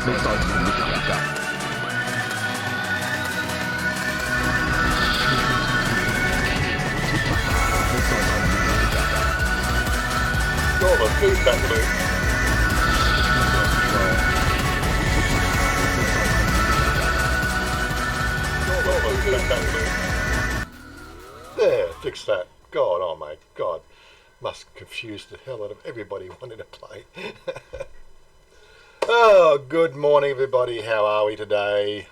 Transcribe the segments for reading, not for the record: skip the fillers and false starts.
Who's that Luke? There, fix that. God, oh mate, God. Must confuse the hell out of everybody wanting to play. Oh, good morning everybody. How are we today?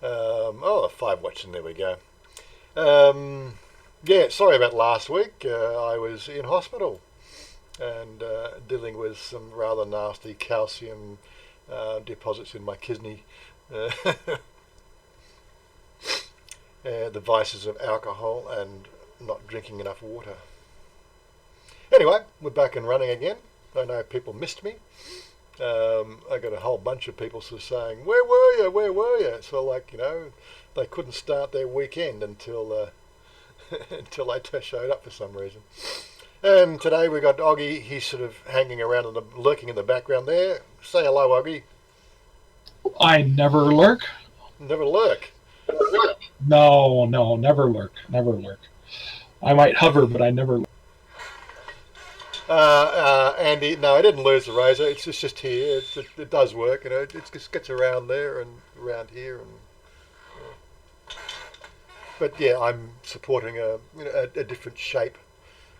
Oh, 5 watching, there we go. Yeah, sorry about last week. I was in hospital and dealing with some rather nasty calcium deposits in my kidney. The vices of alcohol and not drinking enough water. Anyway, we're back and running again. I know people missed me. I got a whole bunch of people sort of saying, where were you, where were you? So like, you know, they couldn't start their weekend until until I showed up for some reason. And today we got Oggy. He's sort of hanging around, lurking in the background there. Say hello, Oggy. I never lurk. Never lurk. No, never lurk. Never lurk. I might hover, but I never lurk. Andy, no, I didn't lose the razor. It's just here. It does work, you know. It just gets around there and around here, and but yeah, I'm supporting a different shape.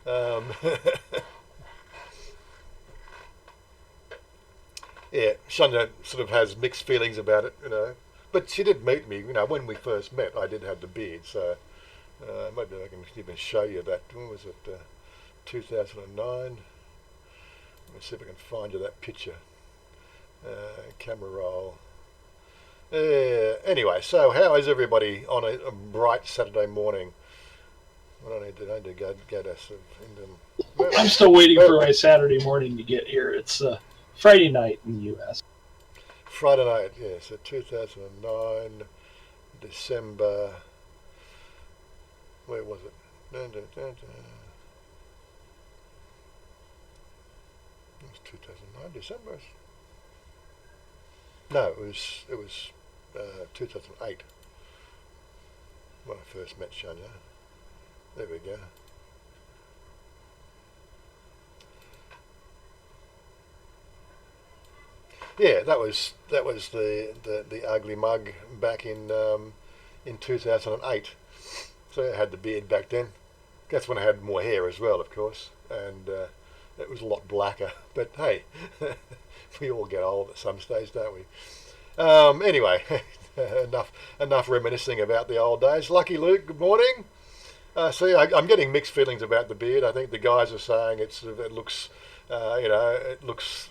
Yeah, Chanya sort of has mixed feelings about it, you know. But she did meet me, you know, when we first met. I did have the beard, so maybe I can even show you that. When was it? 2009. Let me see if I can find you that picture. Camera roll. Anyway, so how is everybody on a bright Saturday morning? I need to go get us into. I'm still waiting for my Saturday morning to get here. It's Friday night in the U.S. Friday night, yeah. So 2009, December. Where was it? It was 2009, December. No, it was 2008 when I first met Chanya. There we go. Yeah, that was the ugly mug back in 2008. So I had the beard back then. That's when I had more hair as well, of course, and it was a lot blacker. But hey, we all get old at some stage, don't we? Anyway, enough reminiscing about the old days. Lucky Luke, good morning. See, I'm getting mixed feelings about the beard. I think the guys are saying it looks, it looks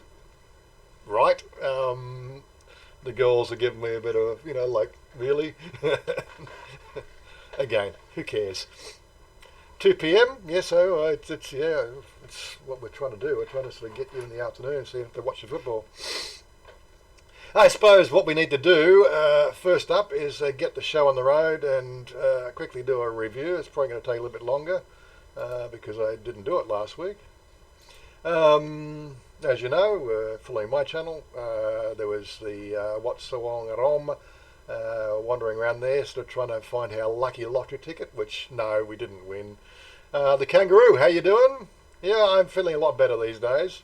right. The girls are giving me a bit of, like, really? Again, who cares? 2 p.m. Yeah, so it's what we're trying to do. We're trying to sort of get you in the afternoon and see if they watch the football. I suppose what we need to do first up is get the show on the road and quickly do a review. It's probably going to take a little bit longer because I didn't do it last week. As you know, following my channel, there was the Wazza Rom wandering around there, sort of trying to find our lucky lottery ticket, which, no, we didn't win. The Kangaroo, how you doing? Yeah, I'm feeling a lot better these days.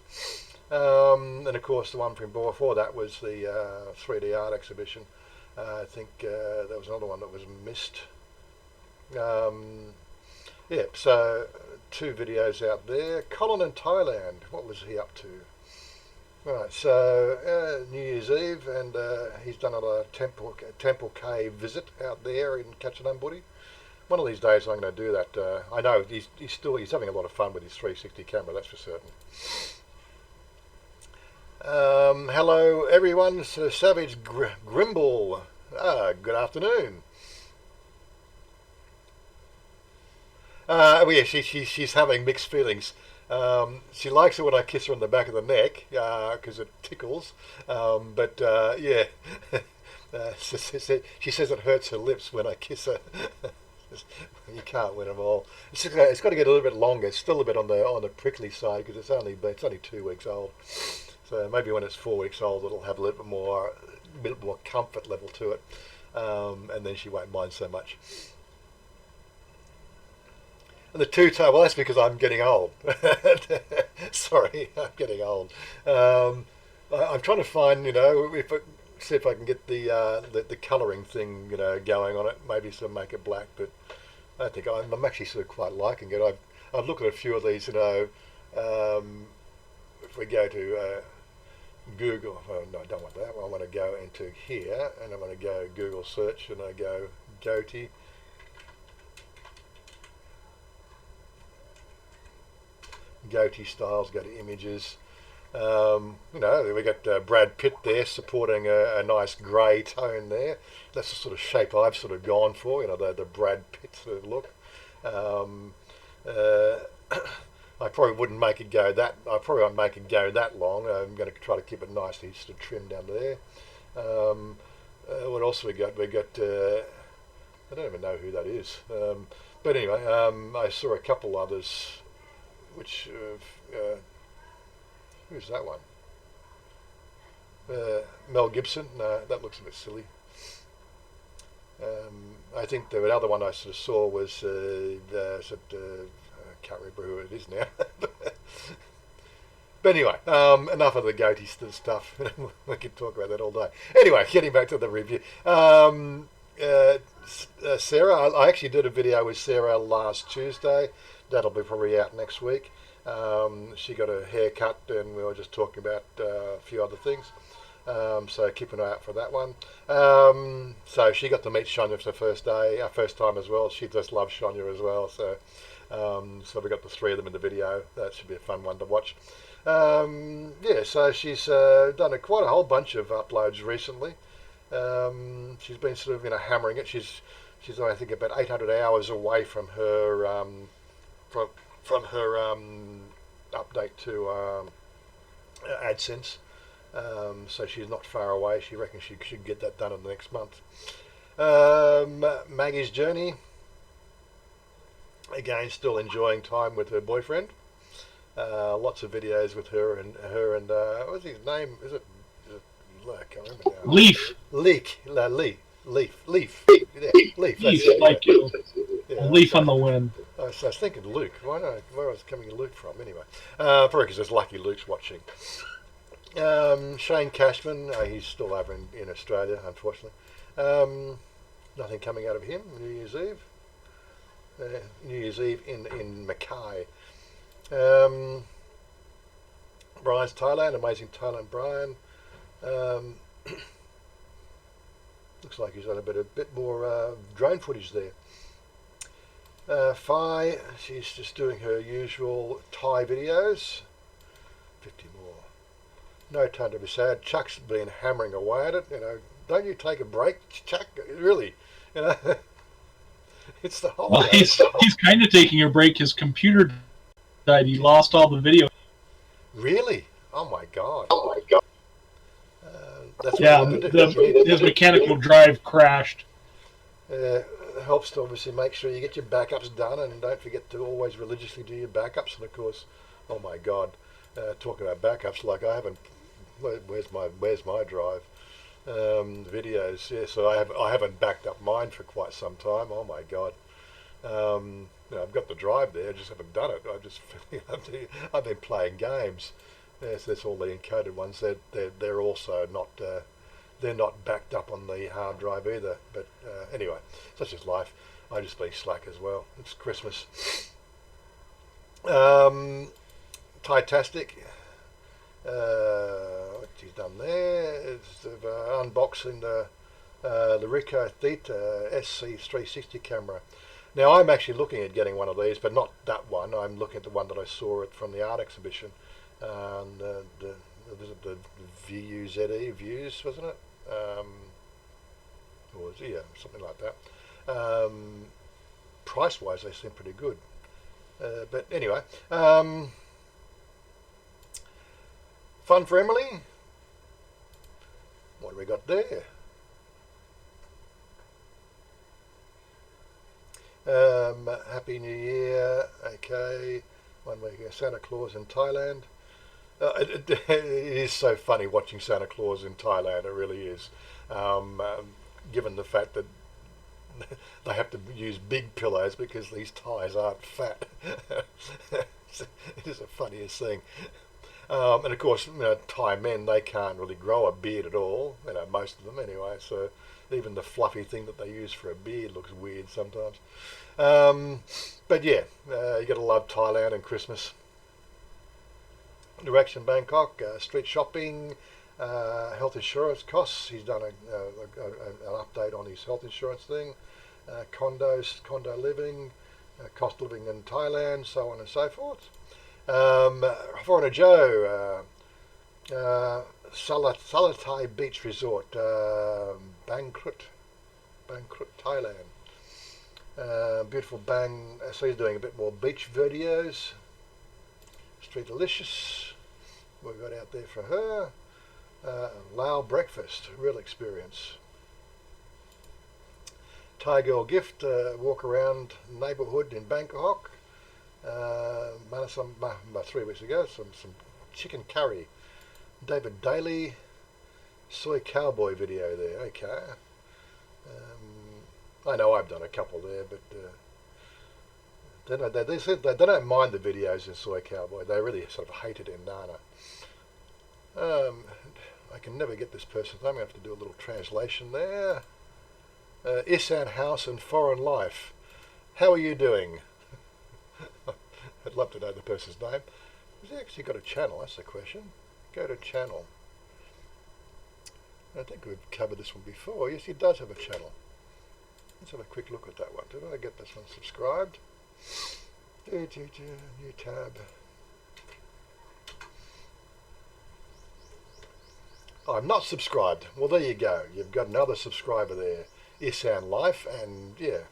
And of course the one from before that was the 3D art exhibition. I think there was another one that was missed. Yeah, so 2 videos out there. Colin in Thailand, what was he up to? Right, so New Year's Eve, and he's done a PopeKael visit out there in Kachanamburi. One of these days I'm going to do that. I know he's having a lot of fun with his 360 camera, that's for certain. Hello everyone, Sir Savage Grimble. Good afternoon. Yeah, she's having mixed feelings. She likes it when I kiss her on the back of the neck because it tickles. But yeah, she says it hurts her lips when I kiss her. You can't win them all. It's got to get a little bit longer. It's still a bit on the prickly side because it's only 2 weeks old. So maybe when it's 4 weeks old, it'll have a little bit more comfort level to it, and then she won't mind so much. And the two-tail, well, that's because I'm getting old. Sorry, I'm getting old. I'm trying to find, see if I can get the colouring thing, going on it. Maybe sort of make it black, but I think I'm actually sort of quite liking it. I've looked at a few of these, if we go to Google, oh no, I don't want that. Well, I'm going to go into here, and I'm going to go Google search, and I go goatee. Goatee styles, go to images. We got Brad Pitt there supporting a nice grey tone there. That's the sort of shape I've sort of gone for, the Brad Pitt sort of look. I probably wouldn't make it go that. I probably won't make it go that long. I'm going to try to keep it nicely sort of trimmed down there. What else we got? We got. I don't even know who that is. But anyway, I saw a couple others. Which who's that one? Mel Gibson. No, that looks a bit silly. I think the other one I sort of saw was I can't remember who it is now. But anyway, enough of the goatee stuff. We could talk about that all day. Anyway, getting back to the review. Sarah, I actually did a video with Sarah last Tuesday. That'll be probably out next week. She got her hair cut, and we were just talking about a few other things. So keep an eye out for that one. So she got to meet Chanya for the first day, our first time as well. She just loves Chanya as well. So we got the three of them in the video. That should be a fun one to watch. So she's done quite a whole bunch of uploads recently. She's been sort of hammering it. She's I think about 800 hours away from her from her update to AdSense. So she's not far away. She reckons she should get that done in the next month. Maggie's journey. Again, still enjoying time with her boyfriend. Lots of videos with her and what's his name? Is it I can't remember now. Leaf. Leaf. Yeah, Leaf. Leaf, like leaf on the wind. I was thinking Luke. Where was coming Luke from? Anyway, probably because there's Lucky Luke's watching. Shane Cashman, he's still over in Australia, unfortunately. Nothing coming out of him. New Year's Eve in Mackay. Brian's Thailand, amazing Thailand Brian. Looks like he's done a bit more drone footage there. Fi, she's just doing her usual Thai videos. 50 more. No time to be sad. Chuck's been hammering away at it. Don't you take a break, Chuck? Really, it's the whole. Well, he's kind of taking a break. His computer died. He lost all the video. Really? Oh my god. His mechanical drive crashed. Helps to obviously make sure you get your backups done, and don't forget to always religiously do your backups. And of course, oh my god, talking about backups, like I haven't. Where's my drive? Videos. Yeah, so I haven't backed up mine for quite some time. Oh my god. I've got the drive there. I just haven't done it. I've been playing games. Yes, that's all the encoded ones. They're also not. They're not backed up on the hard drive either. But anyway, such is life. I just been slack as well. It's Christmas. Titastic. What he's done there is unboxing the Ricoh Theta SC360 camera. Now I'm actually looking at getting one of these, but not that one. I'm looking at the one that I saw from the art exhibition. Was it the views, wasn't it? Or was it, yeah, something like that. Price wise, they seem pretty good. But anyway, fun for Emily. What have we got there? Happy New Year. Okay, 1 week ago, Santa Claus in Thailand. It is so funny watching Santa Claus in Thailand. It really is. Given the fact that they have to use big pillows because these Thais aren't fat. It is the funniest thing. And of course, Thai men, they can't really grow a beard at all. Most of them anyway. So even the fluffy thing that they use for a beard looks weird sometimes. But yeah, you got to love Thailand and Christmas. Direction Bangkok, street shopping, health insurance costs. He's done an update on his health insurance thing. Condo living, cost of living in Thailand, so on and so forth. Foreigner Joe, Salatai Beach Resort, Bangkok, Thailand. Beautiful Bang. So he's doing a bit more beach videos. Street Delicious, we got out there for her. Lao Breakfast, real experience. Thai Girl Gift, walk around neighbourhood in Bangkok. About 3 weeks ago, some chicken curry. David Daly, soy cowboy video there. Okay. I know I've done a couple there, but they don't mind the videos in soy cowboy. They really sort of hate it in Nana. I can never get this person's name. I'm going to have to do a little translation there. Isan House and Foreign Life. How are you doing? I'd love to know the person's name. Has he actually got a channel? That's the question. Go to channel. I think we've covered this one before. Yes, he does have a channel. Let's have a quick look at that one. Did I get this one subscribed? New tab. I'm not subscribed. Well, there you go. You've got another subscriber there. Isan Life, and yeah.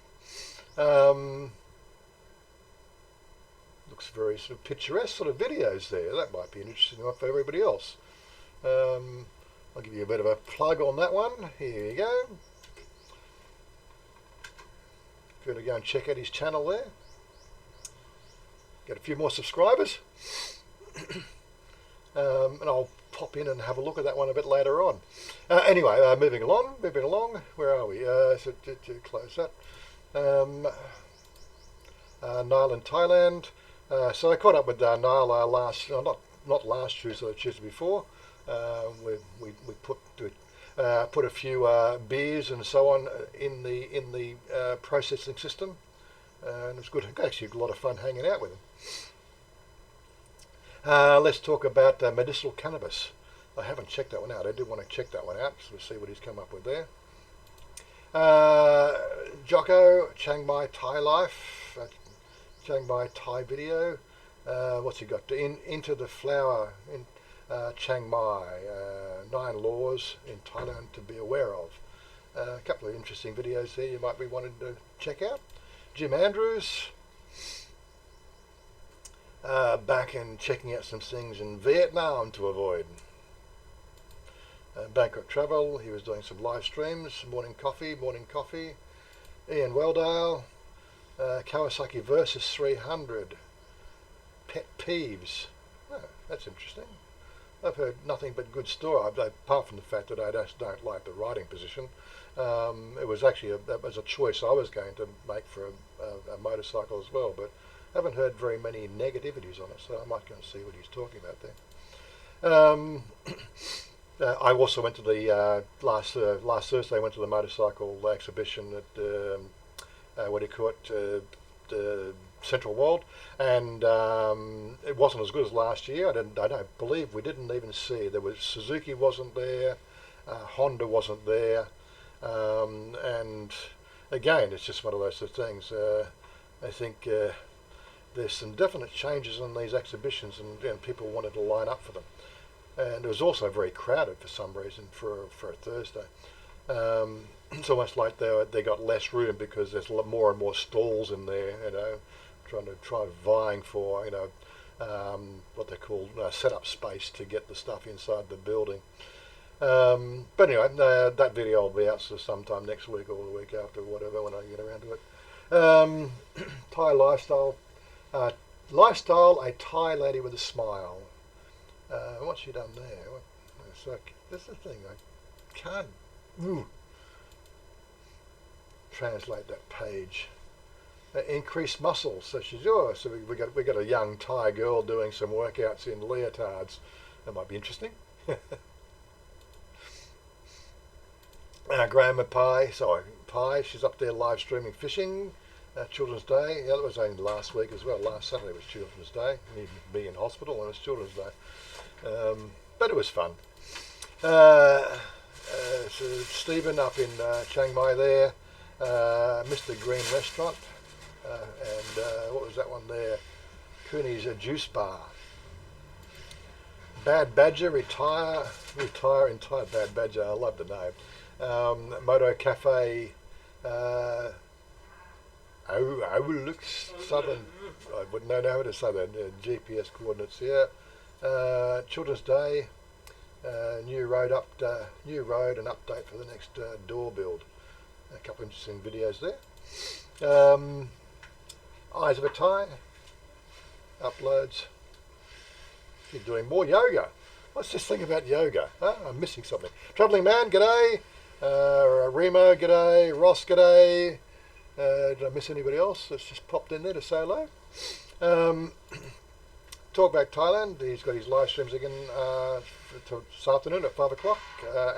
Looks very sort of picturesque sort of videos there. That might be an interesting one for everybody else. I'll give you a bit of a plug on that one. Here you go. If you want to go and check out his channel there. Get a few more subscribers. And I'll pop in and have a look at that one a bit later on. Anyway, moving along. Where are we? So to close that. Niall in Thailand. So I caught up with Niall not last Tuesday, the Tuesday before. We put a few beers and so on in the processing system, and it was good. Actually, a lot of fun hanging out with him. Let's talk about medicinal cannabis. I haven't checked that one out. I do want to check that one out, so we'll see what he's come up with there. Jocko, Chiang Mai Thai Life, Chiang Mai Thai video. What's he got? Into the Flower in Chiang Mai. 9 laws in Thailand to be aware of. A couple of interesting videos there you might be wanting to check out. Jim Andrews. Back and checking out some things in Vietnam to avoid. Bangkok Travel, he was doing some live streams. Morning Coffee. Ian Weldale. Kawasaki versus 300. Pet peeves. Oh, that's interesting. I've heard nothing but good story, apart from the fact that I just don't like the riding position. It was actually that was a choice I was going to make for a motorcycle as well, but I haven't heard very many negativities on it, so I might go and see what he's talking about there. I also went to the last Thursday. I went to the motorcycle exhibition at what do you call it, Central World, and it wasn't as good as last year. I don't believe we didn't even see. There was Suzuki wasn't there, Honda wasn't there, and again, it's just one of those things. I think there's some definite changes in these exhibitions, and people wanted to line up for them. And it was also very crowded for some reason for a Thursday. It's almost like they got less room because there's more and more stalls in there, vying for what they call setup space to get the stuff inside the building. But anyway, that video will be out sometime next week or the week after, whatever, when I get around to it. Thai lifestyle, a Thai lady with a smile. What's she done there? So this is the thing. I can't translate that page. Increased muscles. So she's so we got a young Thai girl doing some workouts in leotards. That might be interesting. Grandma Pie, she's up there live streaming fishing. Children's Day. Yeah, that was only last week as well. Last Saturday was Children's Day. Me in hospital and it was Children's Day. But it was fun. So Stephen up in Chiang Mai there. Mr. Green Restaurant. And what was that one there? Cooney's Juice Bar. Bad Badger, retire in Thai. Bad Badger, I love the name. Moto Cafe, overlooks Southern. I wouldn't know how to say that. GPS coordinates here. Children's Day, new road and update for the next door build. A couple of interesting videos there. Eyes of a Thai uploads. You're doing more yoga. What's this thing about yoga? I'm missing something. Travelling Man, g'day. Remo, g'day. Ross, g'day. Did I miss anybody else that's just popped in there to say hello? Talkback Thailand, he's got his live streams again this afternoon at 5 o'clock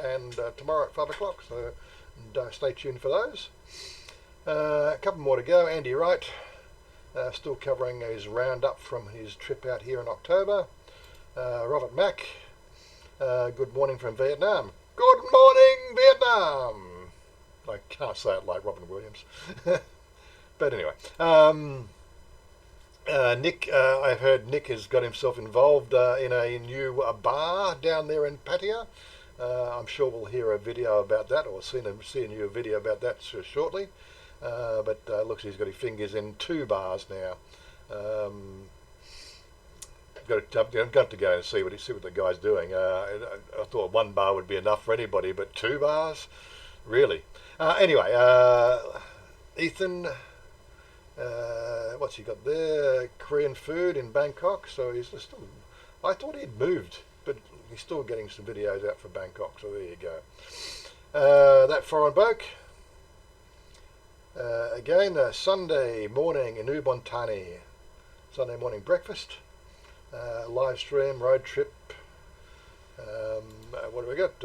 and tomorrow at 5 o'clock, so stay tuned for those. A couple more to go. Andy Wright, still covering his roundup from his trip out here in October. Robert Mack, good morning from Vietnam. Good morning, Vietnam! I can't say it like Robin Williams. But anyway, Nick, I've heard Nick has got himself involved in a new bar down there in Pattaya. I'm sure we'll hear a video about that, or see a new video about that shortly. But looks he's got his fingers in 2 bars now. I've got to go and see what the guy's doing. I thought 1 bar would be enough for anybody, but 2 bars, really. Anyway, Ethan, what's he got there? Korean food in Bangkok. So he's still. I thought he'd moved, but he's still getting some videos out for Bangkok. So there you go. That foreign bloke. Again, Sunday morning in Ubon Thani. Sunday morning breakfast. Live stream, road trip. What do we got?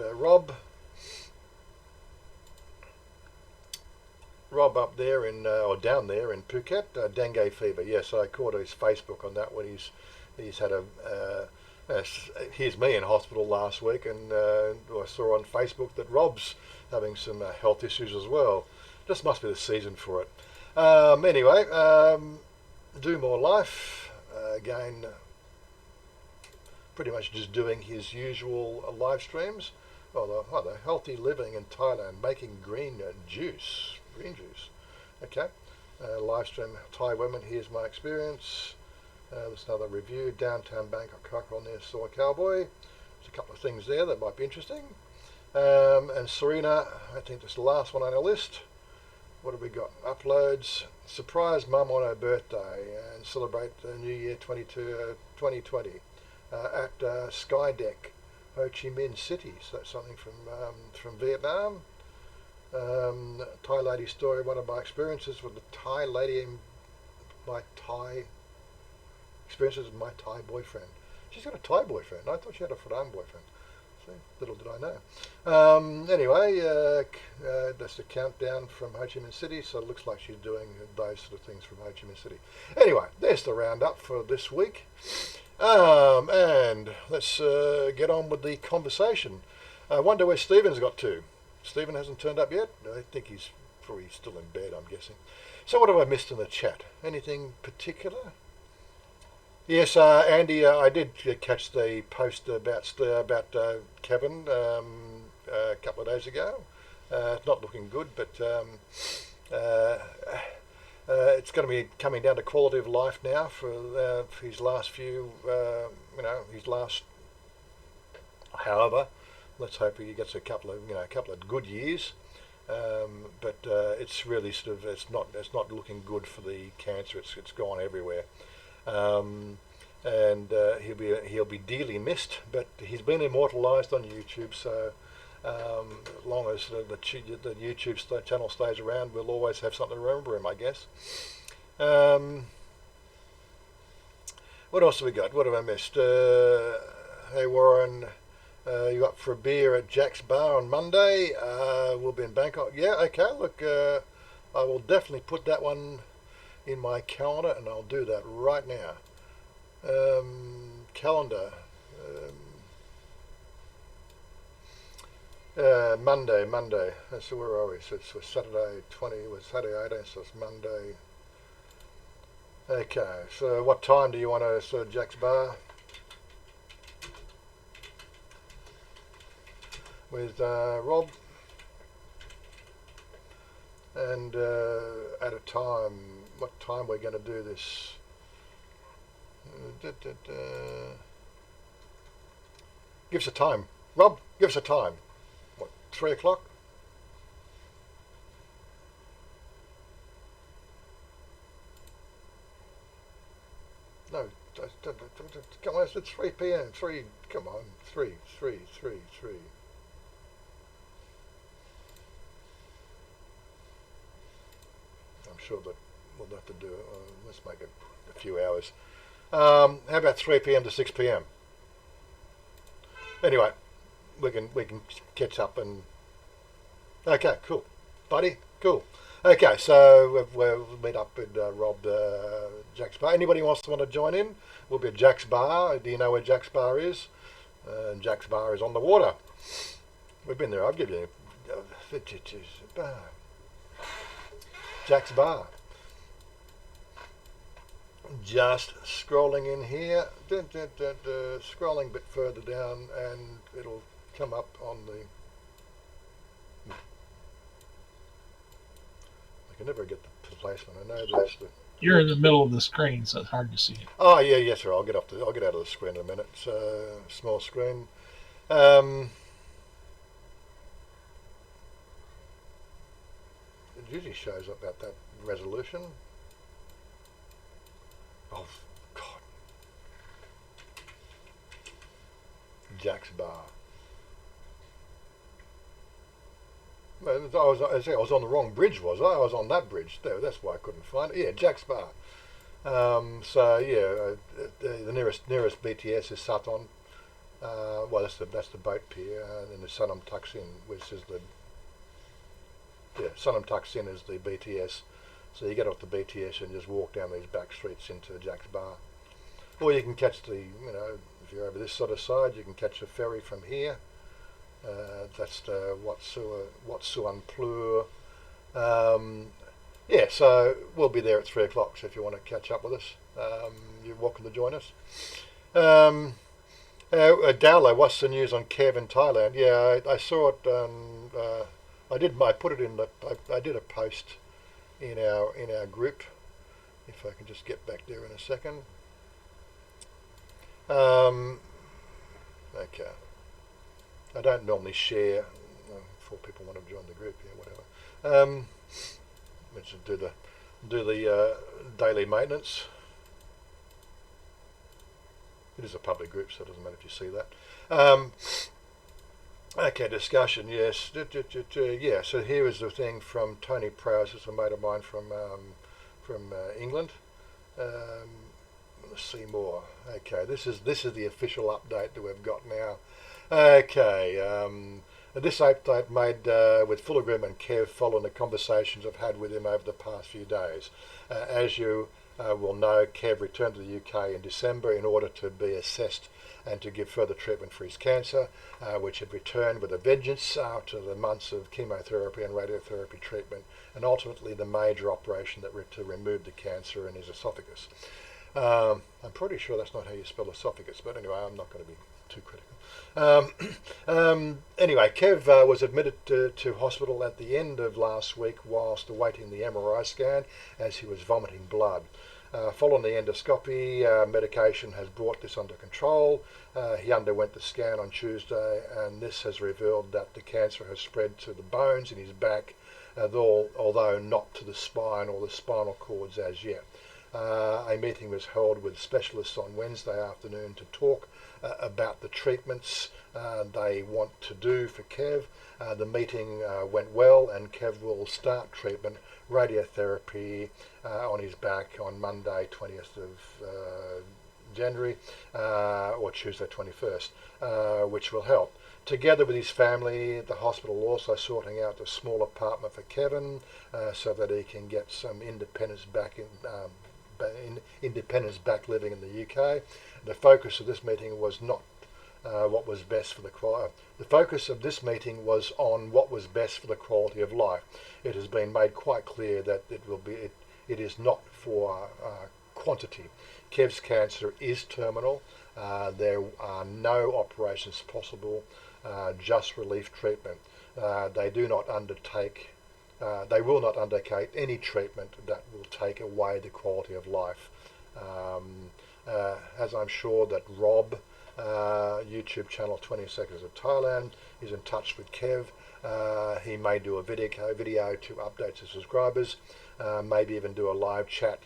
Rob up there or down there in Phuket, dengue fever. Yes, I caught his Facebook on that when he's had here's me in hospital last week, and I saw on Facebook that Rob's having some health issues as well. Just must be the season for it. Anyway, do more life again. Pretty much just doing his usual live streams. The healthy living in Thailand, making green juice. Okay. Live stream Thai women. Here's my experience. There's another review. Downtown Bangkok on there. Saw a cowboy. There's a couple of things there that might be interesting. And Serena, I think that's the last one on our list. What have we got? Uploads. Surprise mum on her birthday and celebrate the New Year 2020 at Skydeck, Ho Chi Minh City. So that's something from Vietnam. Thai lady story. One of my experiences with the Thai lady, my Thai boyfriend. She's got a Thai boyfriend. I thought she had a foreign boyfriend. See, little did I know. Anyway, that's the countdown from Ho Chi Minh City. So it looks like she's doing those sort of things from Ho Chi Minh City. Anyway, there's the roundup for this week. And let's get on with the conversation. I wonder where Stephen's got to. Stephen hasn't turned up yet. I think he's probably still in bed, I'm guessing. So what have I missed in the chat? Anything particular? Yes, Andy, I did catch the post about Kevin a couple of days ago. It's not looking good, but it's going to be coming down to quality of life now for his last few, however. Let's hope he gets a couple of good years. But it's really it's not looking good for the cancer. It's gone everywhere. and he'll be dearly missed. But he's been immortalised on YouTube, so as long as the YouTube channel stays around, we'll always have something to remember him, I guess. What else have we got? What have I missed? Hey Warren, you up for a beer at Jack's Bar on Monday? We'll be in Bangkok. Yeah, okay. Look, I will definitely put that one in my calendar, and I'll do that right now. Calendar. Monday. So where are we? So it's Saturday 20. It was Saturday 18. So it's Monday. Okay. So what time do you want to sort of Jack's Bar? With Rob. And at a time, what time we're going to do this? Give us a time. Rob, give us a time. What, 3 o'clock? No, come on, it's 3 p.m. 3, come on, 3. I'm sure that we'll have to do it. Let's make it a few hours. How about 3 p.m. to 6 p.m.? Anyway, we can catch up and okay, cool, buddy, cool. Okay, so we'll meet up at Rob Jack's Bar. Anybody wants to join in? We'll be at Jack's Bar. Do you know where Jack's Bar is? Jack's Bar is on the water. We've been there. I've given you Jack's Bar. Just scrolling in here, scrolling a bit further down, and it'll come up on the. I can never get the placement. I know there's the. You're in the middle of the screen, so it's hard to see it. Oh yeah, yes sir. I'll get out of the screen in a minute. Small screen. It usually shows up at that resolution. Oh God. Jack's Bar. I was on the wrong bridge, was I? I was on that bridge. There, that's why I couldn't find it. Yeah, Jack's Bar. So yeah, the nearest BTS is Saton. Well, that's the boat pier, and then the Sunam Taksin, which is the Sunam Taksin is the BTS. So you get off the BTS and just walk down these back streets into Jack's Bar, or you can catch if you're over this sort of side, you can catch a ferry from here. That's the Watsuan Plur. Yeah, so we'll be there at 3 o'clock. So if you want to catch up with us, you're welcome to join us. Dowlow, what's the news on Kev in Thailand? Yeah, I saw it. I put it in I did a post in our group. If I can just get back there in a second. Okay. I don't normally share before people want to join the group. Yeah, whatever. Let's just do the daily maintenance. It is a public group, so it doesn't matter if you see that. Okay, discussion. Yes. Yeah. So here is the thing from Tony Prowse. It's a mate of mine from England. Let's see more. Okay, this is the official update that we've got now. Okay, this update made with full agreement Kev following the conversations I've had with him over the past few days. As you will know, Kev returned to the UK in December in order to be assessed and to give further treatment for his cancer, which had returned with a vengeance after the months of chemotherapy and radiotherapy treatment, and ultimately the major operation to remove the cancer in his esophagus. I'm pretty sure that's not how you spell esophagus, but anyway, I'm not going to be too critical. Anyway, Kev was admitted to hospital at the end of last week whilst awaiting the MRI scan as he was vomiting blood. Following the endoscopy, medication has brought this under control. He underwent the scan on Tuesday, and this has revealed that the cancer has spread to the bones in his back, although not to the spine or the spinal cords as yet. A meeting was held with specialists on Wednesday afternoon to talk about the treatments they want to do for Kev. The meeting went well, and Kev will start treatment, radiotherapy on his back on Monday 20th of January or Tuesday 21st, which will help. Together with his family, the hospital also sorting out a small apartment for Kevin so that he can get some independence back living in the UK. The focus of this meeting was not what was best for the quality. The focus of this meeting was on what was best for the quality of life. It has been made quite clear that it is not for quantity. Kev's cancer is terminal. There are no operations possible, just relief treatment. They will not undertake any treatment that will take away the quality of life. As I'm sure that Rob, YouTube channel 20 Seconds of Thailand, is in touch with Kev. He may do a video to update his subscribers, maybe even do a live chat.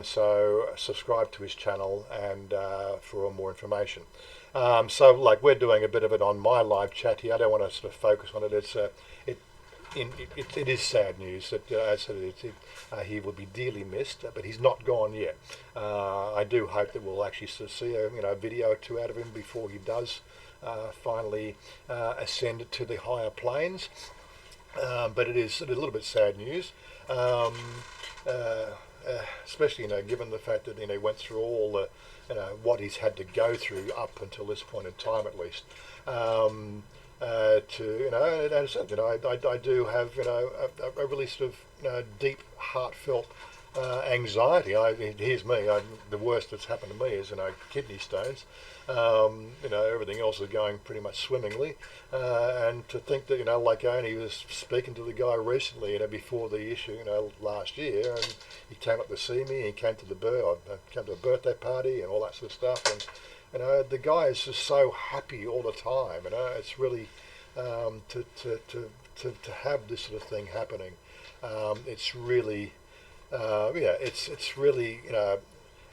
So subscribe to his channel and for more information. So like we're doing a bit of it on my live chat here. I don't want to sort of focus on it. It is sad news that he will be dearly missed, but he's not gone yet. I do hope that we'll actually sort of see a video or two out of him before he does finally ascend to the higher planes. But it is a little bit sad news, especially given the fact that he went through all the what he's had to go through up until this point in time, at least. I do have a really sort of deep, heartfelt anxiety. Here's me. The worst that's happened to me is kidney stones. Everything else is going pretty much swimmingly, and to think that like I only was speaking to the guy recently, before the issue, last year, and he came up to see me. He came to came to a birthday party and all that sort of stuff, and the guy is just so happy all the time. It's really to have this sort of thing happening. It's really it's really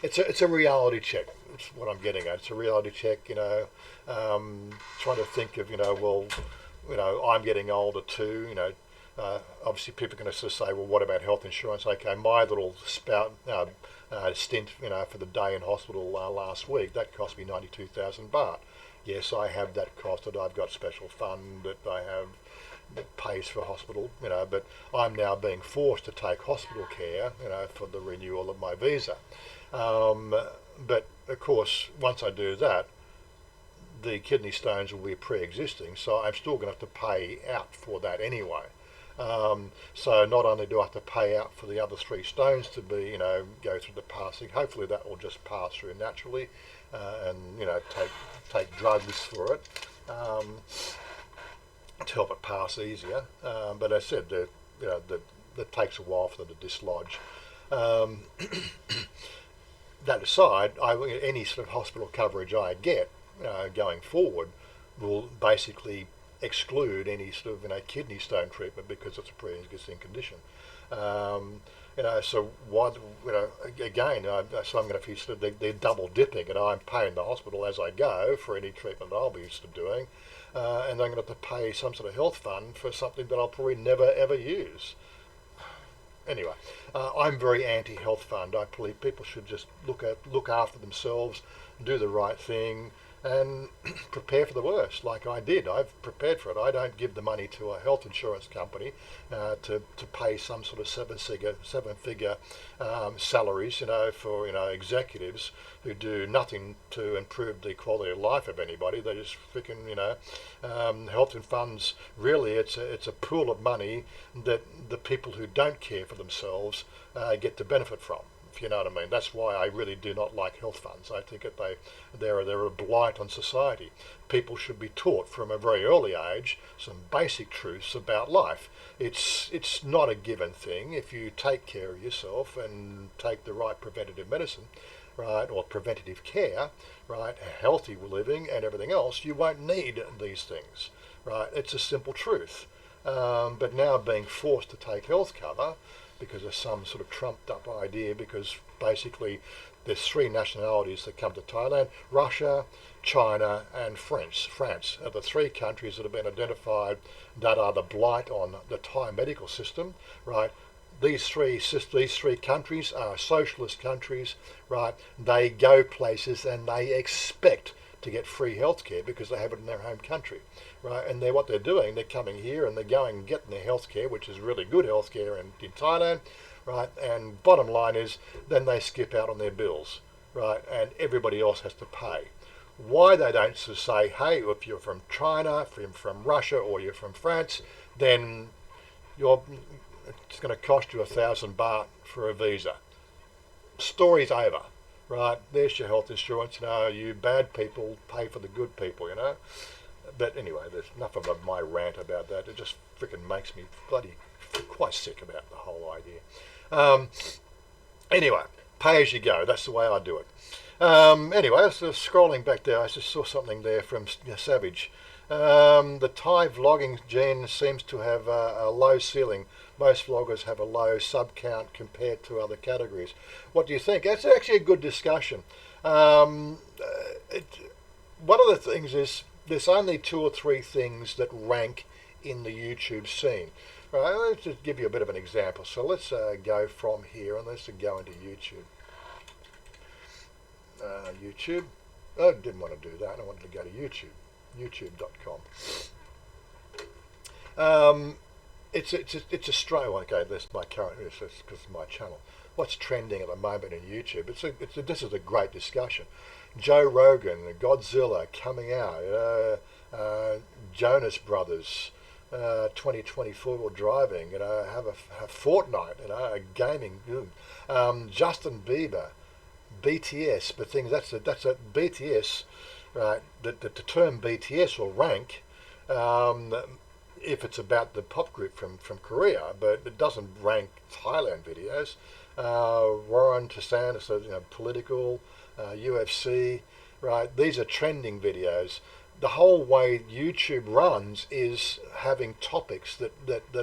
it's a reality check. It's what I'm getting at. It's a reality check. Trying to think of I'm getting older too. Obviously people are going to sort of say, well, what about health insurance? Okay, my little stint, for the day in hospital last week, that cost me 92,000 baht. Yes, I have that costed. I've got special fund that I have that pays for hospital, but I'm now being forced to take hospital care, for the renewal of my visa. But of course, once I do that, the kidney stones will be pre-existing, so I'm still going to have to pay out for that anyway. So not only do I have to pay out for the other 3 stones to be, go through the passing, hopefully that will just pass through naturally, and, take drugs for it, to help it pass easier. But as I said, that takes a while for them to dislodge. That aside, any sort of hospital coverage I get going forward will basically exclude any sort of kidney stone treatment because it's a pre-existing condition. So why, again, so I'm going to feel sort of they're double dipping, and I'm paying the hospital as I go for any treatment I'll be used to doing, and I'm going to have to pay some sort of health fund for something that I'll probably never ever use. Anyway, I'm very anti-health fund. I believe people should just look after themselves, do the right thing, and prepare for the worst, like I did. I've prepared for it. I don't give the money to a health insurance company to pay some sort of seven-figure salaries, for executives who do nothing to improve the quality of life of anybody. They just freaking health and funds. Really, it's a pool of money that the people who don't care for themselves get to benefit from. If you know what I mean. That's why I really do not like health funds. I think that they're a blight on society. People should be taught from a very early age some basic truths about life. It's not a given thing. If you take care of yourself and take the right preventative medicine, right, or preventative care, right, healthy living and everything else, you won't need these things, right? It's a simple truth. But now being forced to take health cover because of some sort of trumped up idea, because basically there's three nationalities that come to Thailand: Russia, China, and France. France are the three countries that have been identified that are the blight on the Thai medical system, right? These three countries are socialist countries, right? They go places and they expect to get free healthcare because they have it in their home country, right? And what they're doing, they're coming here and they're going and getting their healthcare, which is really good healthcare in Thailand, right? And bottom line is, then they skip out on their bills, right? And everybody else has to pay. Why they don't just say, hey, if you're from China, from Russia, or you're from France, then it's going to cost you 1,000 baht for a visa. Story's over, right? There's your health insurance. You bad people pay for the good people, But anyway, there's enough of my rant about that. It just freaking makes me bloody quite sick about the whole idea. Anyway, pay as you go. That's the way I do it. Anyway, so scrolling back there, I just saw something there from Savage. The Thai vlogging gene seems to have a low ceiling. Most vloggers have a low sub count compared to other categories. What do you think? That's actually a good discussion. One of the things is there's only 2 or 3 things that rank in the YouTube scene. Right, let's just give you a bit of an example. So let's go from here and let's go into YouTube. YouTube. I didn't want to do that. I wanted to go to YouTube. YouTube.com. It's Australia. Okay, that's my current. Because it's my channel. What's trending at the moment in YouTube? This is a great discussion. Joe Rogan, Godzilla coming out. Jonas Brothers. 2020 four-wheel driving. Have a Fortnite. A gaming. Justin Bieber. BTS, but things that's a BTS, right? The term BTS will rank if it's about the pop group from Korea, but it doesn't rank Thailand videos. Warren DeSantis, political, UFC, right? These are trending videos. The whole way YouTube runs is having topics that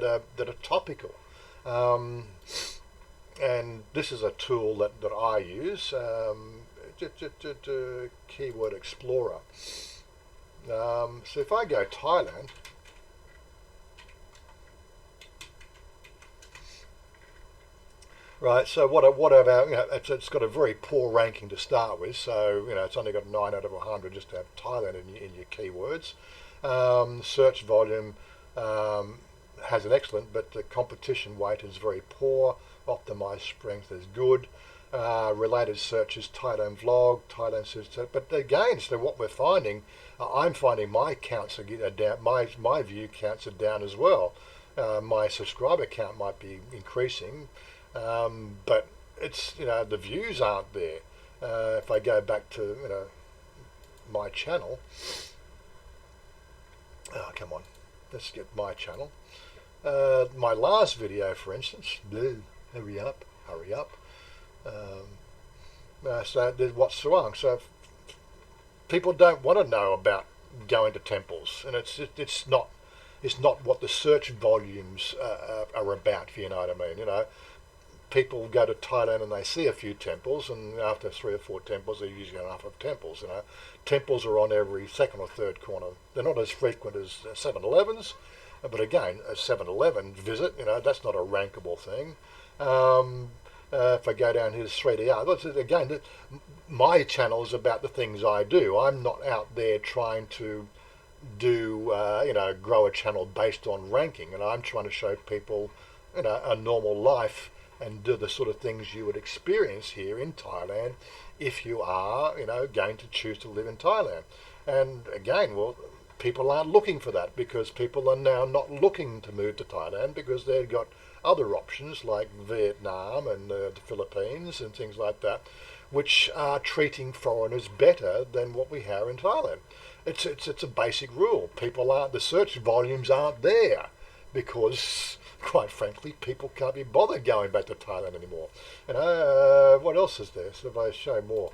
are topical. And this is a tool that I use, Keyword Explorer. So if I go Thailand, right, so what about, it's got a very poor ranking to start with, so, it's only got 9 out of 100 just to have Thailand in your keywords. Search volume has an excellent, but the competition weight is very poor. Optimized strength is good. Related searches, Thailand vlog, Thailand search. But again, so what we're finding, I'm finding my counts are down. My view counts are down as well. My subscriber count might be increasing, but it's the views aren't there. If I go back to my channel, come on, let's get my channel. My last video, for instance. Hurry up. So what's wrong? So people don't want to know about going to temples, and it's not what the search volumes are about. If you know what I mean, people go to Thailand and they see a few temples, and after 3 or 4 temples, they're usually enough of temples. Temples are on every second or third corner. They're not as frequent as 7-Elevens, but again, a 7-Eleven visit, that's not a rankable thing. If I go down here to 3DR, again, my channel is about the things I do. I'm not out there trying to do, grow a channel based on ranking, and I'm trying to show people, a normal life and do the sort of things you would experience here in Thailand if you are, going to choose to live in Thailand. And again, people aren't looking for that because people are now not looking to move to Thailand because they've got other options like Vietnam and the Philippines and things like that, which are treating foreigners better than what we have in Thailand. It's a basic rule. The search volumes aren't there because, quite frankly, people can't be bothered going back to Thailand anymore. What else is there? So if I show more,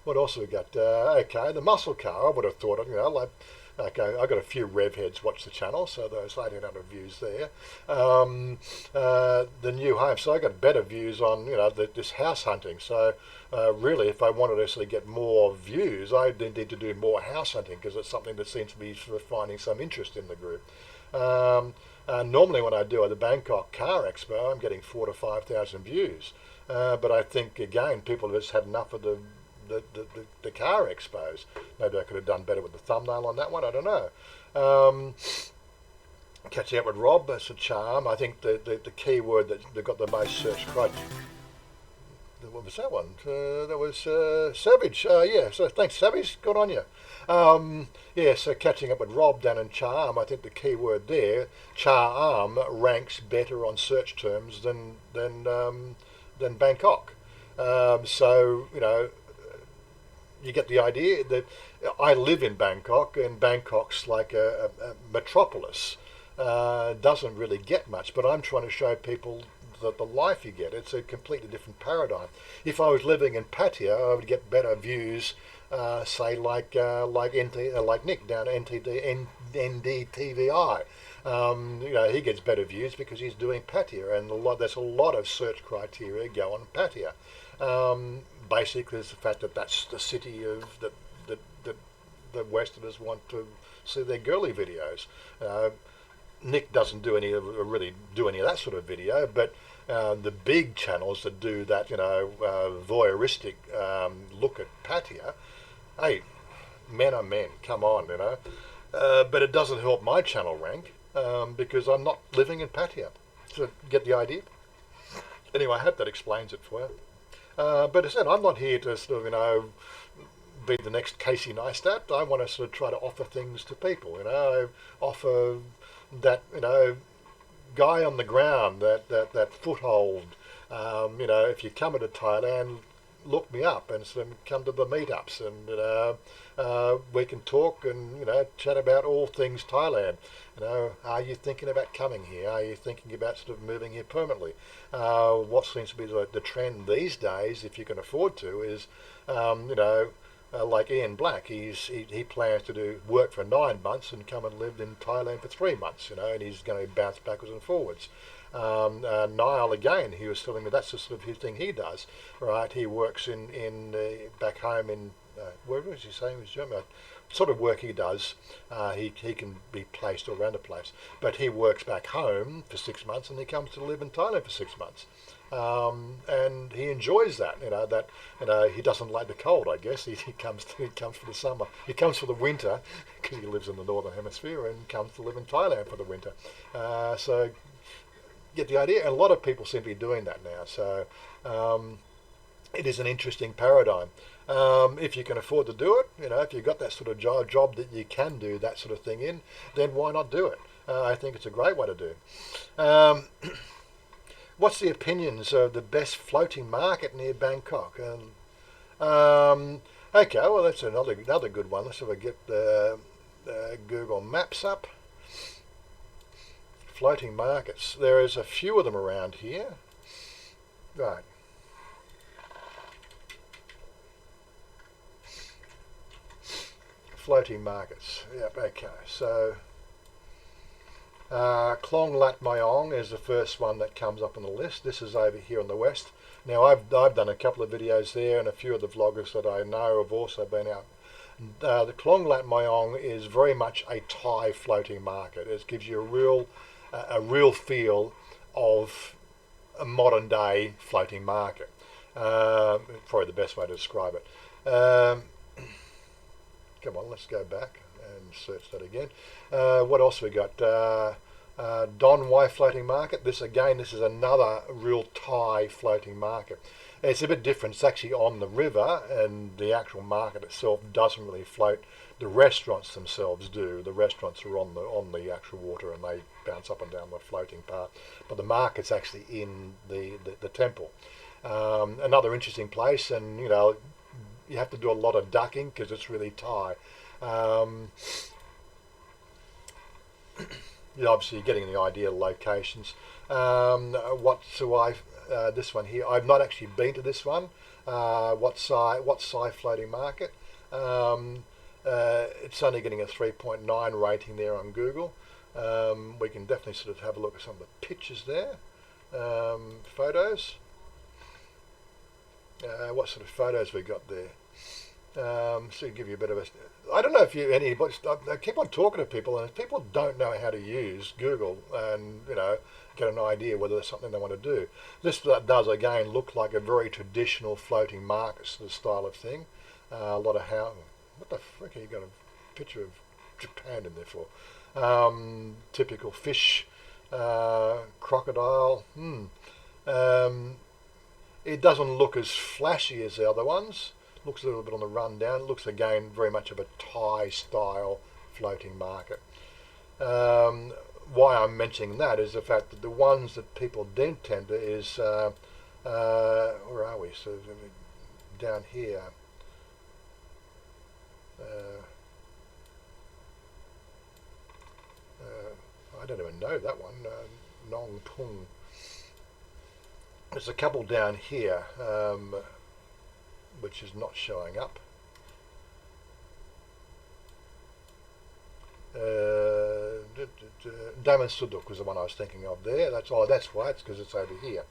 what else have we got? Okay, the muscle car. I would have thought, like Okay, I got a few rev heads watch the channel, so those 1,800 views there. The new home, so I got better views on this house hunting. So really, if I wanted to actually get more views, I need to do more house hunting because it's something that seems to be sort of finding some interest in the group. Normally, when I do at the Bangkok Car Expo, I'm getting 4,000 to 5,000 views. But I think again, people have just had enough of the car expos. Maybe I could have done better with the thumbnail on that one. I don't know. Catching up with Rob, that's a charm. I think the key word that got the most search criteria. What was that one? That was Savage. Yeah, so thanks, Savage. Good on you. Yeah, so catching up with Rob down in Charm, I think the key word there, Charm, ranks better on search terms than Bangkok. So, you get the idea that I live in Bangkok, and Bangkok's like a metropolis. Doesn't really get much, but I'm trying to show people the life you get. It's a completely different paradigm. If I was living in Pattaya, I would get better views, say like Nick down at NDTVI. He gets better views because he's doing Pattaya, and there's a lot of search criteria go on Pattaya. Basically, it's the fact that that's the city of the Westerners want to see their girly videos. Nick doesn't really do any of that sort of video, but the big channels that do that, voyeuristic look at Pattaya, hey, men are men, come on, but it doesn't help my channel rank because I'm not living in Pattaya. So get the idea? Anyway, I hope that explains it for you. But as I said, I'm not here to sort of, be the next Casey Neistat. I want to sort of try to offer things to people, offer that, guy on the ground, that foothold. If you're coming to Thailand, look me up and sort of come to the meetups, and we can talk and chat about all things Thailand. Are you thinking about coming here? Are you thinking about sort of moving here permanently? What seems to be the trend these days, if you can afford to, is like Ian Black. He plans to do work for 9 months and come and live in Thailand for 3 months. And he's going to bounce backwards and forwards. Niall again, he was telling me that's the sort of his thing he does, right? He works in back home in where was he saying he was German? Sort of work he does. He can be placed all around the place, but he works back home for 6 months and he comes to live in Thailand for 6 months. And he enjoys that. He doesn't like the cold. I guess he comes for the summer. He comes for the winter because he lives in the northern hemisphere and comes to live in Thailand for the winter. So get the idea. And a lot of people seem to be doing that now. So it is an interesting paradigm. If you can afford to do it, if you've got that sort of job that you can do that sort of thing in, then why not do it? I think it's a great way to do. What's the opinions of the best floating market near Bangkok? Okay, well that's another good one. Let's have a get the Google Maps up. Floating markets. There is a few of them around here. Right. Floating markets. Yep. Okay. So. Klong Lat Myong is the first one that comes up on the list. This is over here on the west. Now I've done a couple of videos there, and a few of the vloggers that I know have also been out. The Klong Lat Myong is very much a Thai floating market. It gives you a real feel of a modern day floating market. Probably the best way to describe it. Come on, let's go back and search that again. What else we got? Don Wai floating market. This is another real Thai floating market. It's a bit different. It's actually on the river, and the actual market itself doesn't really float. The restaurants themselves do. The restaurants are on the actual water, and they bounce up and down the floating part. But the market's actually in the temple. Another interesting place, and you have to do a lot of ducking because it's really Thai. Obviously, you're getting the idea of locations. This one here, I've not actually been to this one. What Sai floating market? It's only getting a 3.9 rating there on Google. We can definitely sort of have a look at some of the pictures there. Photos. What sort of photos we got there? So give you a bit of a. I don't know if you anybody. I keep on talking to people, and if people don't know how to use Google and get an idea whether there's something they want to do, this does again look like a very traditional floating market sort of style of thing. A lot of how. What the frick are you got a picture of Japan in there for? Typical fish, crocodile. It doesn't look as flashy as the other ones. Looks a little bit on the rundown. It looks again very much of a Thai style floating market. Why I'm mentioning that is the fact that the ones that people then tend to is where are we? So down here. I don't even know that one. Nong Tung. There's a couple down here, which is not showing up. Daman Suduk was the one I was thinking of there. That's why. It's because it's over here.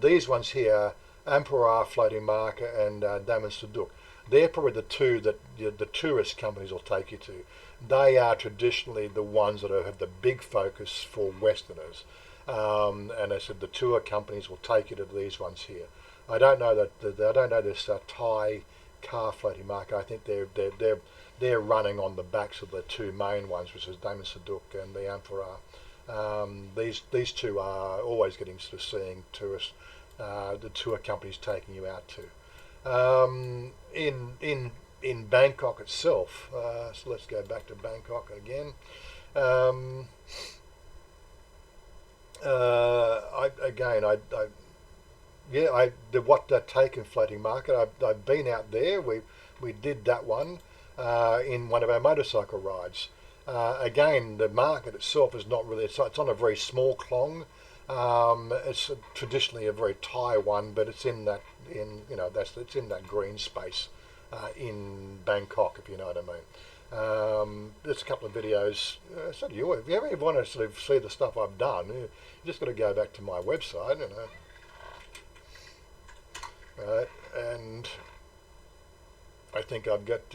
These ones here, Ampara Floating Market and Daman Suduk, they're probably the two that the tourist companies will take you to. They are traditionally the ones that have the big focus for Westerners. And I said the tour companies will take you to these ones here. I don't know I don't know this Thai car floating market. I think they're running on the backs of the two main ones, which is Daman Suduk and the Ampara. These two are always getting sort of seeing tourists, the tour companies taking you out to. In Bangkok itself, so let's go back to Bangkok again. The Taken floating market. I've been out there. We did that one in one of our motorcycle rides. Again, the market itself is not really. It's on a very small klong. It's traditionally a very Thai one, but it's in that it's in that green space in Bangkok, if you know what I mean. There's a couple of videos. So do you. If you ever want to sort of see the stuff I've done, you just got to go back to my website, Right, and I think I've got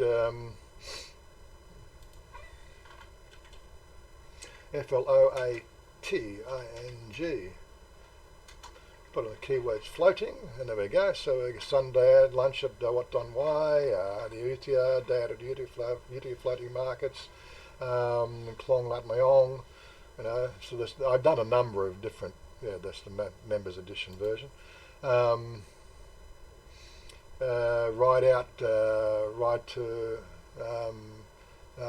FLOATING. Put on the keywords floating, and there we go. So Sunday lunch at Wat Don Wai, the Utia, day at Utia floating markets, Klong Lat Myong, So I've done a number of different. Yeah, that's the members edition version. Ride to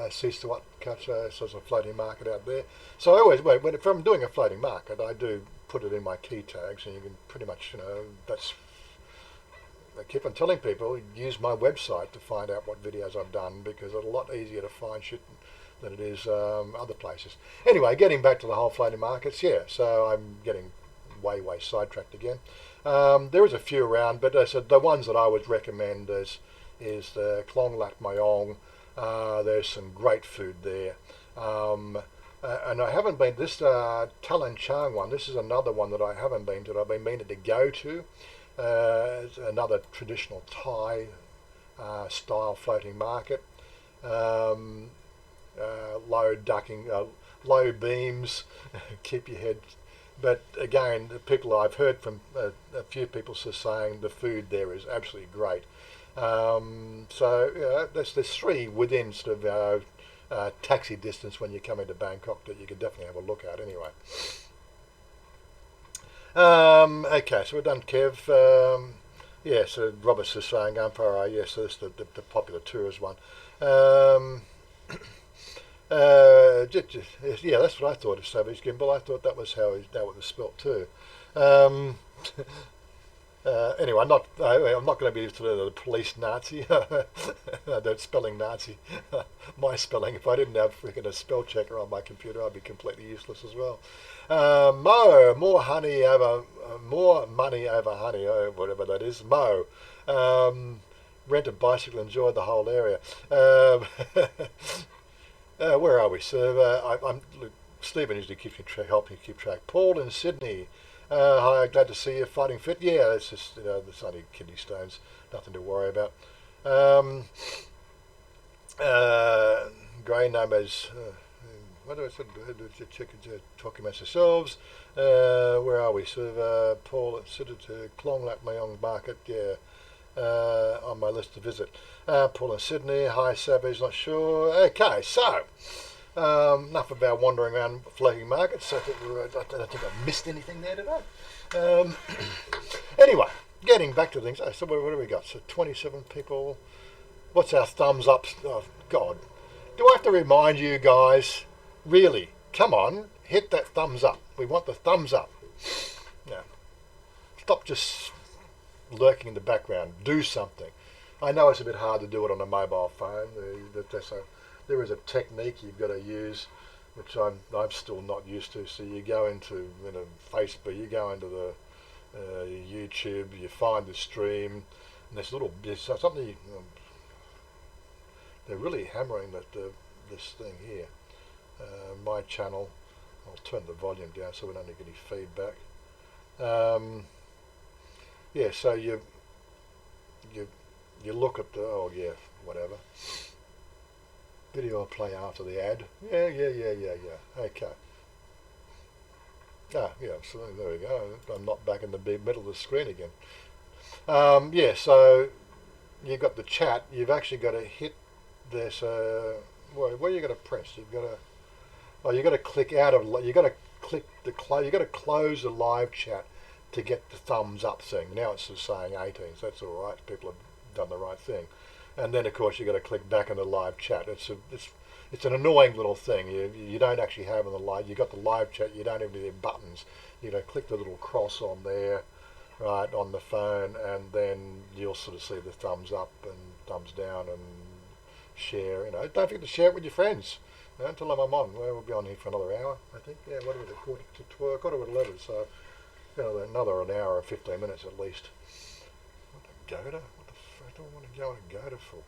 cease to what catch so there's a floating market out there. So I always if I'm doing a floating market, I do put it in my key tags, and you can pretty much that's. I keep on telling people use my website to find out what videos I've done, because it's a lot easier to find shit than it is other places. Anyway, getting back to the whole floating markets, so I'm getting way sidetracked again. There is a few around, but the ones that I would recommend is the Klong Lat Myong. There's some great food there. And I haven't been, this Talan Chang one, this is another one that I haven't been to, that I've been meaning to go to. It's another traditional Thai style floating market. Low ducking, low beams, keep your head. But again, the people I've heard from a few people saying the food there is absolutely great. There's three within sort of taxi distance when you come into Bangkok that you can definitely have a look at anyway. Okay, so we've done Kev. So Robert's is saying Ampara, yes, so that's the popular tourist one. Yeah, that's what I thought of Savage Gimbal. I thought that was how it was spelt too. Anyway, I'm not going to be the police Nazi. That spelling Nazi. My spelling. If I didn't have freaking a spell checker on my computer, I'd be completely useless as well. Mo, more money over honey, whatever that is. Mo, Rent a bicycle, enjoy the whole area. Where are we? So look, Stephen usually keeps me help me keep track. Paul in Sydney. Hi, glad to see you fighting fit. Yeah, it's just there's only kidney stones, nothing to worry about. Um, Grey numbers. What do I say? Talking amongst ourselves. Where are we? Sort of Paul at Klong Lap Mayong Market. Yeah, on my list to visit. Paul in Sydney. Hi, Savage. Not sure. Okay, so enough about wandering around floating markets. I don't think I missed anything there today. Um, anyway, getting back to things. So what do we got? So 27 people. What's our thumbs up? Oh, God. Do I have to remind you guys? Really? Come on. Hit that thumbs up. We want the thumbs up. Now, stop just lurking in the background. Do something. I know it's a bit hard to do it on a mobile phone. There is a technique you've got to use, which I'm still not used to. So you go into Facebook, you go into the YouTube, you find the stream, and there's something. They're really hammering this thing here. My channel. I'll turn the volume down so we don't get any feedback. Yeah, so you look at whatever. Video will play after the ad. Yeah. Okay. Yeah, so there we go. I'm not back in the middle of the screen again. Yeah, so you've got the chat. You've actually got to hit this. Where are you going to press? You've got to click out of. You've got to click the close. You've got to close the live chat to get the thumbs up thing. Now it's just saying 18, so that's all right. People have done the right thing. And then of course you've got to click back on the live chat. It's an annoying little thing. You don't actually have on the live. You got the live chat. You don't have any buttons. You click the little cross on there, right, on the phone, and then you'll sort of see the thumbs up and thumbs down and share. Don't forget to share it with your friends. Tell them I'm on. We'll be on here for another hour, I think. Yeah, what was it? Quarter to 12, quarter to 11. So another an hour or 15 minutes at least. What the Goda? What the fuck do I want to go and Goda for?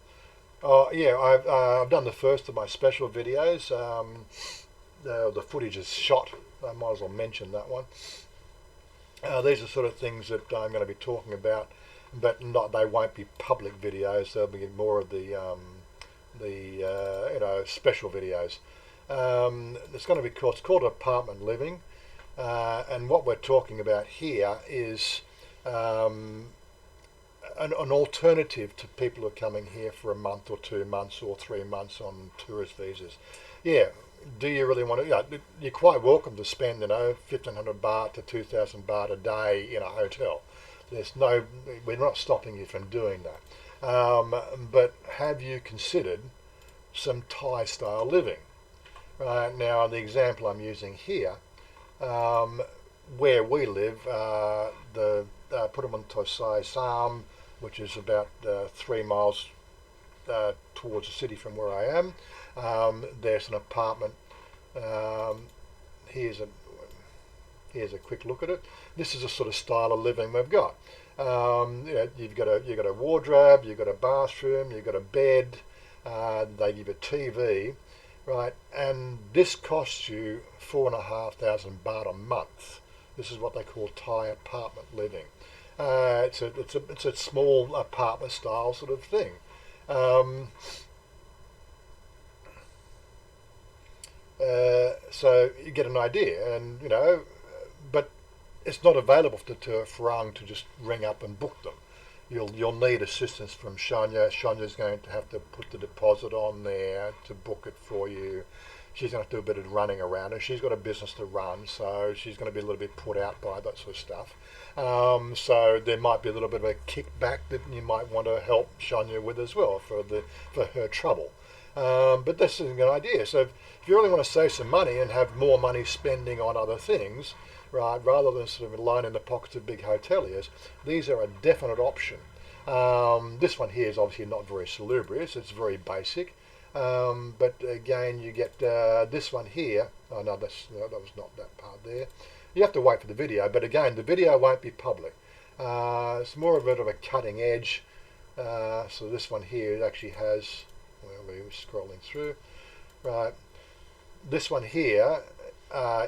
Oh yeah, I've done the first of my special videos. The footage is shot. I might as well mention that one. These are sort of things that I'm going to be talking about, but they won't be public videos. They'll be more of the special videos. It's going to be it's called apartment living, and what we're talking about here is an alternative to people who are coming here for a month or 2 months or 3 months on tourist visas. Yeah, do you really want to? You're quite welcome to spend 1,500 baht to 2,000 baht a day in a hotel. We're not stopping you from doing that. But have you considered some Thai style living? Right now, the example I'm using here, where we live, the Puttaman Tosai Sam, which is about 3 miles towards the city from where I am. There's an apartment. Here's a quick look at it. This is a sort of style of living we've got. You've got a wardrobe, you've got a bathroom, you've got a bed. They give a TV, right? And this costs you 4,500 baht a month. This is what they call Thai apartment living. It's a small apartment style sort of thing. So you get an idea, and but it's not available for Farang to just ring up and book them. You'll need assistance from Chanya. Chanya's going to have to put the deposit on there to book it for you. She's going to have to do a bit of running around, and she's got a business to run, so she's going to be a little bit put out by that sort of stuff. So there might be a little bit of a kickback that you might want to help Chanya with as well for her trouble. But this is an idea. So if you really want to save some money and have more money spending on other things, right, rather than sort of line in the pockets of big hoteliers, these are a definite option. This one here is obviously not very salubrious. It's very basic. But again, you get this one here. Oh no, that was not that part there. You have to wait for the video, but again, the video won't be public. It's more of a bit of a cutting edge So this one here actually has, well, we're scrolling through, right, this one here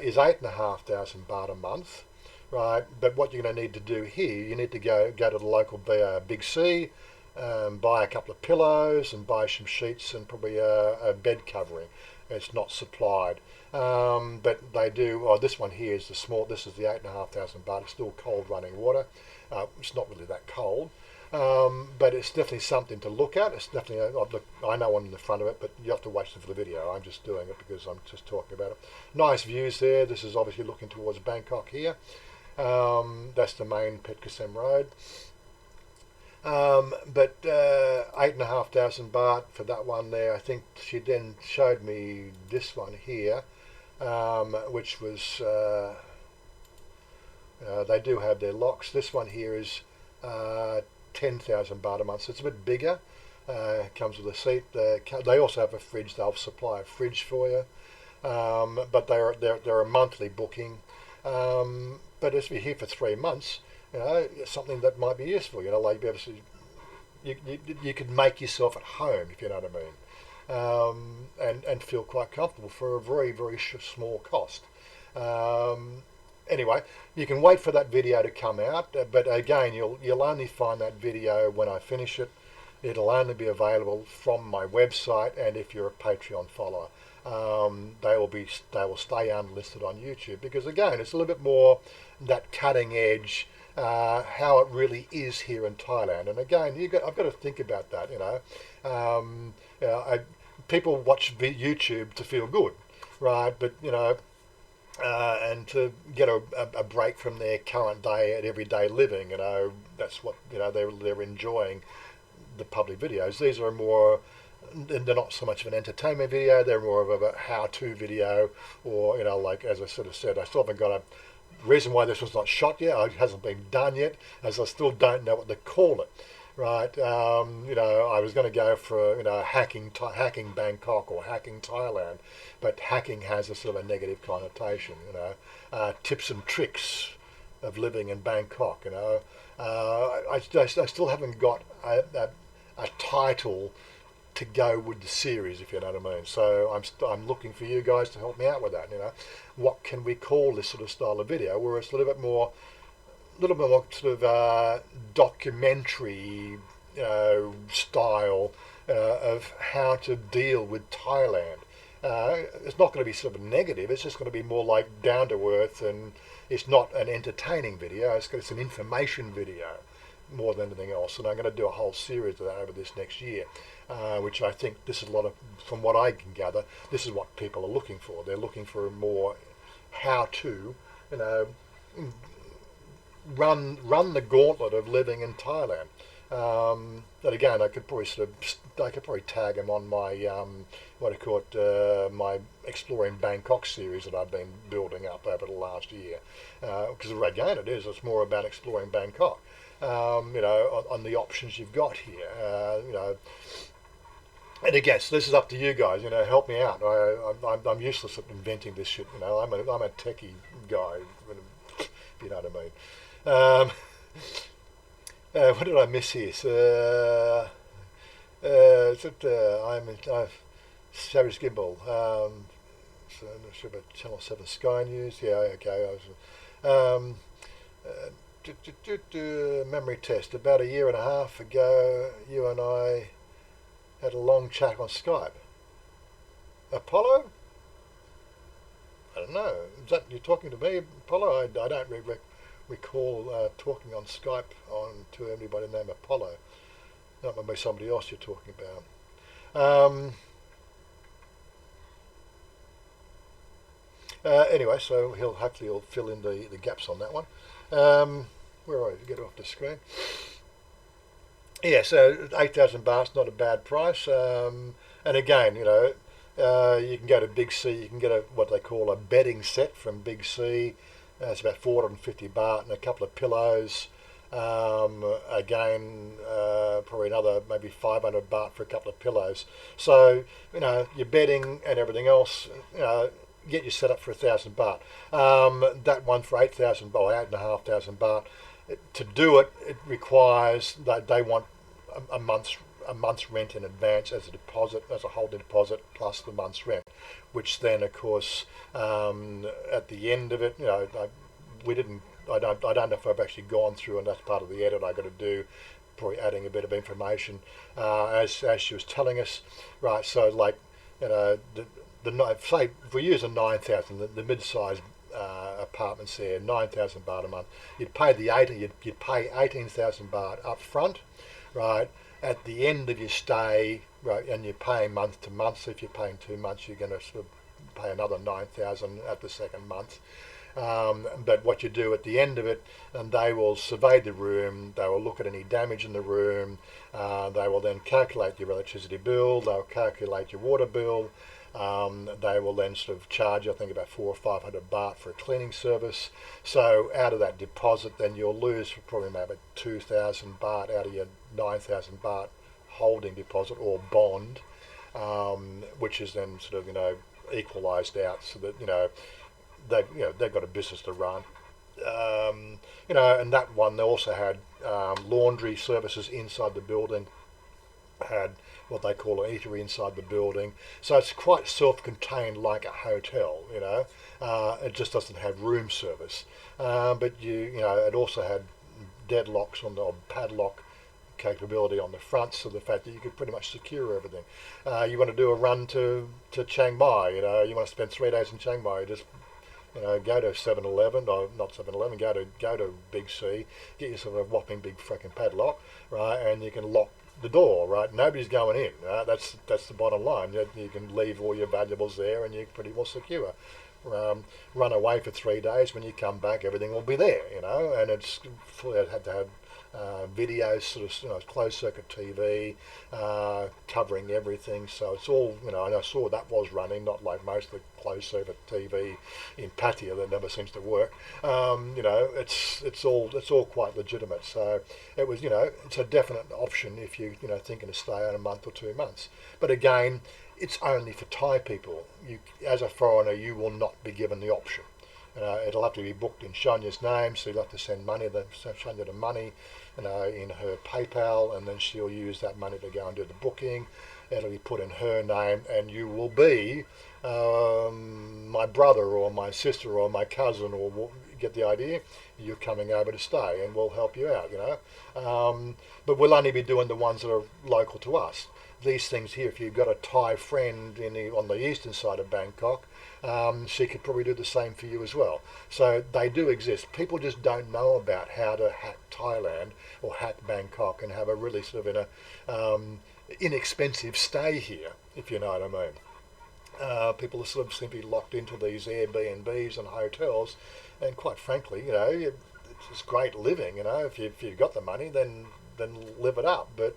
is 8,500 baht a month, right? But what you're going to need to do here, you need to go to the local Big C, buy a couple of pillows and buy some sheets and probably a bed covering. It's not supplied, but they do. Oh, this one here is the small. This is the 8,500 baht. It's still cold running water. It's not really that cold. But it's definitely something to look at. It's definitely, I know one in the front of it, but you have to watch it for the video. I'm just doing it because I'm just talking about it. Nice views there. This is obviously looking towards Bangkok here. That's the main Petkasem Road. But 8,500 baht for that one there. I think she then showed me this one here, which was, they do have their locks. This one here is 10,000 baht a month, so it's a bit bigger. Comes with a seat. They also have a fridge. They'll supply a fridge for you, but they're a monthly booking. But if you're here for 3 months, something that might be useful. Like you could make yourself at home, if you know what I mean, and feel quite comfortable for a very very small cost. Anyway, you can wait for that video to come out, but again, you'll only find that video when I finish it. It'll only be available from my website, and if you're a Patreon follower, they will stay unlisted on YouTube, because again, it's a little bit more that cutting edge, how it really is here in Thailand. And again, I've got to think about that. People watch YouTube to feel good, right? But and to get a break from their current day and everyday living, that's what they're enjoying the public videos. These are more, they're not so much of an entertainment video, they're more of a how-to video, or like as I sort of said, I still haven't got a reason why this was not shot yet. It hasn't been done yet, as I still don't know what to call it. Right, I was going to go for hacking Bangkok or hacking Thailand, but hacking has a sort of a negative connotation. Tips and tricks of living in Bangkok. I still haven't got a title to go with the series, if you know what I mean. So I'm looking for you guys to help me out with that. What can we call this sort of style of video, where it's a little bit more sort of documentary style of how to deal with Thailand. It's not going to be sort of negative. It's just going to be more like down to earth, and it's not an entertaining video. It's an information video more than anything else. And I'm going to do a whole series of that over this next year, which I think this is a lot of, from what I can gather, this is what people are looking for. They're looking for more how to, run the gauntlet of living in Thailand. And again, I could probably tag them on my my Exploring Bangkok series that I've been building up over the last year. Because again, it's more about exploring Bangkok. On the options you've got here. And again, so this is up to you guys. Help me out. I'm useless at inventing this shit. I'm a techie guy. If you know what I mean. What did I miss here? I'm Savage Gimbal. So I'm not sure about Channel 7 Sky News. Yeah, okay. Memory test. About a year and a half ago, you and I had a long chat on Skype. Apollo? I don't know. Is that you're talking to me, Apollo? I don't recall talking on Skype to anybody named Apollo. That might be somebody else you're talking about. Anyway, so hopefully he'll fill in the gaps on that one. Where are you? Get off the screen. Yeah, so 8,000 baht's not a bad price. And again, you can go to Big C. You can get what they call a bedding set from Big C. It's about 450 baht and a couple of pillows. Again, probably another maybe 500 baht for a couple of pillows. So your bedding and everything else, get you set up for 1,000 baht. That one for 8,000 baht, 8,500 baht. To do it, it requires that they want a month's rent in advance as a deposit, as a holding deposit plus the month's rent, which then of course at the end of it, we didn't. I don't know if I've actually gone through, and that's part of the edit I got to do, probably adding a bit of information as she was telling us, right? So like, say if we use a 9,000, the mid-sized apartments there, 9,000 baht a month. You'd pay you'd pay 18,000 baht up front, right? At the end of your stay, right, and you're paying month to month. So if you're paying 2 months, you're going to sort of pay another 9,000 at the second month. But what you do at the end of it, and they will survey the room, they will look at any damage in the room, they will then calculate your electricity bill, they'll calculate your water bill, they will then sort of charge, I think, about 400 or 500 baht for a cleaning service. So out of that deposit, then you'll lose probably about 2,000 baht out of your 9,000 baht holding deposit or bond, which is then sort of equalised out so that they've got a business to run. And that one, they also had laundry services inside the building, had what they call an eatery inside the building. So it's quite self-contained like a hotel, It just doesn't have room service. But it also had deadlocks or padlock capability on the front, so the fact that you could pretty much secure everything. You want to do a run to Chiang Mai, you want to spend 3 days in Chiang Mai, just go to 7-Eleven, or not 7-Eleven, go to Big C, get yourself a whopping big fucking padlock, right, and you can lock the door, right? Nobody's going in. That's the bottom line. You can leave all your valuables there, and you're pretty well secure. Run away for 3 days. When you come back, everything will be there, And it had to have videos, sort of closed circuit TV, covering everything. So it's all, and I saw that was running, not like most of the closed circuit TV in Pattaya that never seems to work. It's all quite legitimate. So it was, it's a definite option if you thinking to stay out a month or 2 months. But again, it's only for Thai people. You, as a foreigner, you will not be given the option. It'll have to be booked in Chanya's name, so you'll have to send Chanya the money, in her PayPal, and then she'll use that money to go and do the booking. It'll be put in her name, and you will be my brother or my sister or my cousin, or get the idea? You're coming over to stay, and we'll help you out, But we'll only be doing the ones that are local to us. These things here, if you've got a Thai friend on the eastern side of Bangkok, she could probably do the same for you as well. So they do exist. People just don't know about how to hack Thailand or hack Bangkok and have a really sort of inexpensive stay here, if you know what I mean. People are sort of simply locked into these Airbnbs and hotels, and quite frankly, it's great living. If you've got the money, then live it up. But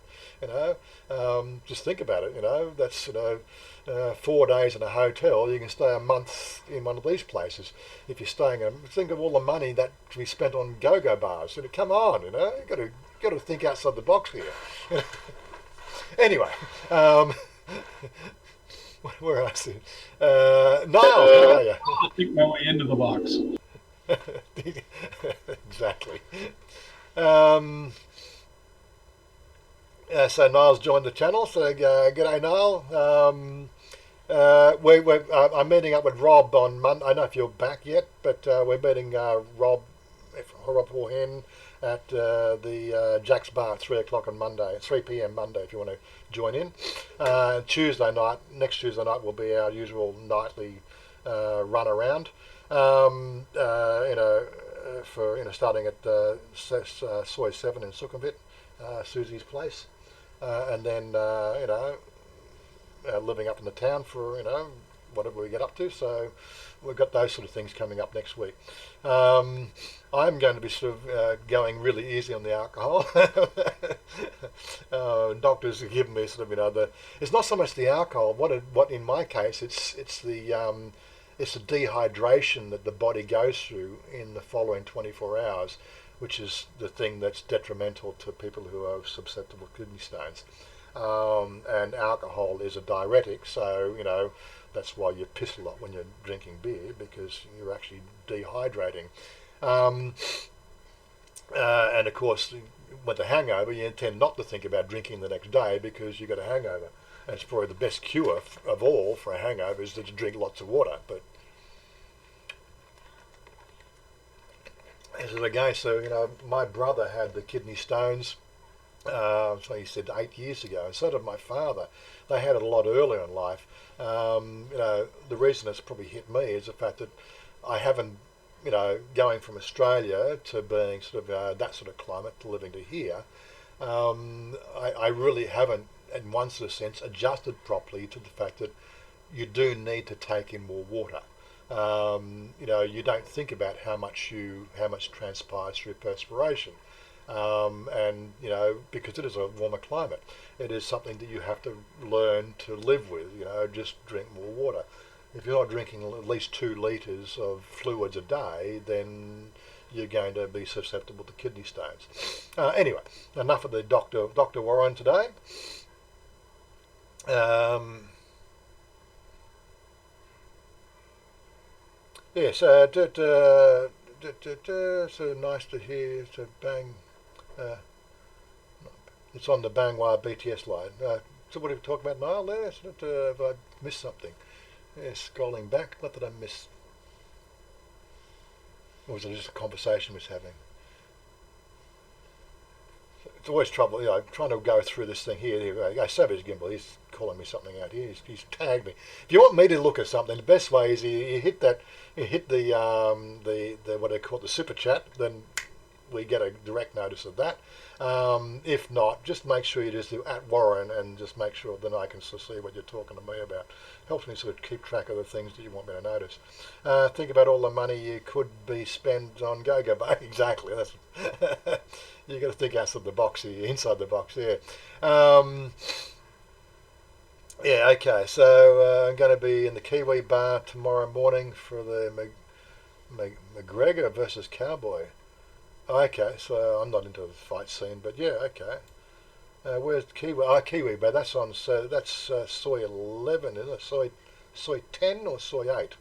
just think about it. That's 4 days in a hotel. You can stay a month in one of these places. If you're staying, think of all the money that we spent on go-go bars. Come on, you got to think outside the box here. Anyway, where else? Niall, how are you? I think my way into the box. Exactly. So Niall's joined the channel. So g'day, Niall. I'm meeting up with Rob on Monday. I don't know if you're back yet, but we're meeting Rob Horhen at the Jack's Bar at 3 o'clock on Monday, 3 p.m. Monday, if you want to join in. Next Tuesday night will be our usual nightly run around. Starting at Soy 7 in Sukhumvit, Susie's place, and then living up in the town for whatever we get up to. So we've got those sort of things coming up next week. I'm going to be sort of going really easy on the alcohol. Doctors have given me sort of it's not so much the alcohol. What in my case it's the dehydration that the body goes through in the following 24 hours, which is the thing that's detrimental to people who are susceptible to kidney stones. And alcohol is a diuretic, so that's why you piss a lot when you're drinking beer, because you're actually dehydrating. And of course, with the hangover, you tend not to think about drinking the next day because you've got a hangover. And it's probably the best cure of all for a hangover is to drink lots of water. But as again, so my brother had the kidney stones. So he said 8 years ago, and so did my father. They had it a lot earlier in life. The reason it's probably hit me is the fact that I haven't, going from Australia to being sort of that sort of climate to living to here, I really haven't, in one sort of sense, adjusted properly to the fact that you do need to take in more water. You don't think about how much transpires through perspiration. And because it is a warmer climate, it is something that you have to learn to live with. Just drink more water. If you're not drinking at least 2 litres of fluids a day, then you're going to be susceptible to kidney stones. Anyway, enough of the Dr. Warren today. Yes, so nice to hear. So bang. It's on the Bangwa BTS line. So what did we talk about, Niall? There, have I missed something? Yeah, scrolling back. What did I miss? Or was it just a conversation we was having? It's always trouble, trying to go through this thing here. Savage Gimbal, he's calling me something out here. He's tagged me. If you want me to look at something, the best way is you hit the what they call the super chat. Then we get a direct notice of that. If not, just make sure you just do @Warren and just make sure then I can sort of see what you're talking to me about. Helps me sort of keep track of the things that you want me to notice. Think about all the money you could be spent on go-go. Exactly. That's you got to think outside the box here, inside the box. Yeah. Yeah. Okay. So I'm going to be in the Kiwi bar tomorrow morning for the McGregor versus Cowboy. Okay, so I'm not into the fight scene, but yeah, okay. Where's Kiwi? Kiwi, but that's on. So that's soy 11, isn't it? Soy 10 or soy 8?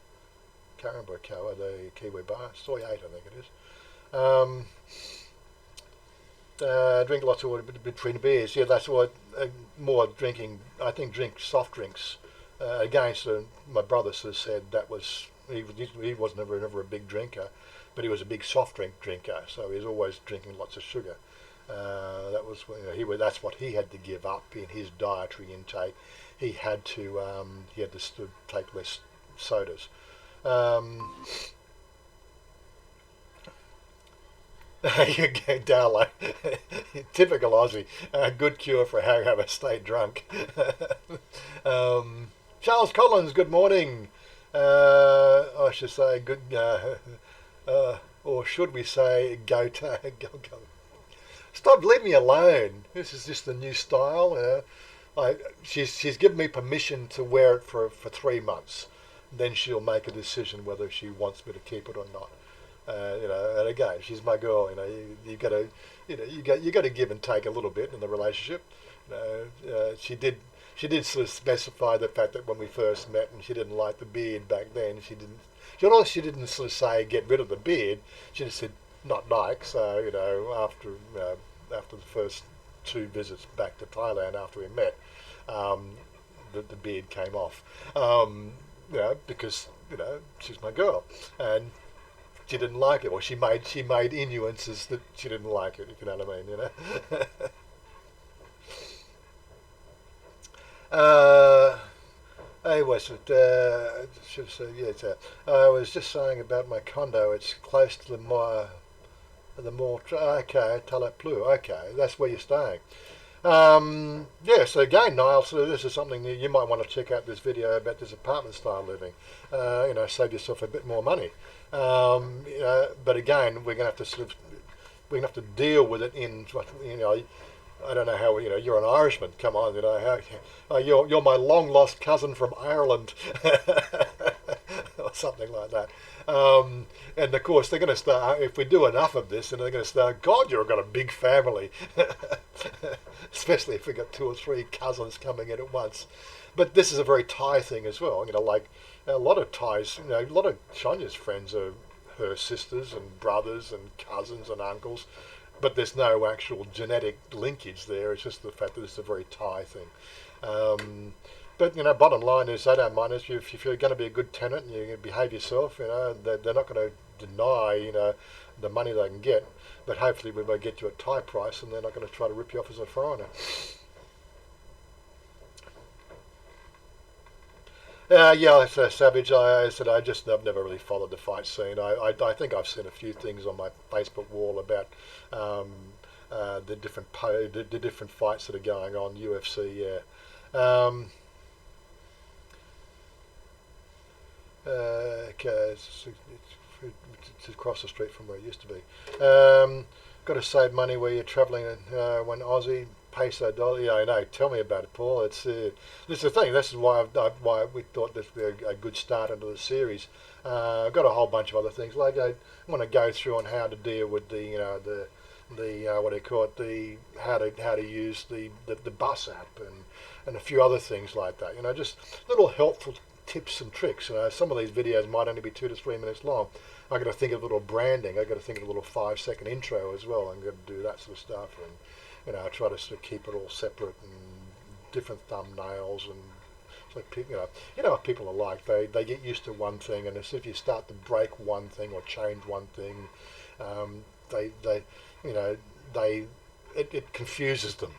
Can't remember the Kiwi bar. Soy 8, I think it is. Drink lots of water between beers. Yeah, that's what more drinking. I think drink soft drinks. Again, so my brother sort of said that was he was never a big drinker. But he was a big soft drink drinker, so he was always drinking lots of sugar. That was that's what he had to give up in his dietary intake. He had to take less sodas. You go, Darlow. Typical Aussie. Good cure for a hangover. Stay drunk. Charles Collins. Good morning. I should say good. Or should we say go. Stop, leave me alone. This is just the new style. She's given me permission to wear it for 3 months. Then she'll make a decision whether she wants me to keep it or not. And again, she's my girl. You got to give and take a little bit in the relationship. She did sort of specify the fact that when we first met, and she didn't like the beard back then. She didn't sort of say get rid of the beard. She just said not like. So after the first 2 visits back to Thailand after we met, the beard came off. Because she's my girl, and she didn't like it, or she made innuences that she didn't like it. If you know what I mean, I was just saying about my condo. It's close to the mall. Okay, Talaplu. Okay, that's where you're staying. So again, Niall, so this is something that you might want to check out this video about this apartment style living. Save yourself a bit more money. But again, we're going to have to deal with it in, I don't know how, you're an Irishman. Come on, you're my long lost cousin from Ireland, or something like that. And of course, they're going to start, if we do enough of this, and they're going to start, God, you've got a big family. Especially if we've got 2 or 3 cousins coming in at once. But this is a very Thai thing as well. Like a lot of Thais, a lot of Chanya's friends are her sisters and brothers and cousins and uncles. but there's no actual genetic linkage there. It's just the fact that it's a very Thai thing. Um, but bottom line is they don't mind if you're going to be a good tenant and you behave yourself. They're not going to deny the money they can get, but hopefully we may get you a Thai price, and they're not going to try to rip you off as a foreigner. Yeah, it's Savage. I said I've never really followed the fight scene. I think I've seen a few things on my Facebook wall about um, the different fights that are going on UFC. Yeah. Um, okay, it's across the street from where it used to be. Got to save money where you're travelling when Aussie peso dollar. Yeah, I know. Tell me about it, Paul. This is the thing. This is why we thought this would be a good start into the series. I've got a whole bunch of other things. Like I want to go through on how to deal with the what do you call it, the how to use the bus app and a few other things like that. Just little helpful tips and tricks. Some of these videos might only be 2 to 3 minutes long. I got to think of a little branding. I got to think of a little 5-second intro as well. I'm going to do that sort of stuff, and I try to sort of keep it all separate and different thumbnails and. So what people are like. They get used to one thing, and as if you start to break one thing or change one thing, they you know they it confuses them.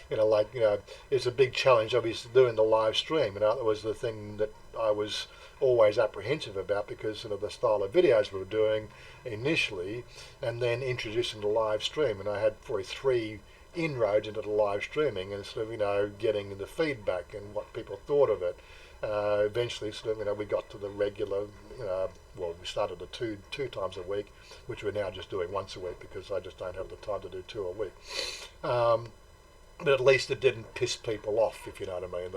It's a big challenge obviously doing the live stream. That was the thing that I was always apprehensive about, because the style of videos we were doing initially, and then introducing the live stream, and I had probably 3 inroads into the live streaming, and sort of getting the feedback and what people thought of it. Eventually sort of we got to the regular, we started at two times a week, which we're now just doing once a week because I just don't have the time to do 2 a week. But at least it didn't piss people off, if you know what I mean.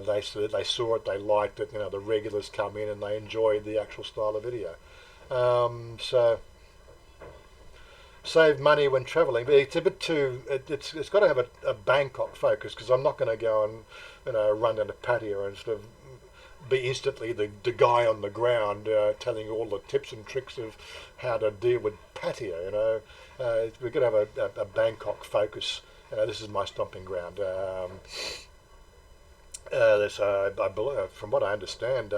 They saw it, they liked it. The regulars come in and they enjoyed the actual style of video. So save money when travelling, but it's a bit too. It's got to have a Bangkok focus, because I'm not going to go and run down the patio and sort of be instantly the guy on the ground telling you all the tips and tricks of how to deal with patio. We've got to have a Bangkok focus. This is my stomping ground. I believe, from what I understand,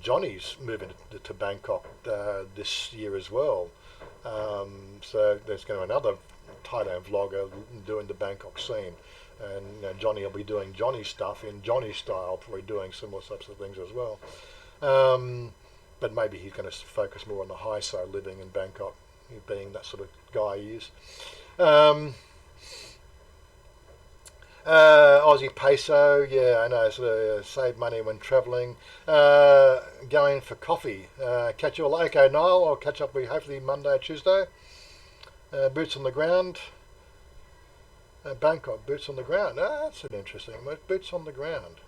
Johnny's moving to Bangkok this year as well. So there's going to be another Thailand vlogger doing the Bangkok scene, and Johnny will be doing Johnny stuff in Johnny style, probably doing similar types of things as well. But maybe he's going to focus more on the high side living in Bangkok, being that sort of guy he is. Aussie peso, yeah, I know. Sort of save money when travelling. Going for coffee. Catch you all. Okay, Niall. I'll catch up with you hopefully Monday or Tuesday. Boots on the ground. Bangkok, boots on the ground. That's an interesting one. Boots on the ground.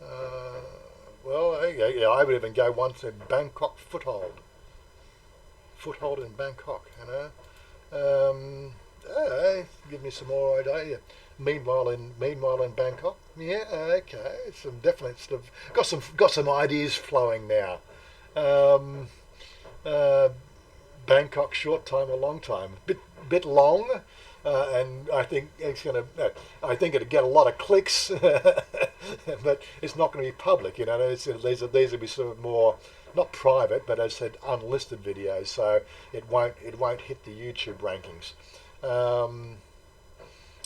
Yeah, I would even go one to Bangkok foothold. Foothold in Bangkok, give me some more idea. Meanwhile in Bangkok, yeah, okay, some definitely sort of got some ideas flowing now. Bangkok, short time or long time, bit long, and I think I think it'll get a lot of clicks, but it's not going to be public. These will be sort of more. Not private, but as I said, unlisted videos, so it won't hit the YouTube rankings.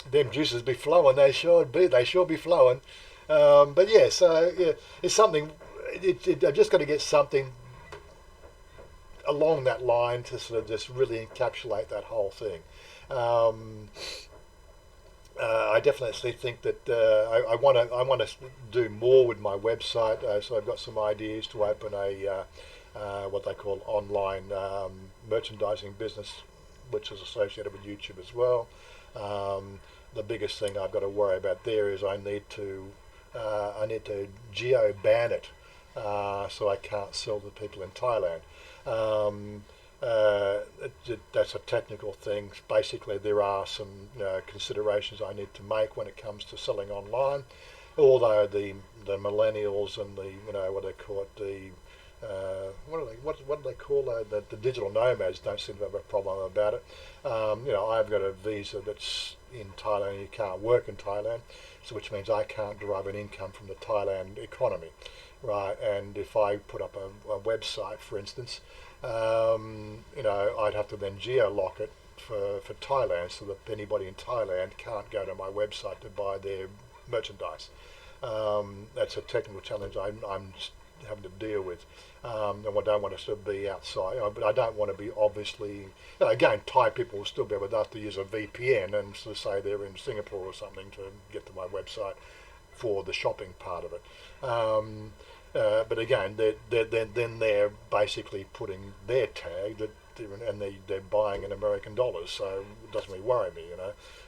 Them juices be flowing, they sure be flowing. But yeah, so yeah, it's something. I've just got to get something along that line to sort of just really encapsulate that whole thing. I definitely think that I want to do more with my website. So I've got some ideas to open a what they call online merchandising business, which is associated with YouTube as well. The biggest thing I've got to worry about there is I need to geo ban it, so I can't sell to people in Thailand. That's a technical thing. Basically, there are some considerations I need to make when it comes to selling online. Although the millennials and the what they call it, what do they call the digital nomads don't seem to have a problem about it. I've got a visa that's in Thailand. You can't work in Thailand, so which means I can't derive an income from the Thailand economy, right? And if I put up a website, for instance, I'd have to then geo-lock it for Thailand, so that anybody in Thailand can't go to my website to buy their merchandise. That's a technical challenge I'm having to deal with, and I don't want to sort of be outside, but I don't want to be obviously. Again, Thai people will still be able to use a VPN and sort of say they're in Singapore or something to get to my website for the shopping part of it. But again, they're basically putting their tag that. And they're buying in American dollars, so it doesn't really worry me.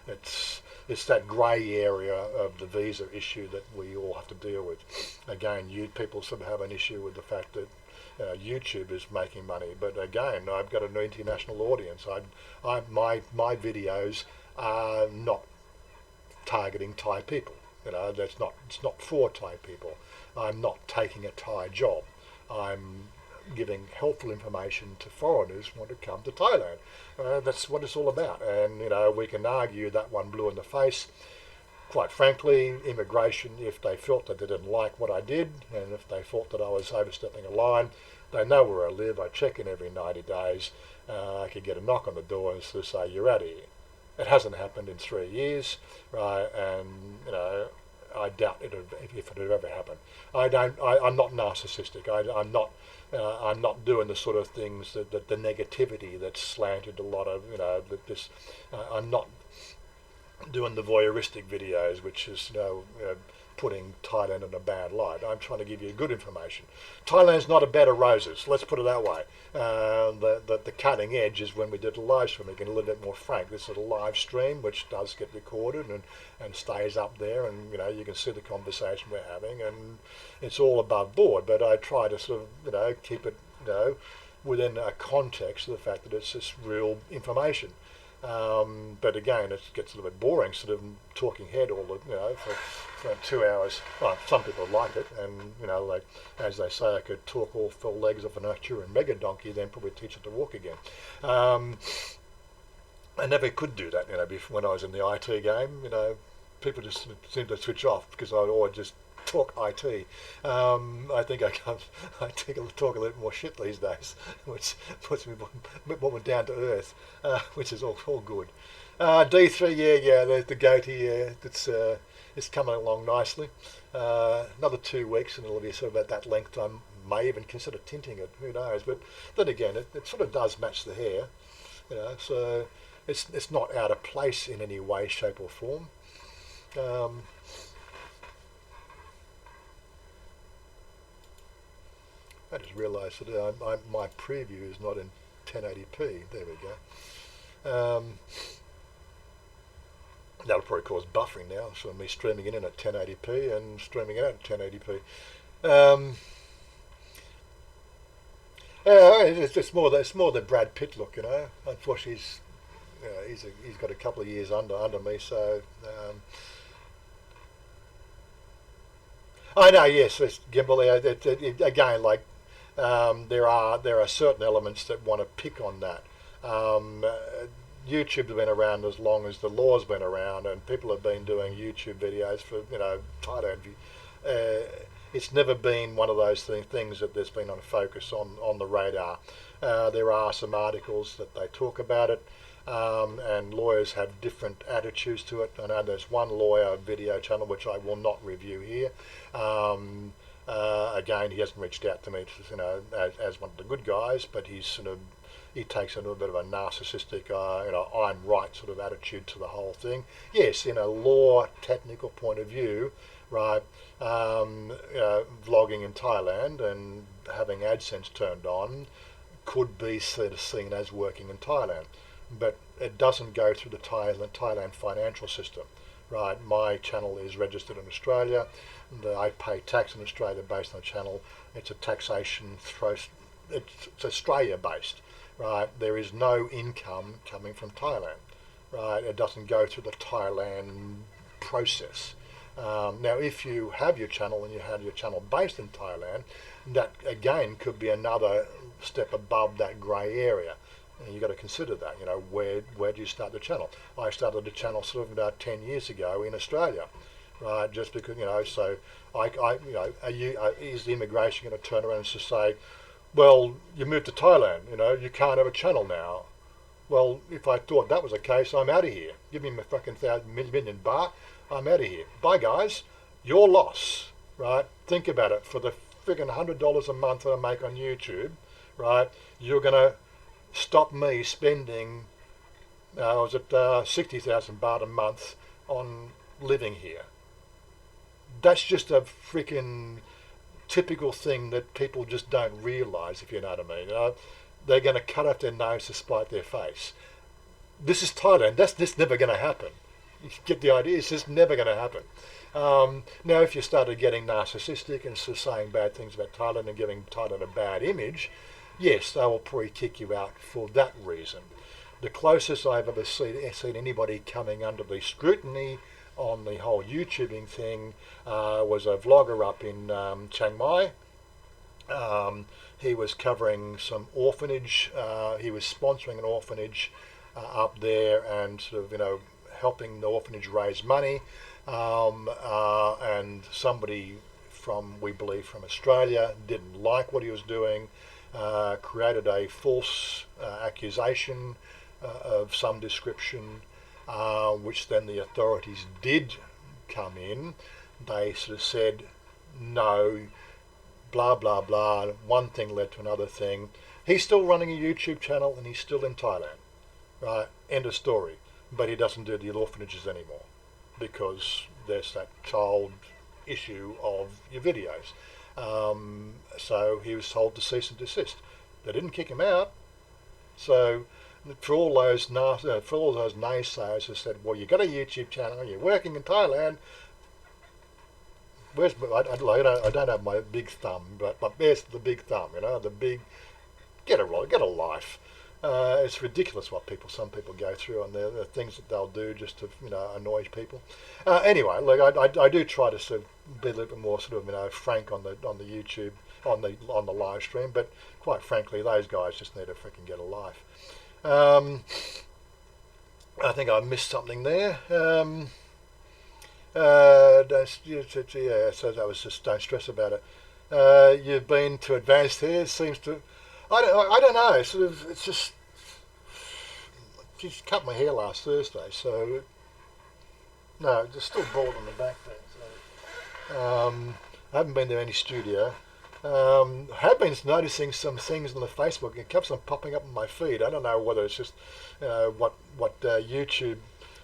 It's that grey area of the visa issue that we all have to deal with. Again, people sort of have an issue with the fact that YouTube is making money, but again, I've got an international audience. My videos are not targeting Thai people. It's not for Thai people. I'm not taking a Thai job. I'm giving helpful information to foreigners who want to come to Thailand. That's what it's all about. And, we can argue that one blue in the face. Quite frankly, immigration, if they felt that they didn't like what I did, and if they thought that I was overstepping a line, they know where I live. I check in every 90 days. I could get a knock on the door and sort of say, you're out of here. It hasn't happened in 3 years, right? And, I doubt it if it had ever happened. I'm not narcissistic. I'm not doing the sort of things that the negativity that's slanted a lot of, I'm not doing the voyeuristic videos, which is, putting Thailand in a bad light. I'm trying to give you good information. Thailand's not a bed of roses, let's put it that way. The cutting edge is when we did a live stream. We can a little bit more frank. This is a live stream, which does get recorded and stays up there, and you can see the conversation we're having, and it's all above board. But I try to sort of keep it within a context of the fact that it's just real information. But again, it gets a little bit boring, sort of talking head all for 2 hours. Well, some people like it, and like as they say, I could talk all 4 legs of an Arcturian mega donkey, then probably teach it to walk again. I never could do that, when I was in the IT game. People just seemed to switch off because I'd always just talk IT. I think I talk a little more shit these days, which puts me a bit more down to earth, which is all good. D3, yeah, the goatee, it's coming along nicely. Another 2 weeks and it'll be sort of at that length. I may even consider tinting it, who knows? But then again, it sort of does match the hair, so it's not out of place in any way, shape or form. I just realised that my preview is not in 1080p. There we go. That'll probably cause buffering now. So me streaming in at 1080p and streaming it out at 1080p. It's more the Brad Pitt look, Unfortunately, he's got a couple of years under me, so. I know, yes, it's gimbal. Again, like. There are certain elements that want to pick on that. YouTube's been around as long as the law's been around, and people have been doing YouTube videos for Thailand. It's never been one of those things that there's been on a focus on the radar. There are some articles that they talk about it, and lawyers have different attitudes to it. I know there's one lawyer video channel which I will not review here. Again, he hasn't reached out to me, as one of the good guys, but he takes a little bit of a narcissistic, I'm right sort of attitude to the whole thing. Yes, in a law technical point of view, right, vlogging in Thailand and having AdSense turned on could be seen as working in Thailand, but it doesn't go through the Thailand financial system. Right, my channel is registered in Australia. I pay tax in Australia based on the channel. It's a taxation, it's Australia based, right? There is no income coming from Thailand, right? It doesn't go through the Thailand process. Now, if you have your channel and you have your channel based in Thailand, that again could be another step above that grey area. And you've got to consider that. Where do you start the channel? I started the channel sort of about 10 years ago in Australia, right? Just because so is the immigration going to turn around and just say, well, you moved to Thailand, you can't have a channel now. Well, if I thought that was the case, I'm out of here. Give me my fucking million baht. I'm out of here. Bye, guys. Your loss, right? Think about it. For the friggin' $100 a month that I make on YouTube, right? You're gonna stop me spending, 60,000 baht a month on living here. That's just a freaking typical thing that people just don't realise, if you know what I mean. They're going to cut off their nose to spite their face. This is Thailand. This never going to happen. You get the idea? It's just never going to happen. Now, if you started getting narcissistic and saying bad things about Thailand and giving Thailand a bad image, yes, they will probably kick you out for that reason. The closest I've ever seen anybody coming under the scrutiny on the whole YouTubing thing was a vlogger up in Chiang Mai. He was covering some orphanage. He was sponsoring an orphanage up there and sort of, helping the orphanage raise money. And somebody we believe from Australia, didn't like what he was doing, created a false accusation of some description, which then the authorities did come in. They sort of said, no, blah, blah, blah. One thing led to another thing. He's still running a YouTube channel and he's still in Thailand. Right? End of story. But he doesn't do the orphanages anymore because there's that child issue of your videos. So he was told to cease and desist. They didn't kick him out. So for all those naysayers who said, well, you got a YouTube channel, you're working in Thailand, I don't have my big thumb, but there's the big thumb, the big, get a life. It's ridiculous what some people go through, and the things that they'll do just to annoy people. Anyway, look, I do try to sort of be a little bit more sort of frank on the YouTube on the live stream, but quite frankly, those guys just need to freaking get a life. I think I missed something there. So that was just, don't stress about it. You've been to advanced hair, seems to. I don't know. Sort of, it's just cut my hair last Thursday, so no, just still bald on the back there. So, I haven't been to any studio. Have been noticing some things on the Facebook. It keeps on popping up on my feed. I don't know whether it's just what YouTube,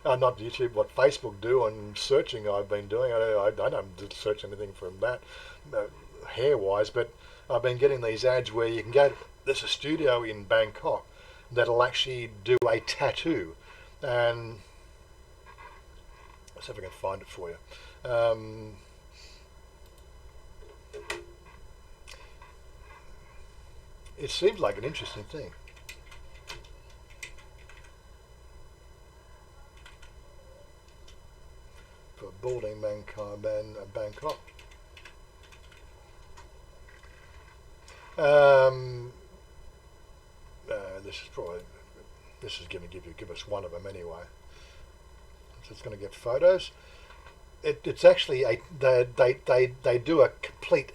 not YouTube, what Facebook do and searching I've been doing. I don't search anything from that hair wise, but I've been getting these ads where you can go. There's a studio in Bangkok that'll actually do a tattoo, and let's see if I can find it for you. It seems like an interesting thing. For balding mankind in Bangkok. This is going to give us one of them anyway. So it's going to get photos. It's actually they do a complete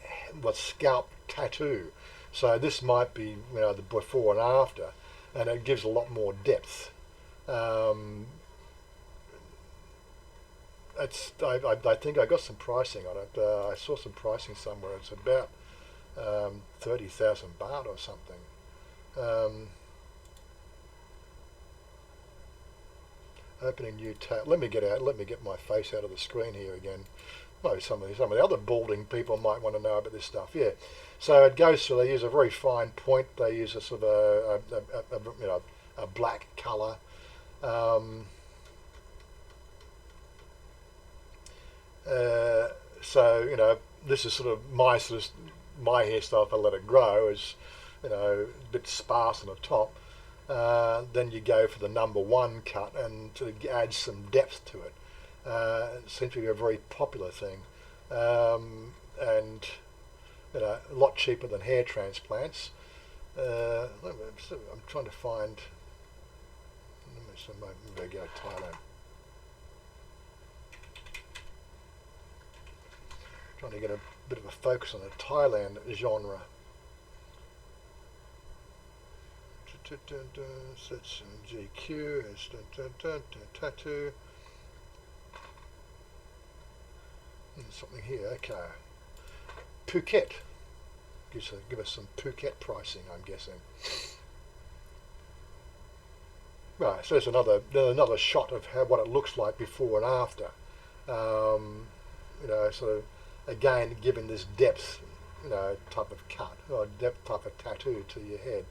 scalp tattoo. So this might be the before and after, and it gives a lot more depth. I think I got some pricing on it. I saw some pricing somewhere. It's about 30,000 baht or something. Opening new tab. Let me get my face out of the screen here again. Maybe some of the other balding people might want to know about this stuff. Yeah. So it goes through. They use a very fine point. They use a sort of a black colour. So this is sort of my hairstyle. If I let it grow, is a bit sparse on the top. Then you go for the number one cut and to add some depth to it. It seems to be a very popular thing, and a lot cheaper than hair transplants. I'm trying to find. Maybe go Thailand. Trying to get a bit of a focus on the Thailand genre. Search GQ. Tattoo. Something here. Okay. Phuket. Give us some Phuket pricing, I'm guessing. Right, so there's another shot of what it looks like before and after. Sort of again giving this depth, type of cut or depth type of tattoo to your head.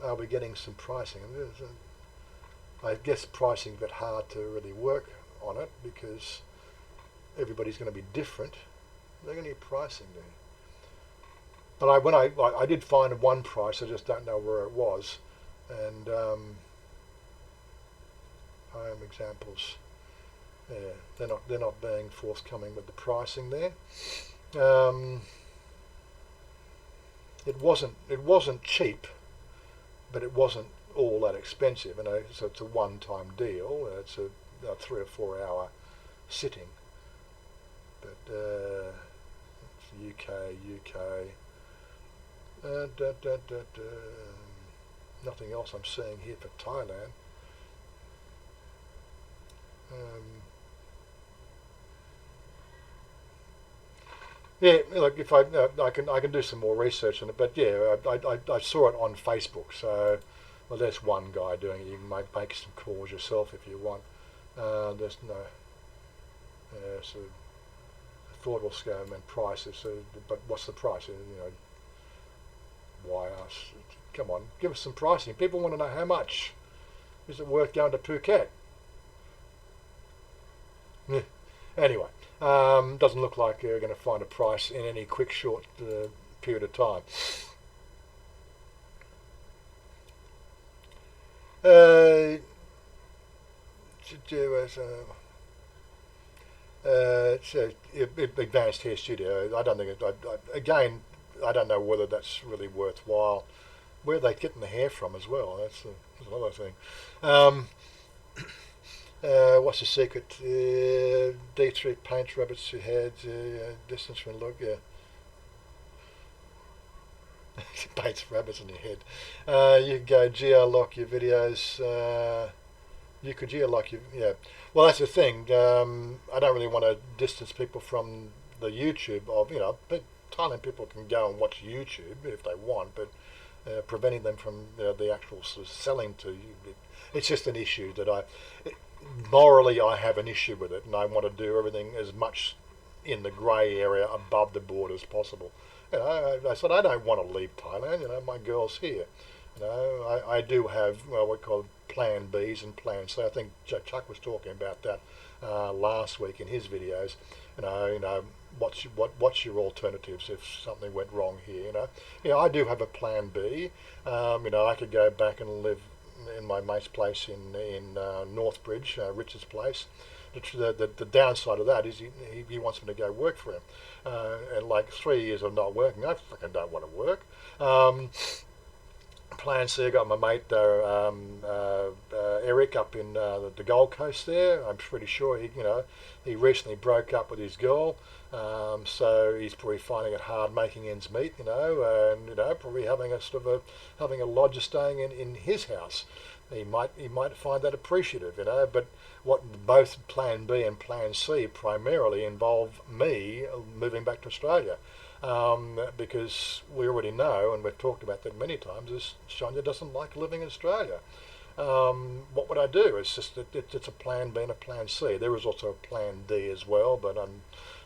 Are we getting some pricing? I guess pricing is a bit hard to really work on it because everybody's going to be different. They're going to need pricing there. But I did find one price. I just don't know where it was. And home examples. Yeah, they're not being forthcoming with the pricing there. It wasn't cheap, but it wasn't all that expensive. So it's a one-time deal. It's a 3 or 4 hour sitting. But it's UK. Nothing else I'm seeing here for Thailand. Yeah, look, if I can do some more research on it, but yeah, I saw it on Facebook, so well, there's one guy doing it. You can make some calls yourself if you want. There's no, so affordable scale and prices. So, but what's the price? Why us? Come on, give us some pricing. People want to know how much. Is it worth going to Phuket? Anyway, doesn't look like you're going to find a price in any quick, short period of time. Advanced Hair Studio. I don't think again, I don't know whether that's really worthwhile. Where are they getting the hair from as well? That's another thing. What's the secret? D3 paints rabbits who had distance from look. Yeah. Paints rabbits on your head. You can go geo-lock your videos. You could geo-lock your, yeah. Well, that's the thing. I don't really want to distance people from the YouTube of, but Thailand people can go and watch YouTube if they want, but preventing them from the actual sort of selling to you, it's just an issue that morally I have an issue with it, and I want to do everything as much in the grey area above the border as possible. I said I don't want to leave Thailand. My girl's here. I do have what we call Plan Bs and Plan C. I think Chuck was talking about that last week in his videos. What's your alternatives if something went wrong here? I do have a Plan B. I could go back and live in my mate's place in Northbridge, Richard's place. The downside of that is he wants me to go work for him, and like 3 years of not working, I fucking don't want to work. Plan C, I got my mate Eric up in the Gold Coast there. I'm pretty sure he recently broke up with his girl, so he's probably finding it hard making ends meet, and probably having a lodger staying in his house. He might find that appreciative, but what both Plan B and Plan C primarily involve me moving back to Australia. Because we already know, and we've talked about that many times, is Chanya doesn't like living in Australia. What would I do? It's just it's a Plan B and a Plan C. There is also a Plan D as well, but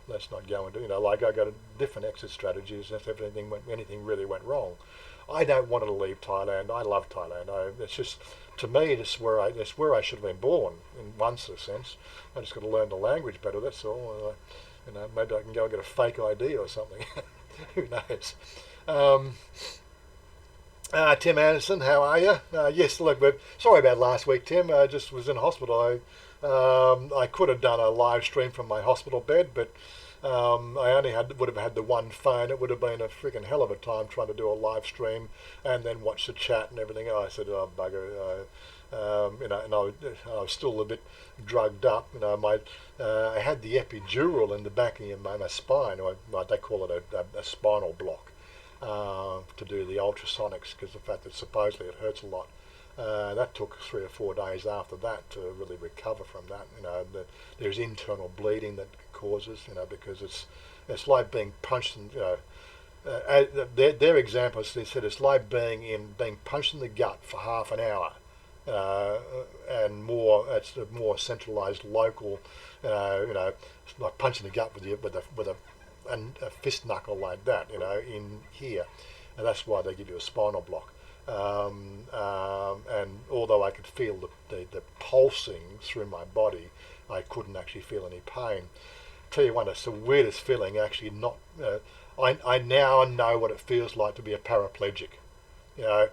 let's not go into I got different exit strategies if anything really went wrong. I don't want to leave Thailand. I love Thailand. It's just, to me, that's where I should have been born in one sort of sense. I just got to learn the language better. That's all. Maybe I can go and get a fake ID or something. Who knows? Tim Anderson, how are you? Yes, look, sorry about last week, Tim. I just was in hospital. I could have done a live stream from my hospital bed, but I only would have had the one phone. It would have been a freaking hell of a time trying to do a live stream and then watch the chat and everything. I said, "Oh bugger," and I was still a bit drugged up. I had the epidural in the back of my spine, or they call it a spinal block, to do the ultrasonics because the fact that supposedly it hurts a lot. That took 3 or 4 days after that to really recover from that. There's internal bleeding that causes, because it's like being punched in, their examples, they said it's like being punched in the gut for half an hour, and more. It's a more centralized, local, it's like punching the gut with a fist knuckle like that, in here, and that's why they give you a spinal block. And although I could feel the pulsing through my body, I couldn't actually feel any pain. Tell you what, it's the weirdest feeling. Actually, not. I now know what it feels like to be a paraplegic. Your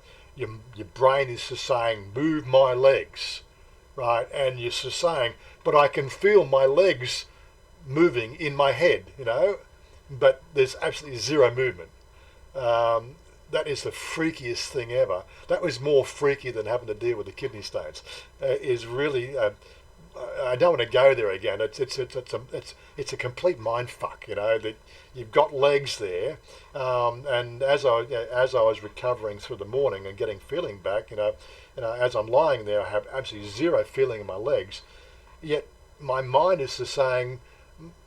brain is just saying, "Move my legs," right? And you're just saying, "But I can feel my legs moving in my head," but there's absolutely zero movement. That is the freakiest thing ever. That was more freaky than having to deal with the kidney stones. Is really, I don't want to go there again. It's a complete mind fuck. That you've got legs there, and as I was recovering through the morning and getting feeling back, as I'm lying there, I have absolutely zero feeling in my legs. Yet my mind is just saying,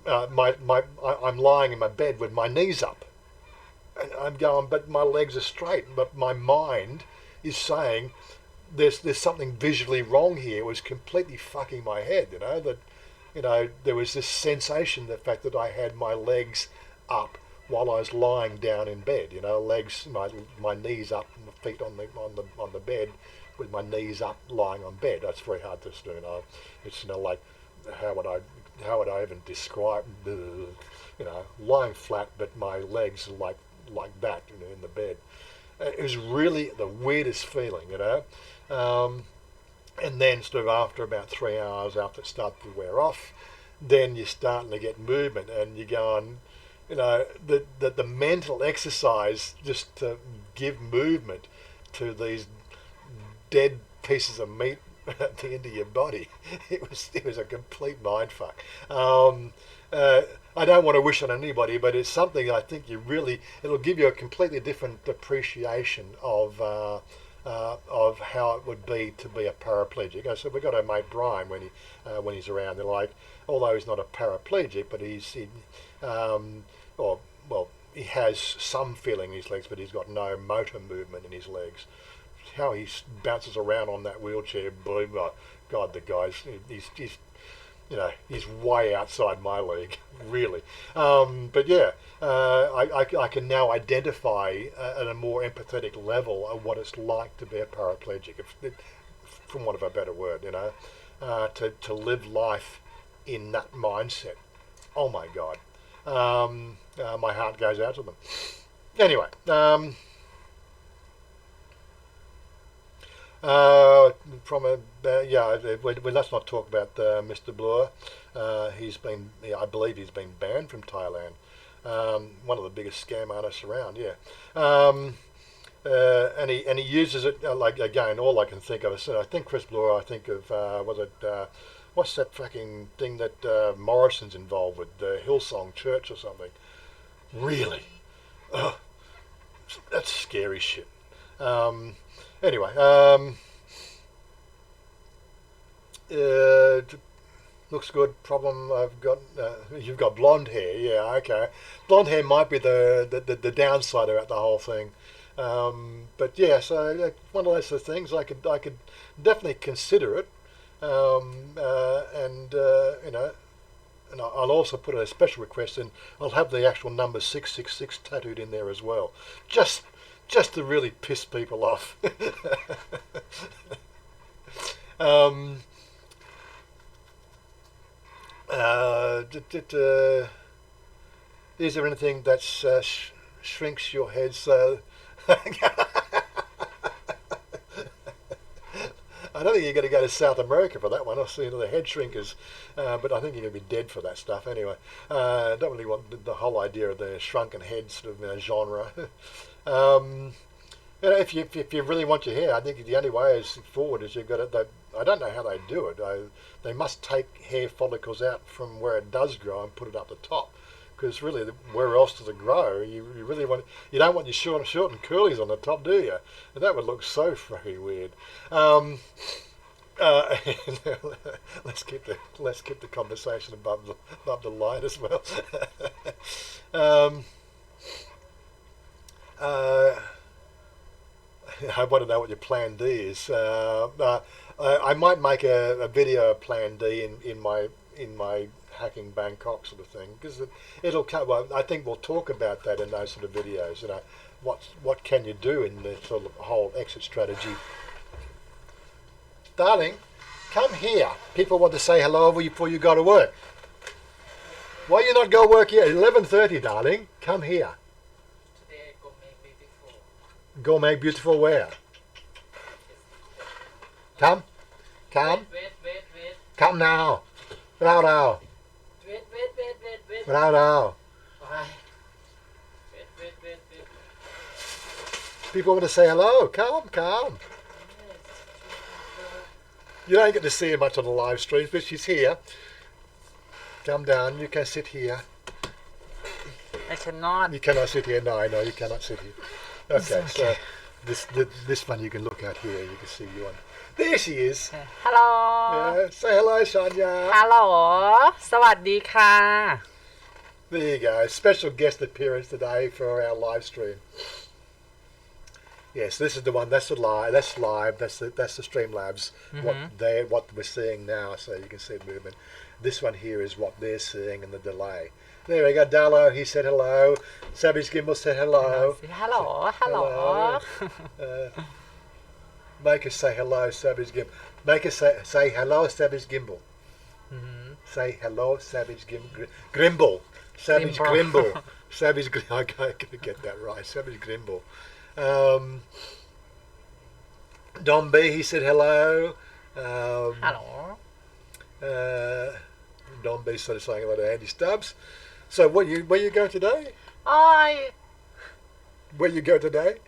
I'm lying in my bed with my knees up. And I'm going, but my legs are straight. But my mind is saying, there's something visually wrong here. It was completely fucking my head. There was this sensation, the fact that I had my legs up while I was lying down in bed. Legs, my knees up, and my feet on the bed, with my knees up, lying on bed. That's very hard to do. It's like, how would I even describe? Lying flat, but my legs are like that, in the bed. It was really the weirdest feeling, and then sort of after about 3 hours, after it started to wear off, then you're starting to get movement, and you're going, the mental exercise just to give movement to these dead pieces of meat at the end of your body. It was a complete mindfuck. I don't want to wish on anybody, but it's something I think it'll give you a completely different appreciation of how it would be to be a paraplegic. So we've got our mate Brian when he's around. They're like, although he's not a paraplegic, but he has some feeling in his legs, but he's got no motor movement in his legs. How he bounces around on that wheelchair, God, the guy's he's way outside my league, really. But yeah, I can now identify at a more empathetic level of what it's like to be a paraplegic, from want of a better word, to live life in that mindset. Oh my God. My heart goes out to them. Anyway, let's not talk about Mr. Bloor. I believe he's been banned from Thailand. One of the biggest scam artists around, yeah. And he uses it, again, all I can think of is, I think Chris Bloor, I think of, what's that fucking thing that Morrison's involved with, Hillsong Church or something. Really? That's scary shit. Anyway, looks good. Problem I've got. You've got blonde hair. Yeah, okay. Blonde hair might be the downside about the whole thing. But yeah, so one of those things I could definitely consider it. And I'll also put a special request in. I'll have the actual number 666 tattooed in there as well. Just to really piss people off. Is there anything that shrinks your head so? I don't think you're going to go to South America for that one. I've seen the head shrinkers, but I think you're going to be dead for that stuff anyway. I don't really want the whole idea of the shrunken head sort of genre. If you really want your hair, I think the only way forward is you've got to. I don't know how they do it. They must take hair follicles out from where it does grow and put it up the top. Because really, where else does it grow? You really you don't want your short and curlies on the top, do you? And that would look so very weird. Let's keep the conversation above the line as well. I want to know what your plan D is. I might make a video of plan D in my hacking Bangkok sort of thing, because it'll come. Well, I think we'll talk about that in those sort of videos. You know, what can you do in the sort of whole exit strategy? Darling, come here. People want to say hello before you go to work. Why you not go work here? 11:30, darling. Come here. Today go make beautiful. Go make beautiful where? Come. Wait. Come now. Now. Wait. Now. Why? Wait. People want to say hello. Come. You don't get to see her much on the live streams, but she's here. Come down. You can sit here. I cannot. You cannot sit here. No, I know you cannot sit here. Okay, so this one you can look at here. You can see you on. There she is. Hello. Yeah, say hello, Chanya. Hello. สวัสดีค่ะ There you go. Special guest appearance today for our live stream. Yes, this is the one. That's the live. That's live. That's the Streamlabs. What we're seeing now, so you can see the movement. This one here is what they're seeing in the delay. There we go. Darlo, he said hello. Savage Gimbal said hello. Hello. Make us say hello, Savage Gimbal. Make us say hello, Savage Gimbal. Say hello, Savage Grimble. Savage Grimble. Savage Grimble. I'm going to get that right. Savage Grimble. Don B, he said hello. Hello. Don B started saying hello to Andy Stubbs. So where you go today? Where you go today?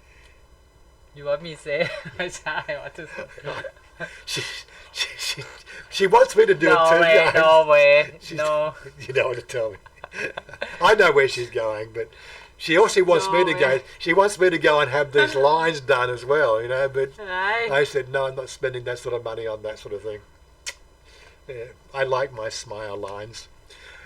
You want me to say? ไม่ใช่ what to say She wants me to do it too. No way. No. You don't want to tell me. I know where she's going, but she also wants me to go. She wants me to go and have these lines done as well, you know. But I said no, I'm not spending that sort of money on that sort of thing. Yeah, I like my smile lines.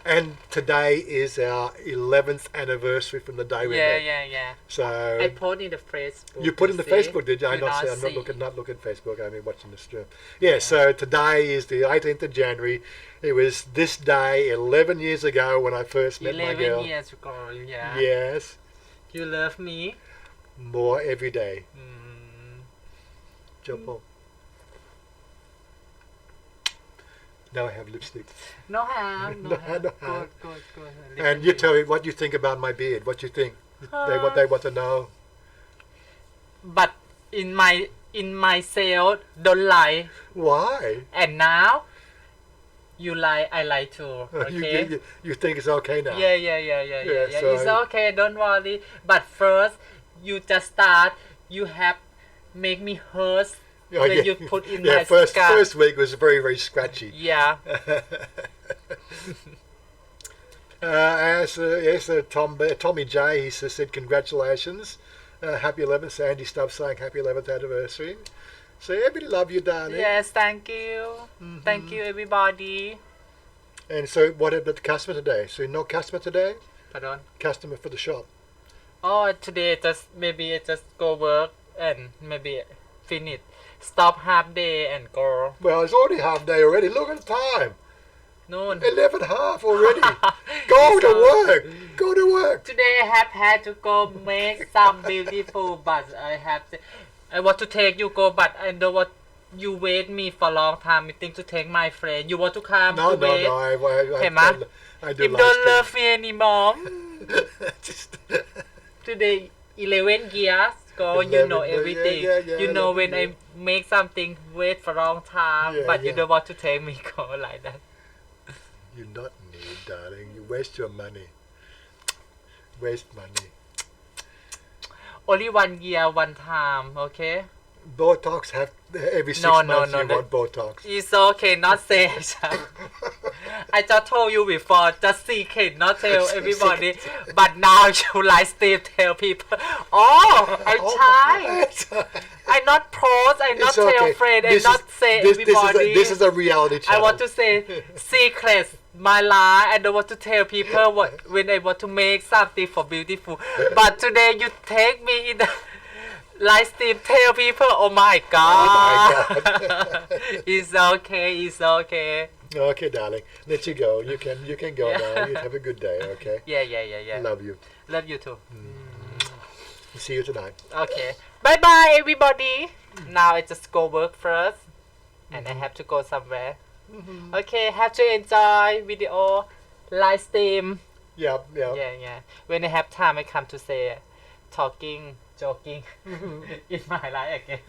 And today is our 11th anniversary from the day we met. Yeah. So I put in the Facebook. You put in the Facebook, did you? I'm not looking at Facebook. I mean, watching the stream. Yeah. So today is the 18th of January. It was this day 11 years ago when I first met my girl. 11 years ago, yeah. Yes. You love me? More every day. Jump on. Now I have lipstick. No have. Good. And you tell me what you think about my beard. What you think? What they want to know. But in myself don't lie. Why? And now you lie, I lie too. Okay. You think it's okay now? Yeah. So it's okay. Don't worry. But first, you just start. You have make me hurt. When you put in my first week was very, very scratchy. Yeah. Tommy J, he said congratulations. Happy 11th. Andy Stubbs saying happy 11th anniversary. So everybody love you, darling. Yes, thank you. Thank you, everybody. And so what about the customer today? So no customer today? Pardon? Customer for the shop. Oh, today maybe I just go work and maybe finish. Stop half day and go. Well, it's already half day already. Look at the time. No. 11:30 already. Go to work. Go to work. Today I have had to go make some beautiful, but I want to take you go, but I don't want you wait me for a long time. I think to take my friend. You want to come to wait? No. I do. You don't love me anymore. Today 11 years Go, you know everything. You know when I make something wait for a long time, but you don't want to take me go like that. You're not need, darling. You waste your money. Waste money. Only 1 year, 1 time, okay? Botox have every 6 months you want Botox. It's okay, not say. I just told you before, just secret, not tell everybody. But now you like still tell people. Oh, I try. I not post, I not tell friend, I not say everybody. This is a reality channel. I want to say secrets, my life. I don't want to tell people what when I want to make something for beautiful. But today you take me in the live stream, tell people, oh my god. Oh my god. It's okay, it's okay. Okay, darling. Let you go. You can go now. You have a good day, okay? Yeah. Love you. Love you too. See you tonight. Okay. Bye everybody. Now I just go work first. And I have to go somewhere. Okay, have to enjoy video live stream. Yeah. Yeah. When I have time I come to say talking, joking in my life again.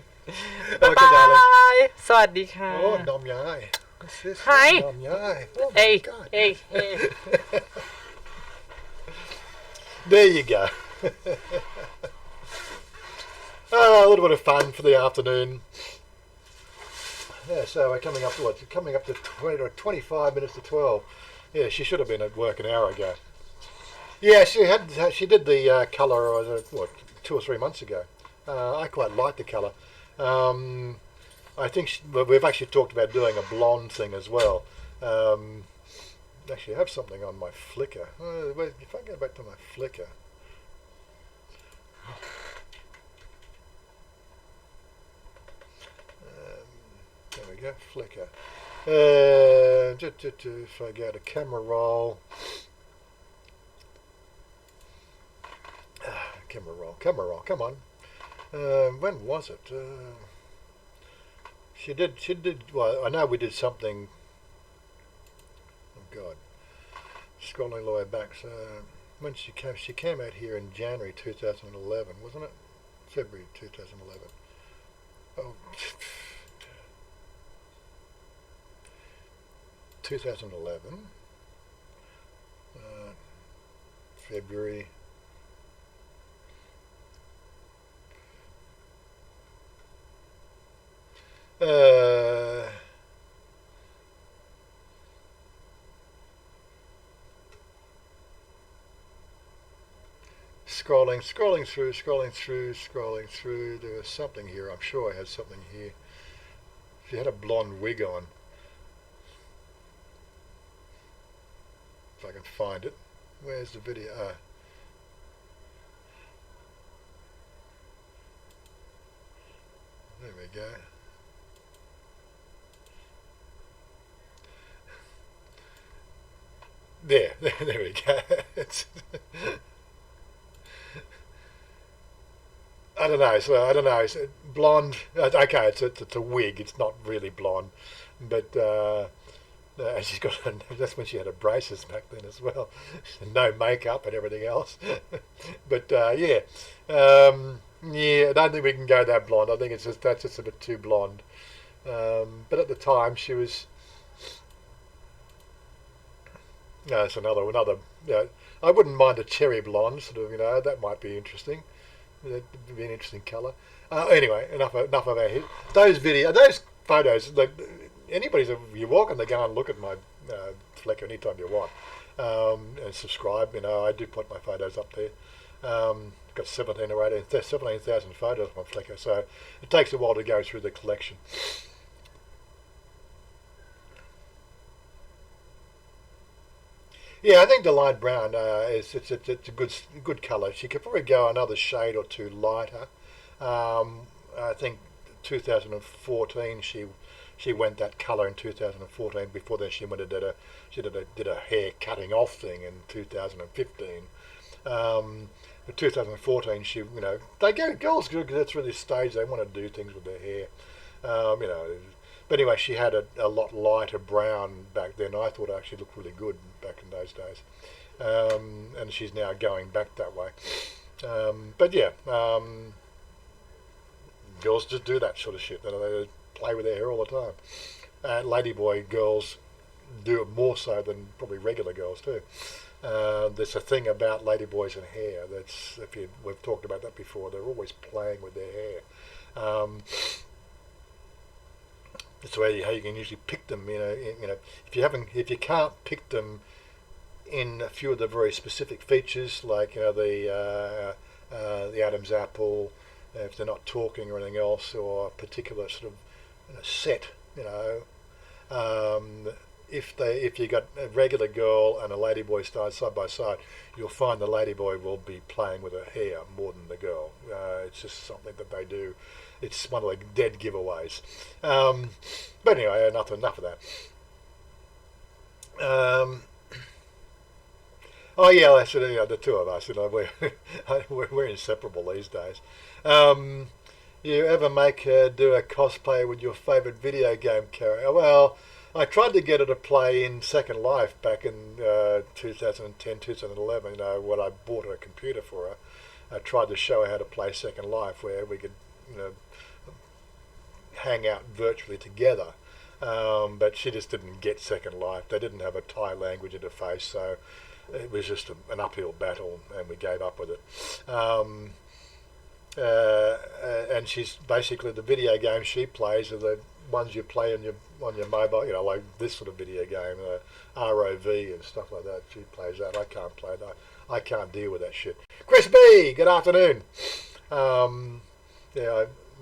Bye bye. สวัสดีค่ะ Oh, Dom Yai. Hi. Dom Yai. Oh my Hey, God. hey. There you go. A little bit of fun for the afternoon. Yeah, so we're coming up to what? Coming up to 20 or 25 minutes to 12. Yeah, she should have been at work an hour ago. Yeah, she did the colour, what, 2 or 3 months ago. I quite like the colour. I think we've actually talked about doing a blonde thing as well. Actually, I have something on my Flickr. If I go back to my Flickr. There we go, Flickr. If I go to camera roll. Camera roll, come on. When was it? She did, well, I know we did something, oh God, scrolling all the way back, so when she came out here in January 2011, wasn't it? February 2011. Oh, 2011, February. Scrolling through. There was something here. I'm sure I had something here. She had a blonde wig on. If I can find it. Where's the video? There we go. There we go. I don't know. It's blonde. Okay, it's a wig. It's not really blonde, but she's got. That's when she had her braces back then as well. No makeup and everything else. But yeah, I don't think we can go that blonde. I think that's just a bit too blonde. But at the time, she was. No, it's another. I wouldn't mind a cherry blonde, sort of. That might be interesting. That'd be an interesting colour. Anyway, enough of our hit. Those photos. Like you walk and they go and look at my Flickr anytime you want, and subscribe. I do put my photos up there. Got 17,000 photos on Flickr, so it takes a while to go through the collection. Yeah, I think the light brown it's a good colour. She could probably go another shade or two lighter. I think 2014 she went that colour in 2014. Before then she did a hair cutting off thing in 2015. In 2014 she girls go through this stage, they want to do things with their hair. But anyway, she had a lot lighter brown back then. I thought it actually looked really good back in those days. And she's now going back that way. But yeah, girls just do that sort of shit. They play with their hair all the time. Ladyboy girls do it more so than probably regular girls too. There's a thing about ladyboys and hair. We've talked about that before. They're always playing with their hair. That's how you can usually pick them. If you can't pick them in a few of the very specific features, like the Adam's apple, if they're not talking or anything else, or a particular sort of set, if you got a regular girl and a ladyboy side by side, you'll find the ladyboy will be playing with her hair more than the girl. It's just something that they do. It's one of the dead giveaways. But anyway, enough of that. Oh yeah, that's the two of us. We're inseparable these days. You ever do a cosplay with your favourite video game character? Well, I tried to get her to play in Second Life back in 2010, 2011. When I bought her a computer for her, I tried to show her how to play Second Life, where we could, hang out virtually together. But she just didn't get Second Life. They didn't have a Thai language interface, so it was just an uphill battle, and we gave up with it. And she's basically, the video games she plays are the ones you play on your mobile, like this sort of video game, ROV and stuff like that. She plays that. I can't play that. I can't deal with that shit. Chris B, good afternoon.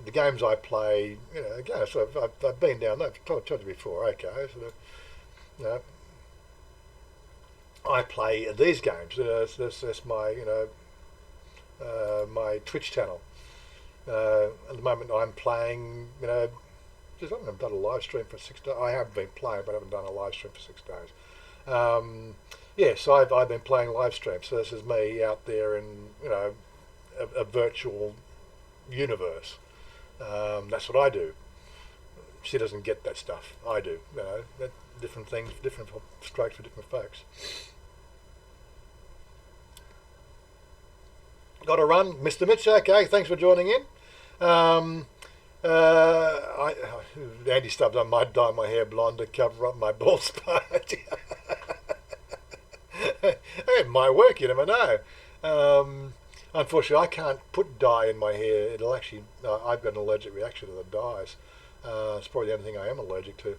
The games I play, again, so I've been down there. I've told you before. Okay, so I play these games. That's my my Twitch channel. At the moment, I'm playing. I haven't done a live stream for 6 days. I have been playing, but I haven't done a live stream for 6 days. So I've been playing live streams. So this is me out there in a virtual universe. That's what I do. She doesn't get that stuff. I do. Different things, different strokes for different folks. Got to run, Mr. Mitch. Okay, thanks for joining in. Andy Stubbs, I might dye my hair blonde to cover up my bald spot. It might work, you never know. Unfortunately, I can't put dye in my hair. It'll actually, I've got an allergic reaction to the dyes. It's probably the only thing I am allergic to.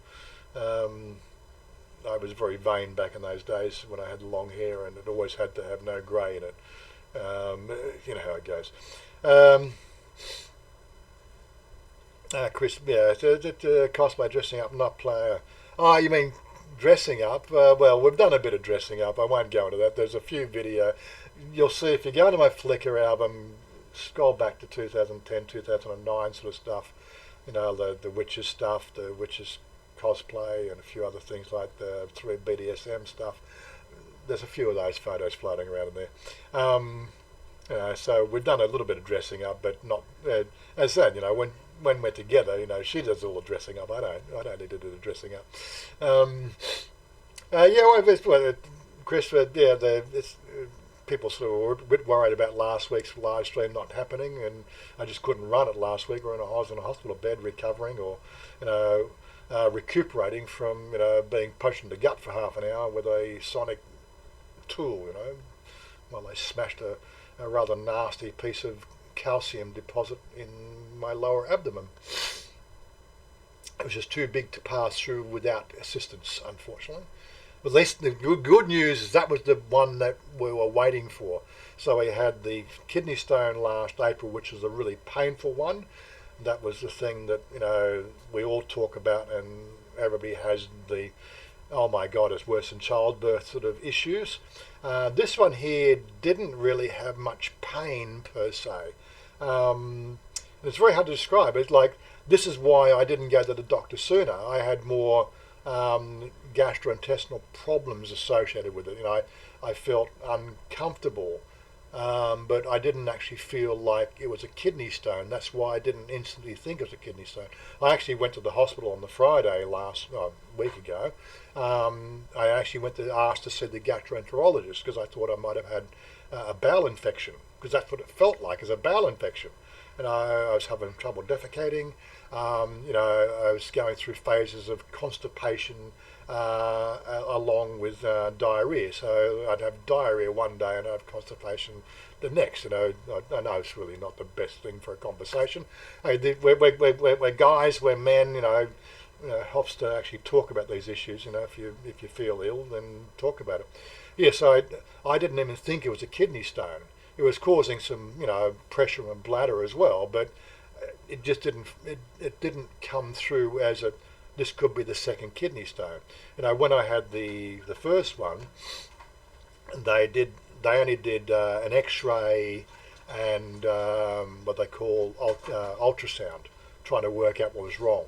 I was very vain back in those days when I had long hair, and it always had to have no grey in it. You know how it goes. Chris, cosplay, dressing up, not player. Oh, you mean dressing up? Well, we've done a bit of dressing up. I won't go into that. There's a few video. You'll see if you go into my Flickr album, scroll back to 2010, 2009 sort of stuff. The Witches stuff, the Witches cosplay, and a few other things like the 3 BDSM stuff. There's a few of those photos floating around in there. So we've done a little bit of dressing up, but not, as I said, when we're together, she does all the dressing up. I don't need to do the dressing up. Chris, people sort of were a bit worried about last week's live stream not happening, and I just couldn't run it last week. I was in a hospital bed recovering, or recuperating from being punched in the gut for half an hour with a sonic tool. While they smashed a rather nasty piece of calcium deposit in my lower abdomen. It was just too big to pass through without assistance, unfortunately. But at least the good news is that was the one that we were waiting for. So we had the kidney stone last April, which was a really painful one. That was the thing that we all talk about, and everybody has the, oh my God, it's worse than childbirth sort of issues. This one here didn't really have much pain per se. It's very hard to describe. It's like, this is why I didn't go to the doctor sooner. I had more gastrointestinal problems associated with it. I felt uncomfortable, but I didn't actually feel like it was a kidney stone. That's why I didn't instantly think it was a kidney stone. I actually went to the hospital on the Friday week ago. I actually went to ask to see the gastroenterologist because I thought I might have had a bowel infection, because that's what it felt like, as a bowel infection. I was having trouble defecating. I was going through phases of constipation along with diarrhea. So I'd have diarrhea one day and I'd have constipation the next. I know it's really not the best thing for a conversation. We're guys, we're men. Helps to actually talk about these issues. If you feel ill, then talk about it. Yes, I didn't even think it was a kidney stone. It was causing some pressure on the bladder as well, but it just didn't come through as this could be the second kidney stone. When I had the first one, they only did an X-ray and what they call ultrasound, trying to work out what was wrong.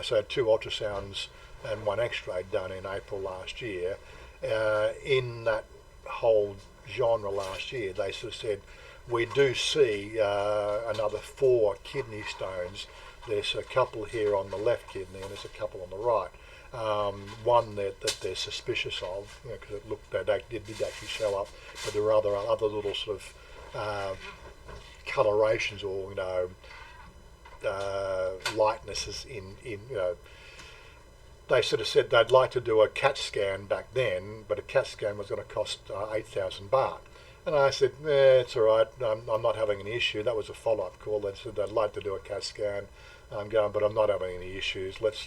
So I had 2 ultrasounds and 1 X-ray done in April last year. In that whole genre last year, they sort of said, we do see another 4 kidney stones. There's a couple here on the left kidney and there's a couple on the right. One that they're suspicious of, because it looked, it did actually show up, but there were other little sort of colorations or lightnesses in they sort of said they'd like to do a CAT scan back then, but a CAT scan was going to cost 8,000 baht. And I said, it's all right, I'm not having any issue. That was a follow-up call. They said they'd like to do a CAT scan. I'm going, but I'm not having any issues. Let's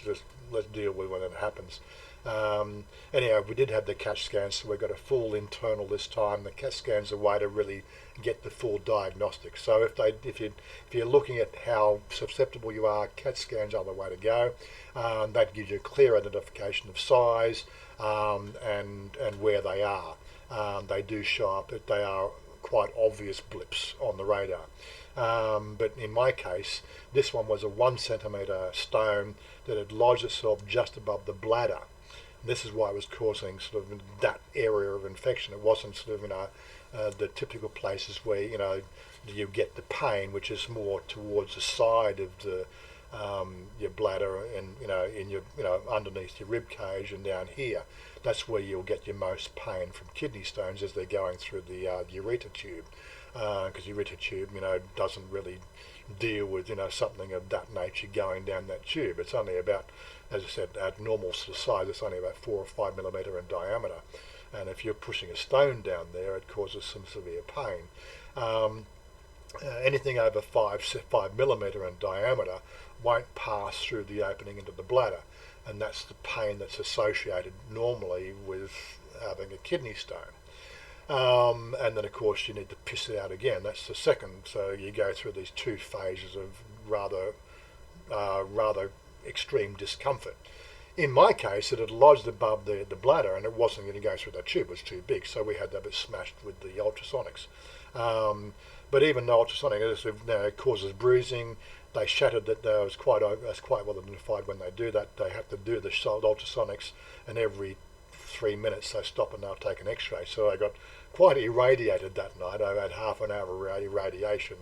deal with when it happens. Anyhow, we did have the CAT scans, so we got a full internal this time. The CAT scan's a way to really get the full diagnostic. So if you're looking at how susceptible you are, CAT scans are the way to go. That gives you a clear identification of size and where they are. They do show up. They are quite obvious blips on the radar. But in my case, this one was a 1 centimetre stone that had lodged itself just above the bladder. And this is why it was causing sort of that area of infection. It wasn't sort of the typical places where you get the pain, which is more towards the side of the your bladder and in your underneath your rib cage and down here. That's where you'll get your most pain from kidney stones as they're going through the ureter tube, because ureter tube doesn't really deal with something of that nature going down that tube. It's only about, as I said, at normal sort of size, it's only about 4 or 5 millimetre in diameter, and if you're pushing a stone down there, it causes some severe pain. Anything over 5 millimetre in diameter won't pass through the opening into the bladder, and that's the pain that's associated normally with having a kidney stone. And then of course you need to piss it out again. That's the second. So you go through these 2 phases of rather extreme discomfort. In my case, it had lodged above the bladder and it wasn't going to go through that tube. It was too big, so we had to have it smashed with the ultrasonics. But even the ultrasonic, it causes bruising. They shattered that. That's quite well identified when they do that. They have to do the ultrasonics, and every 3 minutes they stop and they'll take an X-ray. So I got quite irradiated that night. I had half an hour of irradiation,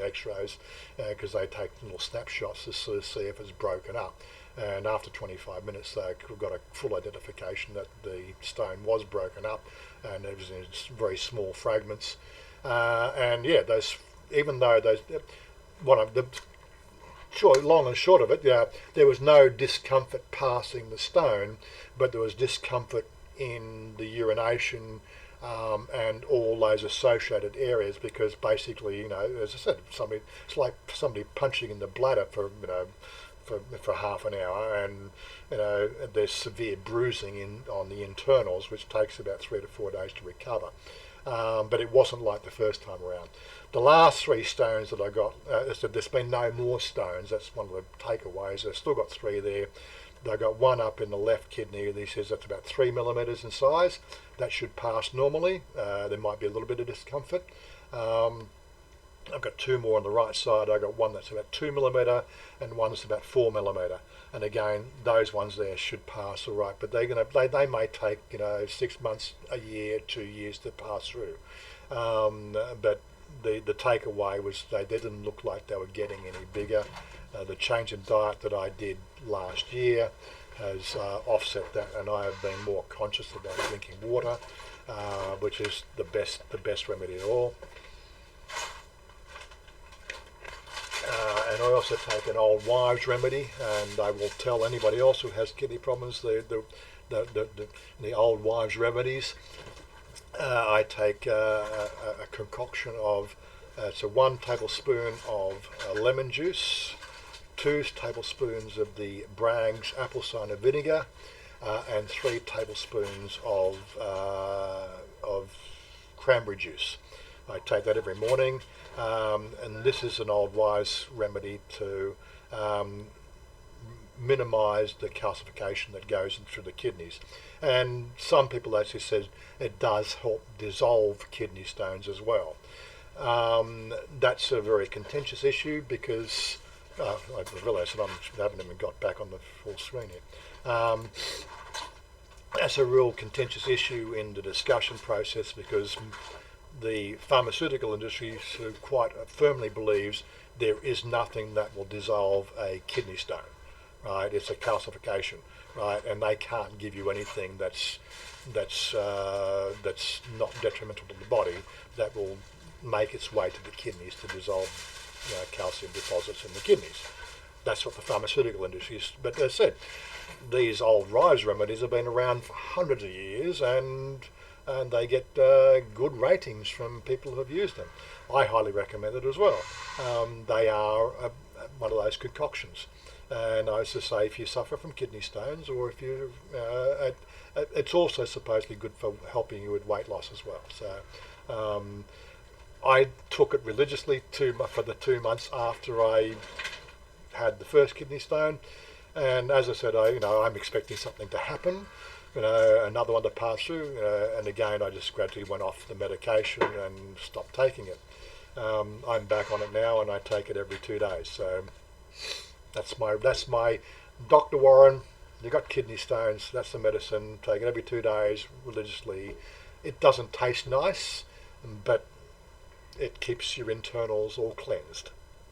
X-rays, because they take little snapshots to sort of see if it's broken up. And after 25 minutes, they got a full identification that the stone was broken up, and it was in very small fragments. And yeah, those, even though those, long and short of it, there was no discomfort passing the stone, but there was discomfort in the urination and all those associated areas, because basically, as I said, it's like somebody punching in the bladder for half an hour, and there's severe bruising on the internals, which takes about 3 to 4 days to recover. But it wasn't like the first time around. The last 3 stones that I got, there's been no more stones. That's one of the takeaways. I've still got 3 there. I got one up in the left kidney. He says that's about 3 millimetres in size. That should pass normally. There might be a little bit of discomfort. I've got 2 more on the right side. I've got one that's about 2 millimetre and one that's about 4 millimetre. And again, those ones there should pass all right, but they may take 6 months, a year, 2 years to pass through. But the takeaway was they didn't look like they were getting any bigger. The change in diet that I did last year has offset that, and I have been more conscious about drinking water, which is the best remedy at all. and I also take an old wives' remedy, and I will tell anybody else who has kidney problems the old wives' remedies. I take a concoction of, so 1 tablespoon of lemon juice, 2 tablespoons of the Bragg's apple cider vinegar, and 3 tablespoons of cranberry juice. I take that every morning, and this is an old wives' remedy to minimise the calcification that goes through the kidneys. And some people actually said it does help dissolve kidney stones as well. That's a very contentious issue because I realise that I haven't even got back on the full screen here. That's a real contentious issue in the discussion process because the pharmaceutical industry quite firmly believes there is nothing that will dissolve a kidney stone, right? It's a calcification, right? And they can't give you anything that's not detrimental to the body that will make its way to the kidneys to dissolve calcium deposits in the kidneys. That's what the pharmaceutical industry is. But as I said, these old wives' remedies have been around for hundreds of years, and they get good ratings from people who have used them. I highly recommend it as well. They are one of those concoctions. And I used to say, if you suffer from kidney stones, or if you, it's also supposedly good for helping you with weight loss as well. So I took it religiously for the 2 months after I had the first kidney stone. And as I said, I'm expecting something to happen. Another one to pass through, and again I just gradually went off the medication and stopped taking it. I'm back on it now, and I take it every 2 days. So that's my Dr. Warren. You got kidney stones. That's the medicine. Take it every 2 days religiously. It doesn't taste nice, but it keeps your internals all cleansed.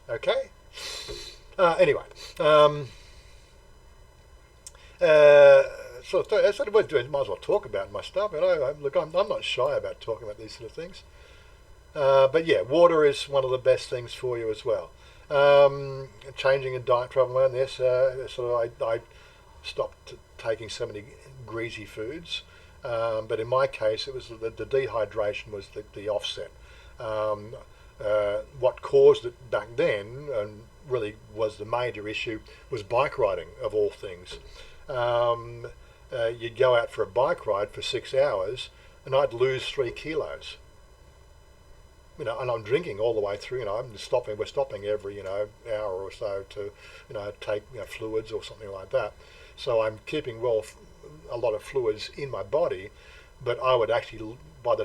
Okay. Anyway. So that's what we're doing. Might as well talk about my stuff. I'm not shy about talking about these sort of things. But yeah, water is one of the best things for you as well. Changing a diet, travel around this. So I stopped taking so many greasy foods. But in my case, it was the dehydration was the offset. What caused it back then, and really was the major issue, was bike riding of all things. You'd go out for a bike ride for 6 hours, and I'd lose 3 kilos. And I'm drinking all the way through. We're stopping every hour or so to take fluids or something like that. So I'm keeping a lot of fluids in my body, but I would actually by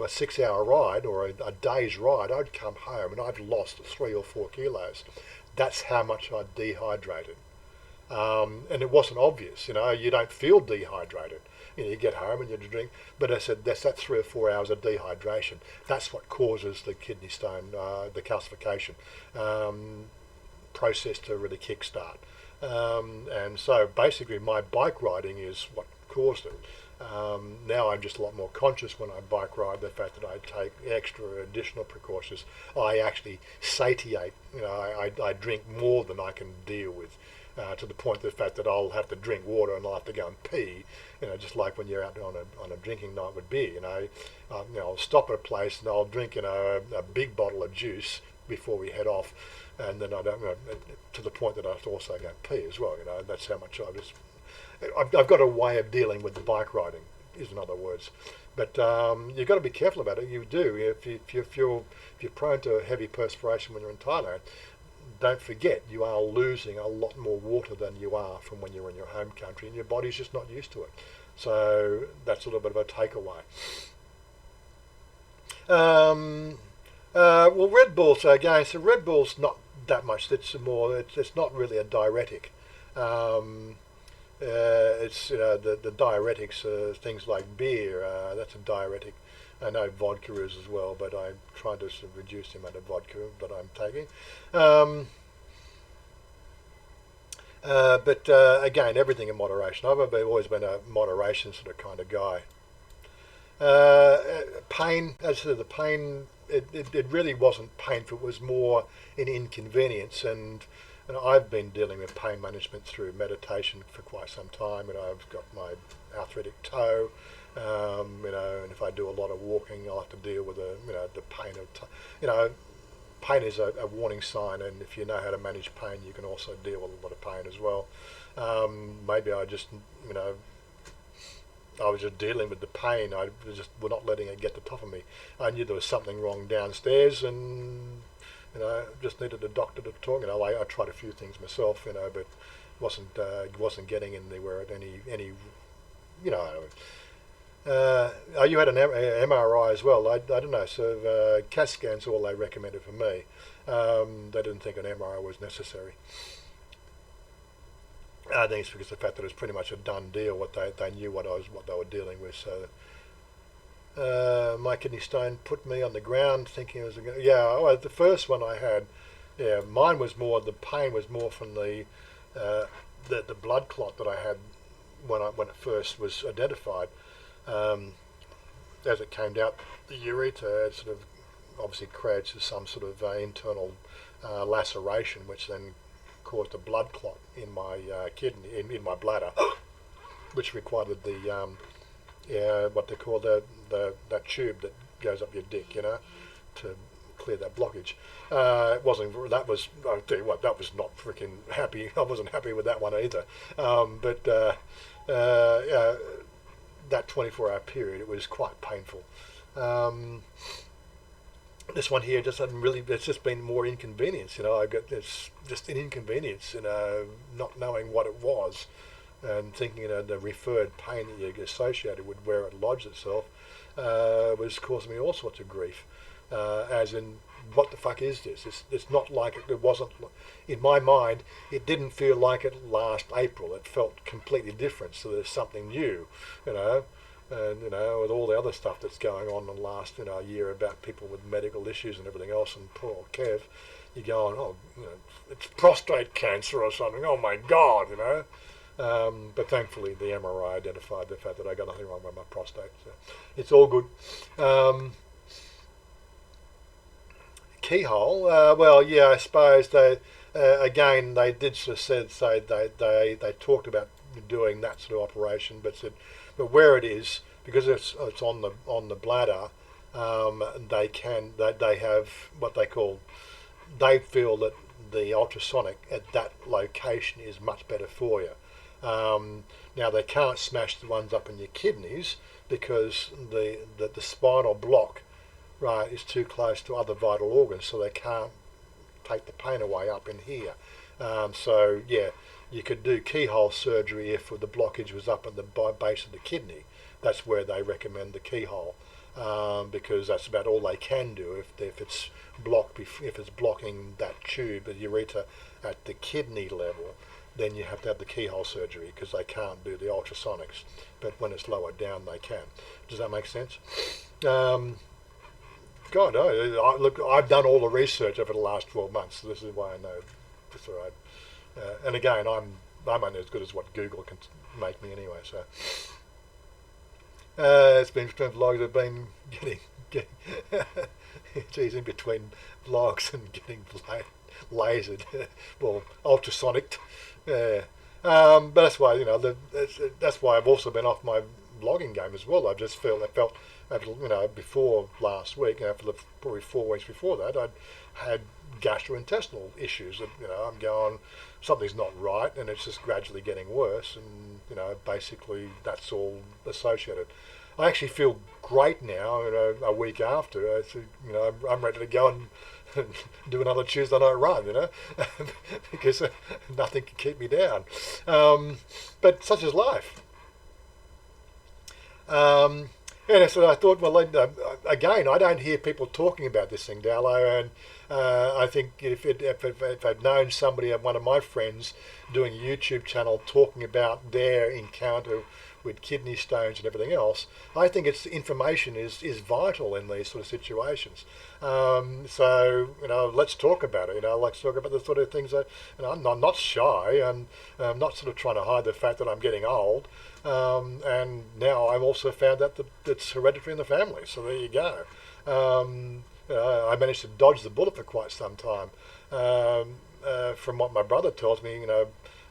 a 6 hour ride or a day's ride, I'd come home and I've lost 3 or 4 kilos. That's how much I'd dehydrated. And it wasn't obvious, you don't feel dehydrated. You get home and you drink, but I said that's that 3 or 4 hours of dehydration. That's what causes the kidney stone, the calcification process to really kickstart. And so basically my bike riding is what caused it. Now I'm just a lot more conscious when I bike ride, the fact that I take extra additional precautions. I actually satiate, I drink more than I can deal with. To the point of the fact that I'll have to drink water and I'll have to go and pee, just like when you're out on a drinking night with beer, I'll stop at a place and I'll drink, a big bottle of juice before we head off, and then to the point that I have to also go and pee as well, that's how much I've got a way of dealing with the bike riding, in other words. But you've got to be careful about it. You do. If you're prone to heavy perspiration when you're in Thailand, don't forget you are losing a lot more water than you are from when you're in your home country, and your body's just not used to it. So that's a little bit of a takeaway. Well, Red Bull. So again, Red Bull's not that much. It's not really a diuretic. It's the diuretics are things like beer. That's a diuretic. I know vodka is as well, but I'm trying to reduce the amount of vodka that I'm taking. But again, everything in moderation. I've always been a moderation sort of kind of guy. Pain, as I said, the pain it really wasn't painful. It was more an inconvenience, and I've been dealing with pain management through meditation for quite some time. I've got my arthritic toe, and if I do a lot of walking, I'll have to deal with the pain of pain is a warning sign, and if you know how to manage pain, you can also deal with a lot of pain as well. Maybe I just I was just dealing with the pain. I just were not letting it get the top of me. I knew there was something wrong downstairs, and just needed a doctor to talk. I tried a few things myself, but wasn't getting anywhere at any. You had an MRI as well. I don't know. So CAT scans all they recommended for me. They didn't think an MRI was necessary. I think it's because of the fact that it was pretty much a done deal. They knew what they were dealing with. So my kidney stone put me on the ground, thinking it was the first one I had. Yeah, mine was more. The pain was more from the blood clot that I had when it first was identified. As it came out the urethra, it sort of obviously creates some sort of internal laceration, which then caused a blood clot in my kidney, in my bladder, which required what they call that tube that goes up your dick, to clear that blockage. I'll tell you what, that was not freaking happy. I wasn't happy with that one either. That 24-hour period, it was quite painful. This one here just hasn't really, it's just been more inconvenience, I got this, just an inconvenience, not knowing what it was, and thinking, the referred pain that you get associated with where it lodged itself, was causing me all sorts of grief, as in, what the fuck is this? It's not like it wasn't, in my mind, it didn't feel like it last April. It felt completely different, so there's something new, and with all the other stuff that's going on in the last year about people with medical issues and everything else, and poor Kev, you're going, it's prostate cancer or something, oh my God, but thankfully the MRI identified the fact that I got nothing wrong with my prostate, so it's all good. Keyhole, I suppose they did sort of say they talked about doing that sort of operation, but where it is, because it's on the bladder, they have what they feel that the ultrasonic at that location is much better for you. Now they can't smash the ones up in your kidneys because the spinal block, right, is too close to other vital organs, so they can't take the pain away up in here. You could do keyhole surgery if the blockage was up at the base of the kidney. That's where they recommend the keyhole, because that's about all they can do if it's blocking that tube, the urethra, at the kidney level. Then you have to have the keyhole surgery because they can't do the ultrasonics. But when it's lower down, they can. Does that make sense? God, look, I've done all the research over the last 12 months, so this is why I know it's all right. And again, I'm only as good as what Google can make me anyway. So it's been vlogs. I've been getting geez, in between vlogs and getting lasered, well, ultrasonicked. But that's why that's why I've also been off my vlogging game as well. I felt before last week, for the probably 4 weeks before that, I'd had gastrointestinal issues that I'm going, something's not right, and it's just gradually getting worse, and basically that's all associated. I actually feel great now, a week after. I'm ready to go and do another Tuesday night run, because nothing can keep me down. But such is life. And so I thought, well, again, I don't hear people talking about this thing, Dallo, and I think if I'd known somebody, one of my friends, doing a YouTube channel talking about their encounter with kidney stones and everything else, I think information is vital in these sort of situations. So let's talk about it. Let's talk about the sort of things that I'm not shy. I'm not sort of trying to hide the fact that I'm getting old. And now I've also found that it's hereditary in the family. So there you go. I managed to dodge the bullet for quite some time. From what my brother tells me,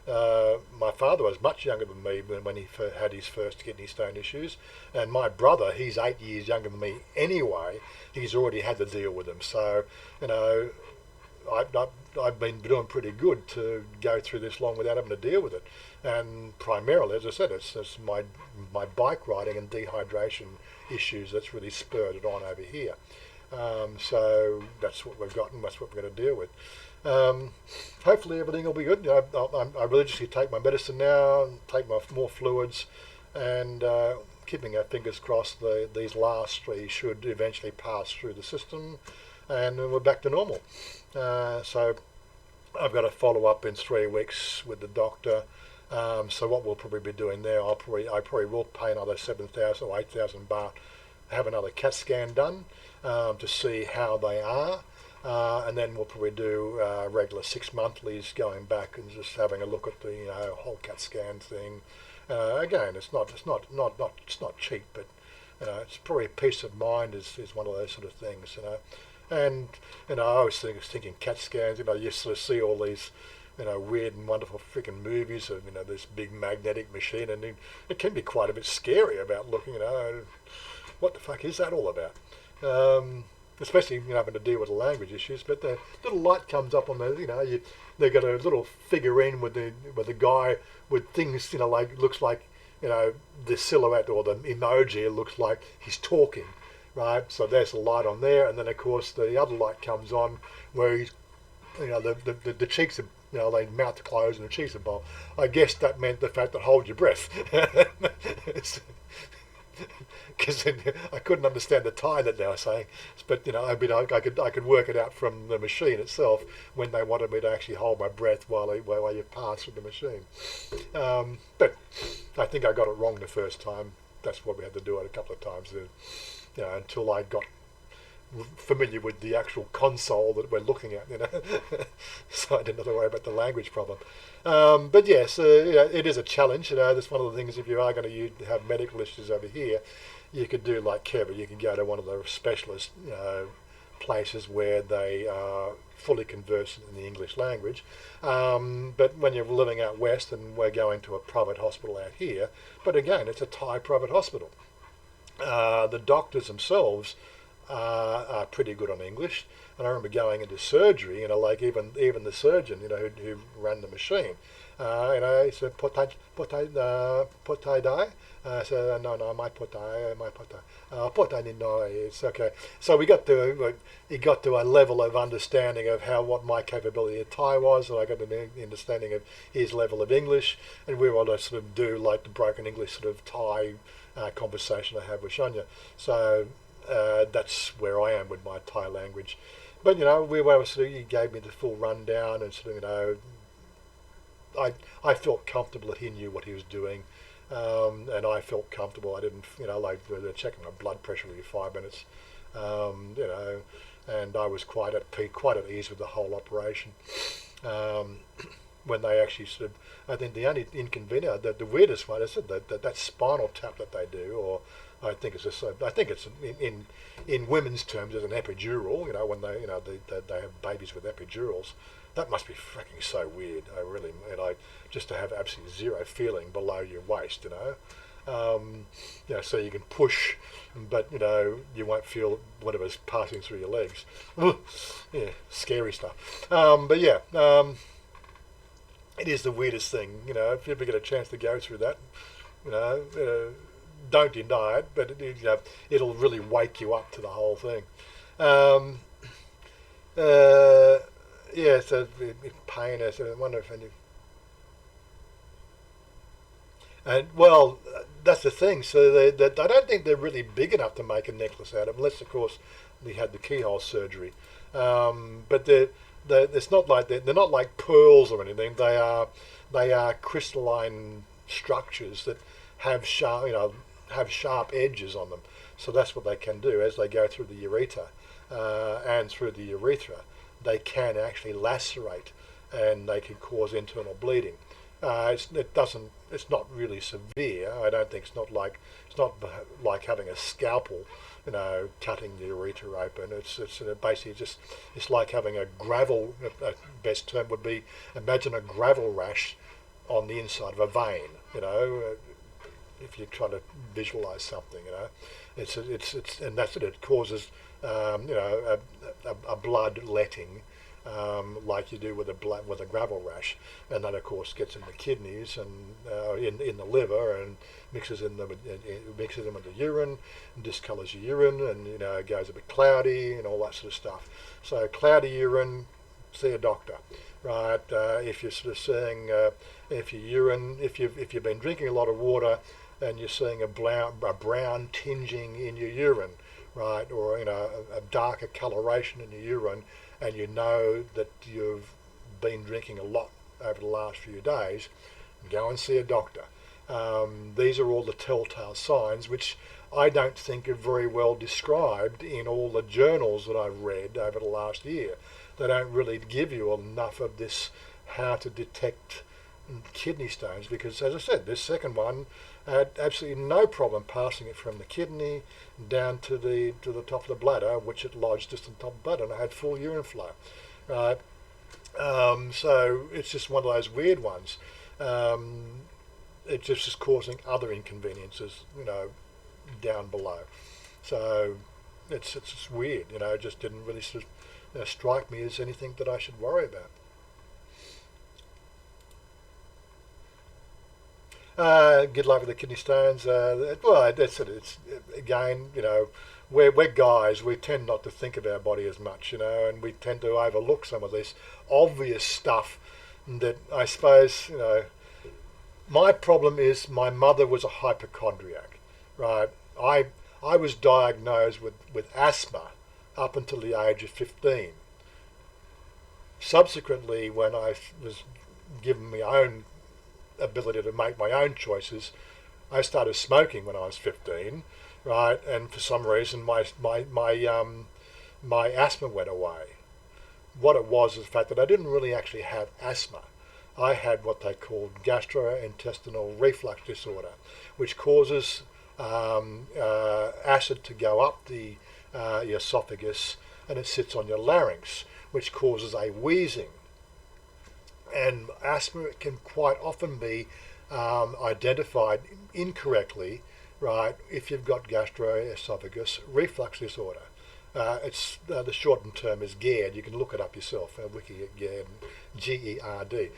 my father was much younger than me when he had his first kidney stone issues, and my brother, he's 8 years younger than me anyway. He's already had to deal with them, so I've been doing pretty good to go through this long without having to deal with it. And primarily, as I said, it's my bike riding and dehydration issues that's really spurred it on over here. So that's what we've got, and that's what we're going to deal with. Hopefully everything will be good. I religiously take my medicine now, take more fluids, and keeping our fingers crossed these last 3 should eventually pass through the system, and we're back to normal. So I've got to follow up in 3 weeks with the doctor. So what we'll probably be doing there, I probably will pay another 7,000 or 8,000 baht, have another CAT scan done to see how they are. And then we'll probably do regular 6 monthlies, going back and just having a look at the whole CAT scan thing. Again, it's not cheap, but it's probably peace of mind is one of those sort of things. And I was thinking CAT scans. You sort of see all these weird and wonderful freaking movies of this big magnetic machine, and it can be quite a bit scary about looking. What the fuck is that all about? Especially having to deal with the language issues. But the little light comes up on the they've got a little figurine with the guy with things like looks like the silhouette or the emoji looks like he's talking, right? So there's a light on there, and then of course the other light comes on where he's the cheeks are they mouth closed and the cheeks are bold. I guess that meant the fact that hold your breath. Because I couldn't understand the Thai that they were saying, but I could work it out from the machine itself when they wanted me to actually hold my breath while you pass through the machine. But I think I got it wrong the first time. That's why we had to do it a couple of times, until I got familiar with the actual console that we're looking at, so I didn't have to worry about the language problem. But yes, it is a challenge. That's one of the things. If you are going to have medical issues over here, you could do like Kevin. You can go to one of the specialist places where they are fully conversant in the English language. But when you're living out west, and we're going to a private hospital out here, but again, it's a Thai private hospital. The doctors themselves are pretty good on English, and I remember going into surgery, like even the surgeon, who ran the machine, he said potai dai. I said no, my potai ni no, it's okay. So he got to a level of understanding of what my capability of Thai was, and I got an understanding of his level of English, and we were able to sort of do like the broken English sort of Thai conversation I have with Chanya. So that's where I am with my Thai language. But he gave me the full rundown, and I felt comfortable that he knew what he was doing, and I felt comfortable. I didn't they're checking my blood pressure every 5 minutes, and I was quite at ease with the whole operation. When they actually I think the only inconvenience, the weirdest one is that spinal tap that they do, or I think it's in women's terms as an epidural. When they have babies with epidurals, that must be freaking so weird. Just to have absolutely zero feeling below your waist. So you can push, but you won't feel whatever's passing through your legs. Yeah, scary stuff. But yeah. It is the weirdest thing, if you ever get a chance to go through that, don't deny it, but it'll really wake you up to the whole thing. So pain. I wonder if any. And well, that's the thing. So I don't think they're really big enough to make a necklace out of, unless of course they had the keyhole surgery. But it's not like they're not like pearls or anything. They are crystalline structures that have sharp edges on them. So that's what they can do as they go through the ureter, and through the urethra, they can actually lacerate, and they can cause internal bleeding. It's not really severe. I don't think it's not like having a scalpel, cutting the urethra open. It's basically just, it's like having a gravel. A best term would be, imagine a gravel rash on the inside of a vein. If you try to visualize something, it's and that's it. It causes a blood letting, like you do with a gravel rash, and that of course gets in the kidneys and in the liver and mixes in them with the urine and discolors your urine, and it goes a bit cloudy and all that sort of stuff. So cloudy urine, see a doctor, right? If you're sort of seeing if you've been drinking a lot of water and you're seeing a brown tinging in your urine, right, or a darker coloration in your urine, and you know that you've been drinking a lot over the last few days, go and see a doctor. These are all the telltale signs, which I don't think are very well described in all the journals that I've read over the last year. They don't really give you enough of this, how to detect kidney stones, because as I said, this second one had absolutely no problem passing it from the kidney down to the top of the bladder, which it lodged just on top of the bladder, and I had full urine flow. Right? So it's just one of those weird ones. It just is causing other inconveniences, down below. So it's just weird, it just didn't really sort of strike me as anything that I should worry about. Good luck with the kidney stones. Well, that's it. It's again, we're guys. We tend not to think of our body as much, and we tend to overlook some of this obvious stuff. That I suppose, my problem is my mother was a hypochondriac, right? I was diagnosed with asthma up until the age of 15. Subsequently, when I was given my own ability to make my own choices, I started smoking when I was 15, right? And for some reason, my asthma went away. What it was is the fact that I didn't really actually have asthma. I had what they called gastrointestinal reflux disorder, which causes acid to go up the esophagus, and it sits on your larynx, which causes a wheezing. And asthma can quite often be identified incorrectly, right, if you've got gastroesophagus reflux disorder. It's the shortened term is GERD. You can look it up yourself. Wiki GERD, G-E-R-D.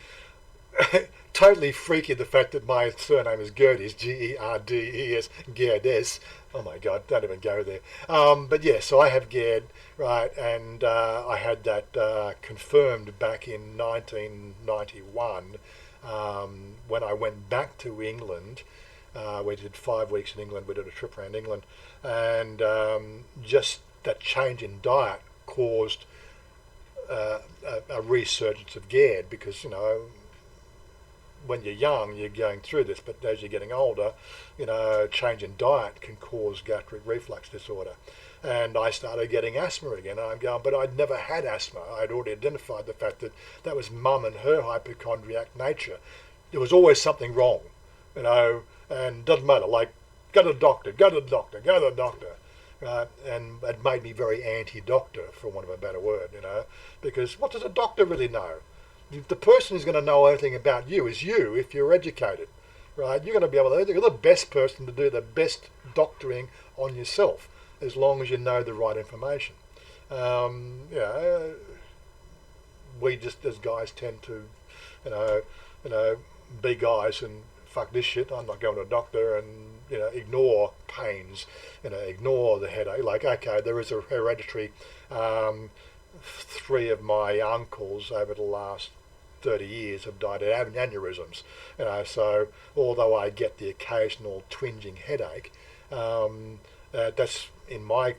Totally freaky the fact that my surname is Gerdes, G-E-R-D-E-S, Gerdes. Oh my God, don't even go there. But yeah, so I have GERD, right, and I had that confirmed back in 1991 when I went back to England. We did 5 weeks in England. We did a trip around England, and just that change in diet caused a resurgence of GERD, because when you're young, you're going through this, but as you're getting older, change in diet can cause gastric reflux disorder. And I started getting asthma again. And I'm going, but I'd never had asthma. I'd already identified the fact that that was mum and her hypochondriac nature. There was always something wrong, and doesn't matter, like, go to the doctor, go to the doctor, go to the doctor. And it made me very anti-doctor, for want of a better word, because what does a doctor really know? The person who's going to know everything about you is you, if you're educated, right? You're going to be able to, you're the best person to do the best doctoring on yourself, as long as you know the right information. We just, as guys, tend to, be guys and fuck this shit, I'm not going to a doctor, and, ignore pains, ignore the headache. Like, okay, there is a hereditary, 3 of my uncles over the last 30 years have died of aneurysms. So although I get the occasional twinging headache, that's in my,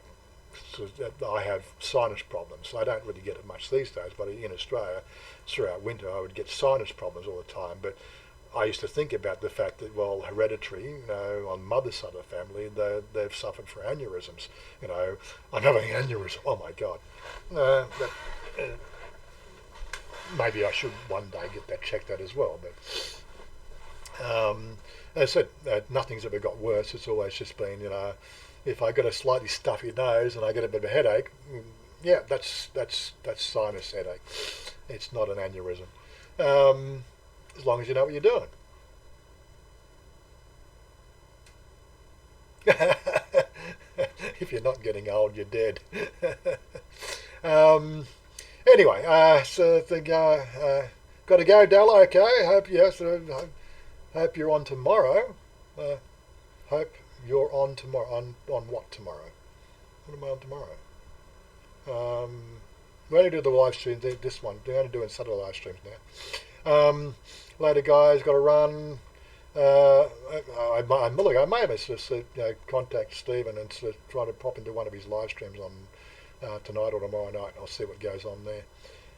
I have sinus problems. I don't really get it much these days, but in Australia, throughout winter, I would get sinus problems all the time. But I used to think about the fact that, well, hereditary, on mother's side of the family, they've suffered from aneurysms. I'm having an aneurysm. Oh my God. Maybe I should one day get that checked out as well. But As I said, nothing's ever got worse. It's always just been, if I got a slightly stuffy nose and I get a bit of a headache, yeah, that's sinus headache. It's not an aneurysm. As long as you know what you're doing. If you're not getting old, you're dead. Anyway, so I think got to go, Della. Okay, hope you're on tomorrow. Hope you're on tomorrow. On what tomorrow? What am I on tomorrow? We only do the live streams. This one, they're only doing Saturday live streams now. Later, guys. Got to run. I may have to contact Stephen and try to pop into one of his live streams on tonight or tomorrow night. I'll see what goes on there.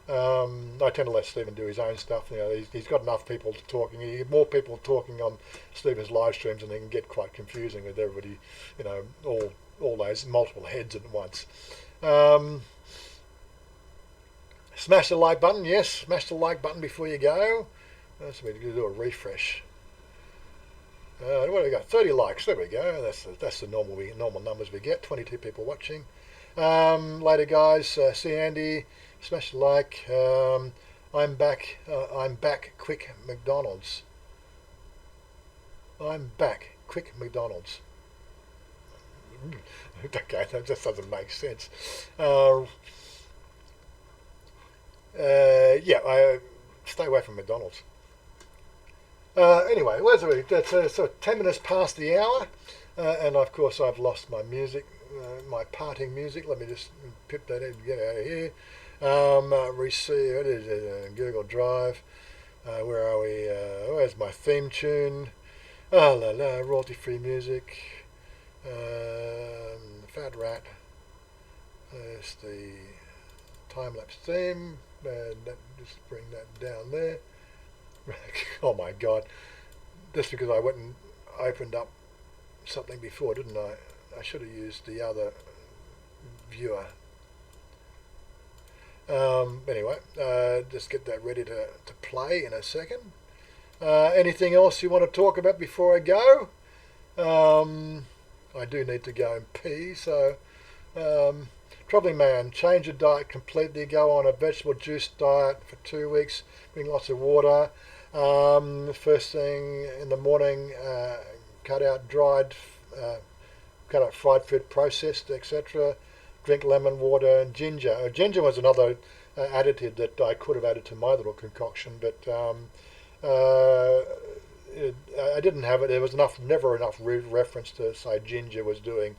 I tend to let Stephen do his own stuff. He's got enough people talking. More people talking on Stephen's live streams, and it can get quite confusing with everybody. All those multiple heads at once. Smash the like button. Yes, smash the like button before you go. So we're going to do a refresh. What have we got? 30 likes. There we go. That's the normal numbers we get. 22 people watching. Later, guys. See Andy. Smash the like. I'm back. I'm back. Quick McDonald's. I'm back. Quick McDonald's. Okay, that just doesn't make sense. I stay away from McDonald's. Anyway, where's we? That's so 10 minutes past the hour, and of course I've lost my music, my parting music. Let me just pip that in and get out of here. Receive it is Google Drive. Where are we? Where's my theme tune? Royalty-free music. Fat Rat. There's the time-lapse theme. Just bring that down there. Oh my God! Just because I went and opened up something before, didn't I? I should have used the other viewer. Anyway, just get that ready to play in a second. Anything else you want to talk about before I go? I do need to go and pee, so Troubling man, change your diet completely, go on a vegetable juice diet for 2 weeks, drink lots of water. First thing in the morning, cut out fried food, processed, etc. Drink lemon water and ginger. Ginger was another additive that I could have added to my little concoction, but I didn't have it. There was never enough reference to say ginger was doing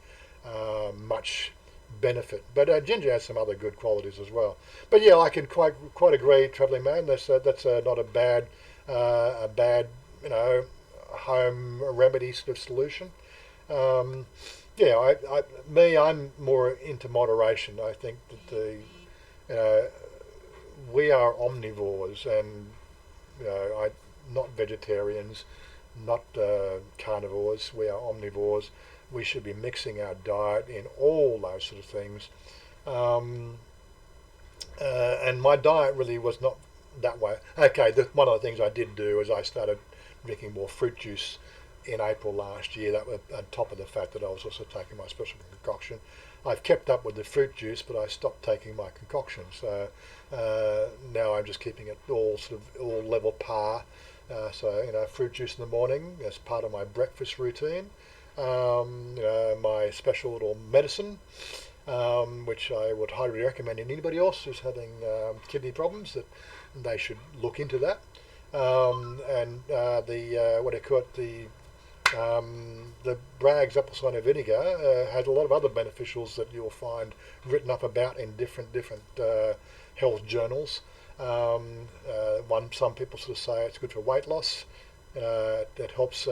much benefit. But ginger has some other good qualities as well. But yeah, I can quite agree, travelling man. That's not a bad home remedy sort of solution. I'm more into moderation. I think that we are omnivores, and not vegetarians, not carnivores. We are omnivores. We should be mixing our diet in all those sort of things. And my diet really was not that way. Okay, one of the things I did do is I started drinking more fruit juice in April last year. That was on top of the fact that I was also taking my special concoction. I've kept up with the fruit juice, but I stopped taking my concoction. So now I'm just keeping it all level par. So fruit juice in the morning as part of my breakfast routine. My special little medicine, which I would highly recommend anybody else who's having kidney problems, that they should look into that. The Bragg's apple cider vinegar has a lot of other beneficials that you'll find written up about in different health journals. Some people sort of say it's good for weight loss. That helps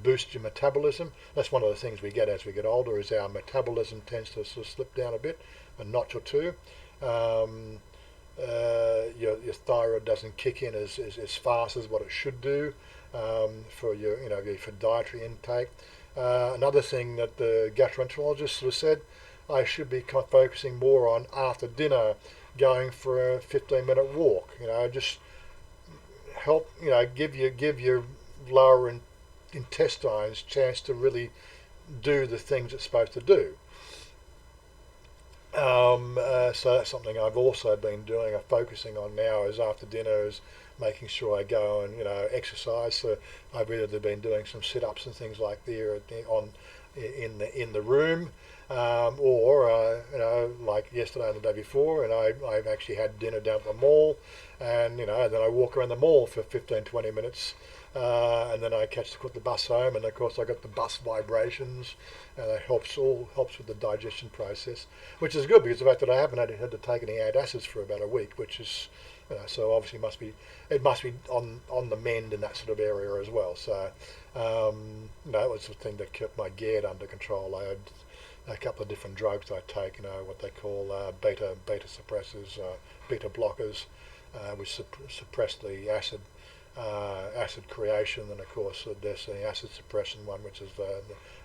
boost your metabolism. That's one of the things we get as we get older, is our metabolism tends to sort of slip down a bit, a notch or two. Your thyroid doesn't kick in as fast as what it should do for for dietary intake. Another thing that the gastroenterologist sort of said, I should be focusing more on after dinner, going for a 15-minute walk. Just help give your lower intestine's chance to really do the things it's supposed to do. So that's something I've also been doing. I'm focusing on now is after dinner is making sure I go and exercise. So I've either been doing some sit-ups and things like there in the room, or like yesterday and the day before, and I've actually had dinner down at the mall, and then I walk around the mall for 15-20 minutes. And then I catch the bus home, and of course I got the bus vibrations, and it helps with the digestion process, which is good because the fact that I haven't had to take any antacids for about a week, which is so obviously it must be on the mend in that sort of area as well. So it was the thing that kept my GERD under control. I had a couple of different drugs I take, what they call beta suppressors, beta blockers, which suppress the acid creation, and of course there's the acid suppression one, which is the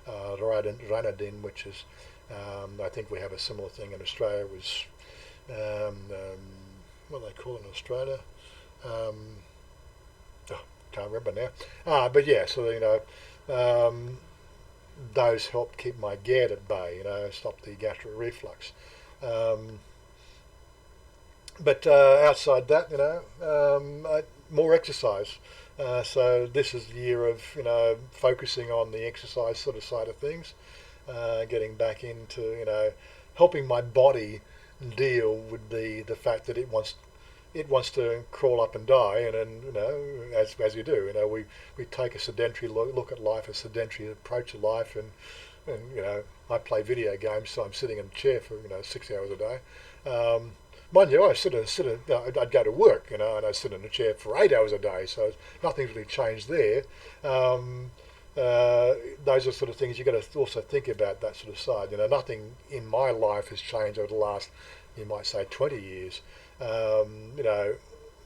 ranitidine, which is I think we have a similar thing in Australia. It was what do they call it in Australia? Can't remember now. But yeah, so those help keep my GERD at bay. Stop the gastric reflux. But outside that, more exercise. So this is the year of focusing on the exercise sort of side of things, getting back into helping my body deal with the fact that it wants to crawl up and die, and then as you do, we take a sedentary look at life, a sedentary approach to life, and I play video games, so I'm sitting in a chair for 6 hours a day. Mind you, I'd go to work, and I sit in a chair for 8 hours a day, so nothing's really changed there. Those are sort of things you got to also think about, that sort of side. Nothing in my life has changed over the last, you might say, 20 years.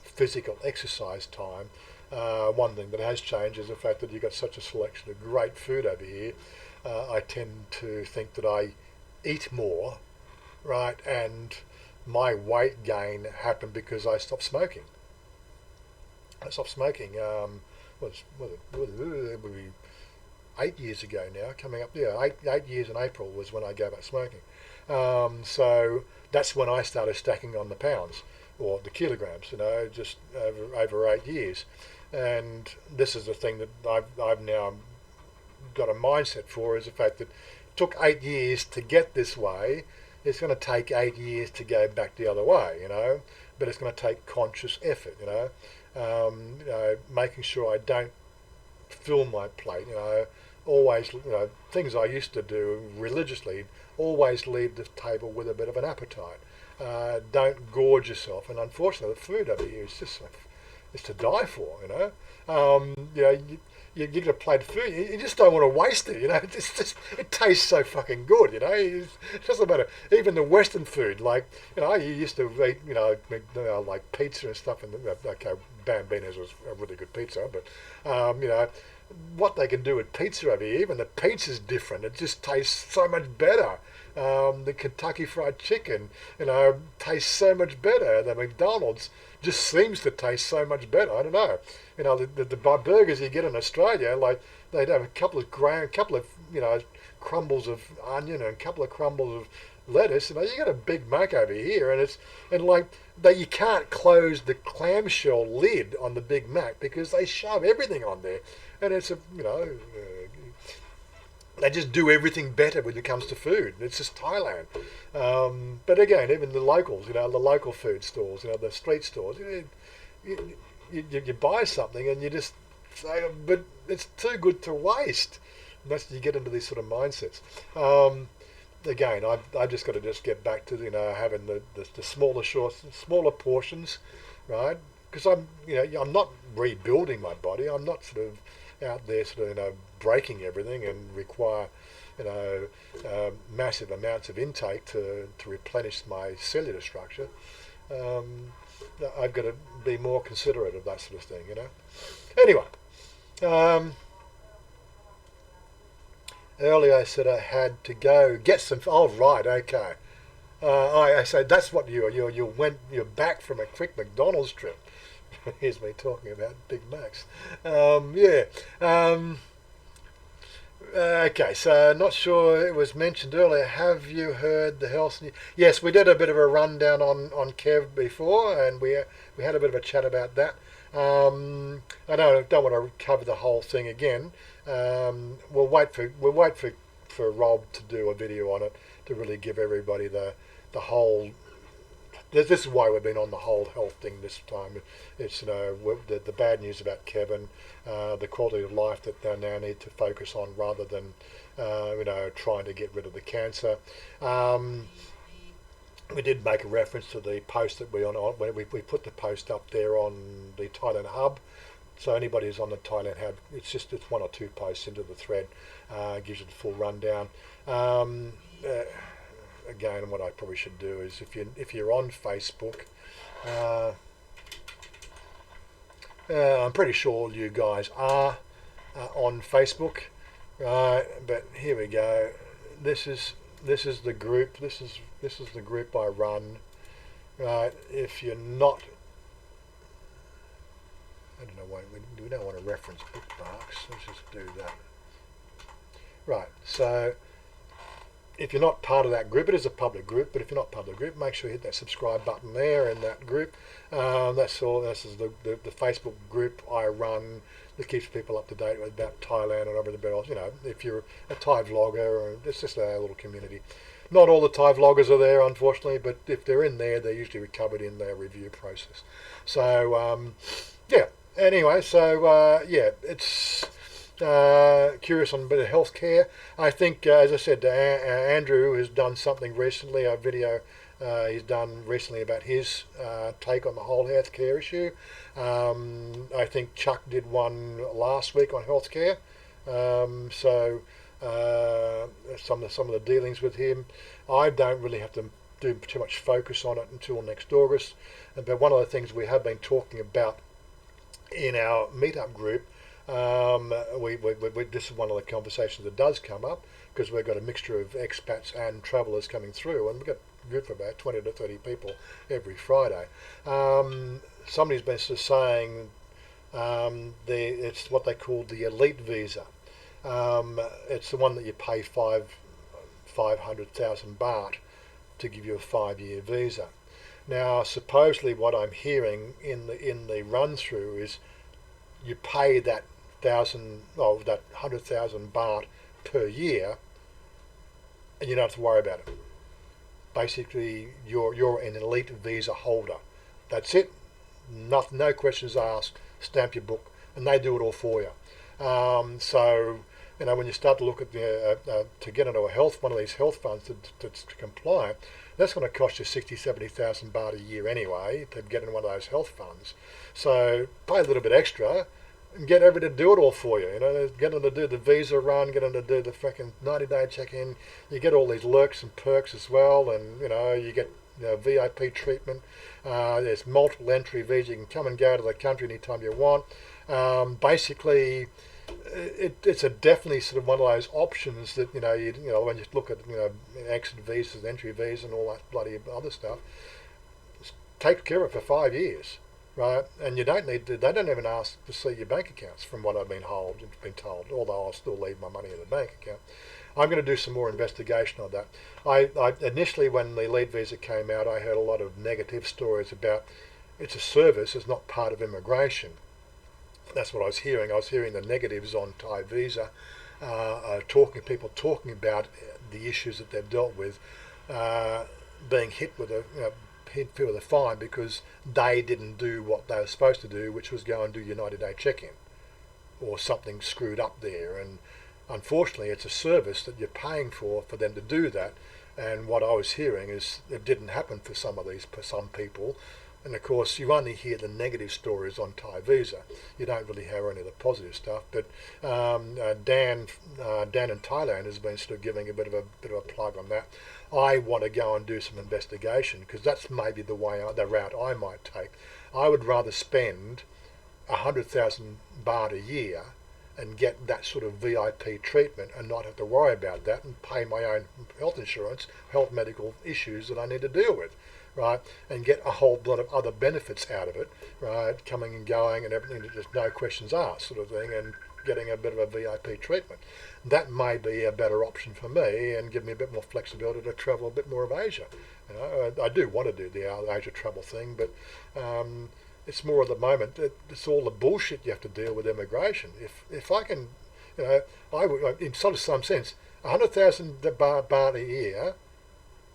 Physical exercise time. One thing that has changed is the fact that you've got such a selection of great food over here. I tend to think that I eat more, right, and my weight gain happened because I stopped smoking. It would be 8 years ago now, coming up. Yeah, eight years in April was when I gave up smoking. So that's when I started stacking on the pounds or the kilograms. Just over 8 years. And this is the thing that I've now got a mindset for, is the fact that it took 8 years to get this way. It's going to take 8 years to go back the other way, but it's going to take conscious effort, making sure I don't fill my plate, always, things I used to do religiously, always leave the table with a bit of an appetite. Don't gorge yourself, and unfortunately the food over here is just, it's to die for, you get a plate of food, you just don't want to waste it, it tastes so fucking good, it doesn't matter. Even the Western food, like, you used to eat, like pizza and stuff, and okay, Bambina's was a really good pizza, but, what they can do with pizza over here, even the pizza's different, it just tastes so much better. The Kentucky Fried Chicken, tastes so much better. The McDonald's just seems to taste so much better. I don't know. The burgers you get in Australia, like they'd have a couple of crumbles of onion and a couple of crumbles of lettuce. You get a Big Mac over here, you can't close the clamshell lid on the Big Mac because they shove everything on there, and it's they just do everything better when it comes to food. It's just Thailand. But again, even the locals, the local food stores, the street stores, you buy something and you just say, but it's too good to waste. And that's, you get into these sort of mindsets. Again, I just got to get back to having the smaller portions, right? Because I'm not rebuilding my body. I'm not sort of out there sort of breaking everything and require massive amounts of intake to replenish my cellular structure. I've got to be more considerate of that sort of thing. Anyway, earlier I said I had to go get some. Oh right, okay. I said that's what you're back from a quick McDonald's trip. Here's me talking about Big Macs. Yeah. Okay, so not sure it was mentioned earlier. Have you heard the health news? Yes, we did a bit of a rundown on Kev before, and we had a bit of a chat about that. I don't want to cover the whole thing again. We'll wait for Rob to do a video on it to really give everybody the whole. This is why we've been on the whole health thing this time. It's the bad news about Kevin, the quality of life that they now need to focus on rather than trying to get rid of the cancer. We did make a reference to the post that we put the post up there on the Thailand hub. So anybody who's on the Thailand hub, it's one or two posts into the thread, gives you the full rundown. Again, what I probably should do is if you're on Facebook, I'm pretty sure you guys are on Facebook, right? But here we go. This is the group. This is the group I run, right? If you're not, I don't know why we don't want to reference bookmarks. Let's just do that. Right. So if you're not part of that group, it is a public group, but if you're not part of the group, make sure you hit that subscribe button there in that group. That's all. This is the Facebook group I run that keeps people up to date about Thailand and everything else. If you're a Thai vlogger, it's just a little community. Not all the Thai vloggers are there, unfortunately, but if they're in there, they're usually covered in their review process. So, yeah. Anyway, so, it's... curious on a bit of healthcare. I think, as I said, Andrew has done something recently, a video he's done recently about his take on the whole healthcare issue. I think Chuck did one last week on healthcare. So some of the dealings with him, I don't really have to do too much focus on it until next August. But one of the things we have been talking about in our meetup group, this is one of the conversations that does come up because we've got a mixture of expats and travellers coming through, and we've got a group of about 20 to 30 people every Friday. Somebody's been sort of saying it's what they call the elite visa. It's the one that you pay 500,000 baht to give you a 5-year visa. Now, supposedly, what I'm hearing in the run through is you pay that 100,000 baht per year, and you don't have to worry about it. Basically, you're an elite visa holder. That's it. No questions asked. Stamp your book, and they do it all for you. So when you start to look at to get into one of these health funds that's compliant, that's going to cost you 70,000 baht a year anyway to get in one of those health funds. So pay a little bit extra and get everybody to do it all for you. Get them to do the visa run, get them to do the freaking 90-day check-in. You get all these lurks and perks as well, and you get VIP treatment. There's multiple entry visas. You can come and go to the country anytime you want. Basically, it's a definitely sort of one of those options that when you look at exit visas, entry visas, and all that bloody other stuff. Take care of it for 5 years, right? And you don't need to. They don't even ask to see your bank accounts, from what I've been told. Although I'll still leave my money in the bank account. I'm going to do some more investigation on that. I initially, when the lead visa came out, I heard a lot of negative stories about it's a service, it's not part of immigration. That's what I was hearing. I was hearing the negatives on Thai visa, people talking about the issues that they've dealt with, being hit with a fine because they didn't do what they were supposed to do, which was go and do your 90-day check-in, or something screwed up there. And unfortunately, it's a service that you're paying for them to do that. And what I was hearing is it didn't happen for some people. And of course, you only hear the negative stories on Thai visa. You don't really hear any of the positive stuff. But Dan in Thailand has been sort of giving a bit of a plug on that. I want to go and do some investigation because that's maybe the route I might take. I would rather spend 100,000 baht a year and get that sort of VIP treatment and not have to worry about that and pay my own health insurance, health medical issues that I need to deal with. right, and get a whole lot of other benefits out of it, right, coming and going and everything, just no questions asked sort of thing, and getting a bit of a VIP treatment. That may be a better option for me and give me a bit more flexibility to travel a bit more of Asia. You know, I do want to do the Asia travel thing, but it's more at the moment. It's all the bullshit you have to deal with immigration. If I can, you know, I would, in sort of some sense, 100,000 baht a year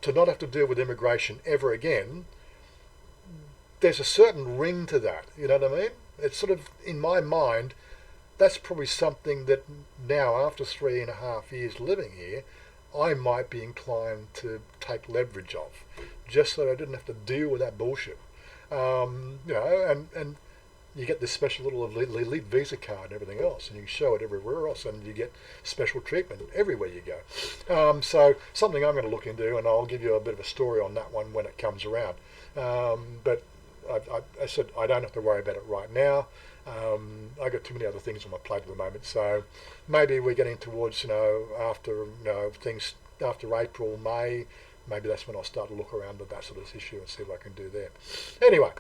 to not have to deal with immigration ever again. There's a certain ring to that. You know what I mean? It's sort of in my mind. That's probably something that now, after 3.5 years living here, I might be inclined to take leverage of, just so I didn't have to deal with that bullshit. You know, and you get this special little elite visa card and everything else, and you can show it everywhere else, and you get special treatment everywhere you go. So something I'm going to look into, and I'll give you a bit of a story on that one when it comes around. But I said I don't have to worry about it right now. I got too many other things on my plate at the moment, so maybe we're getting towards, after, things after April, May, maybe that's when I'll start to look around at that sort of issue and see what I can do there. Anyway,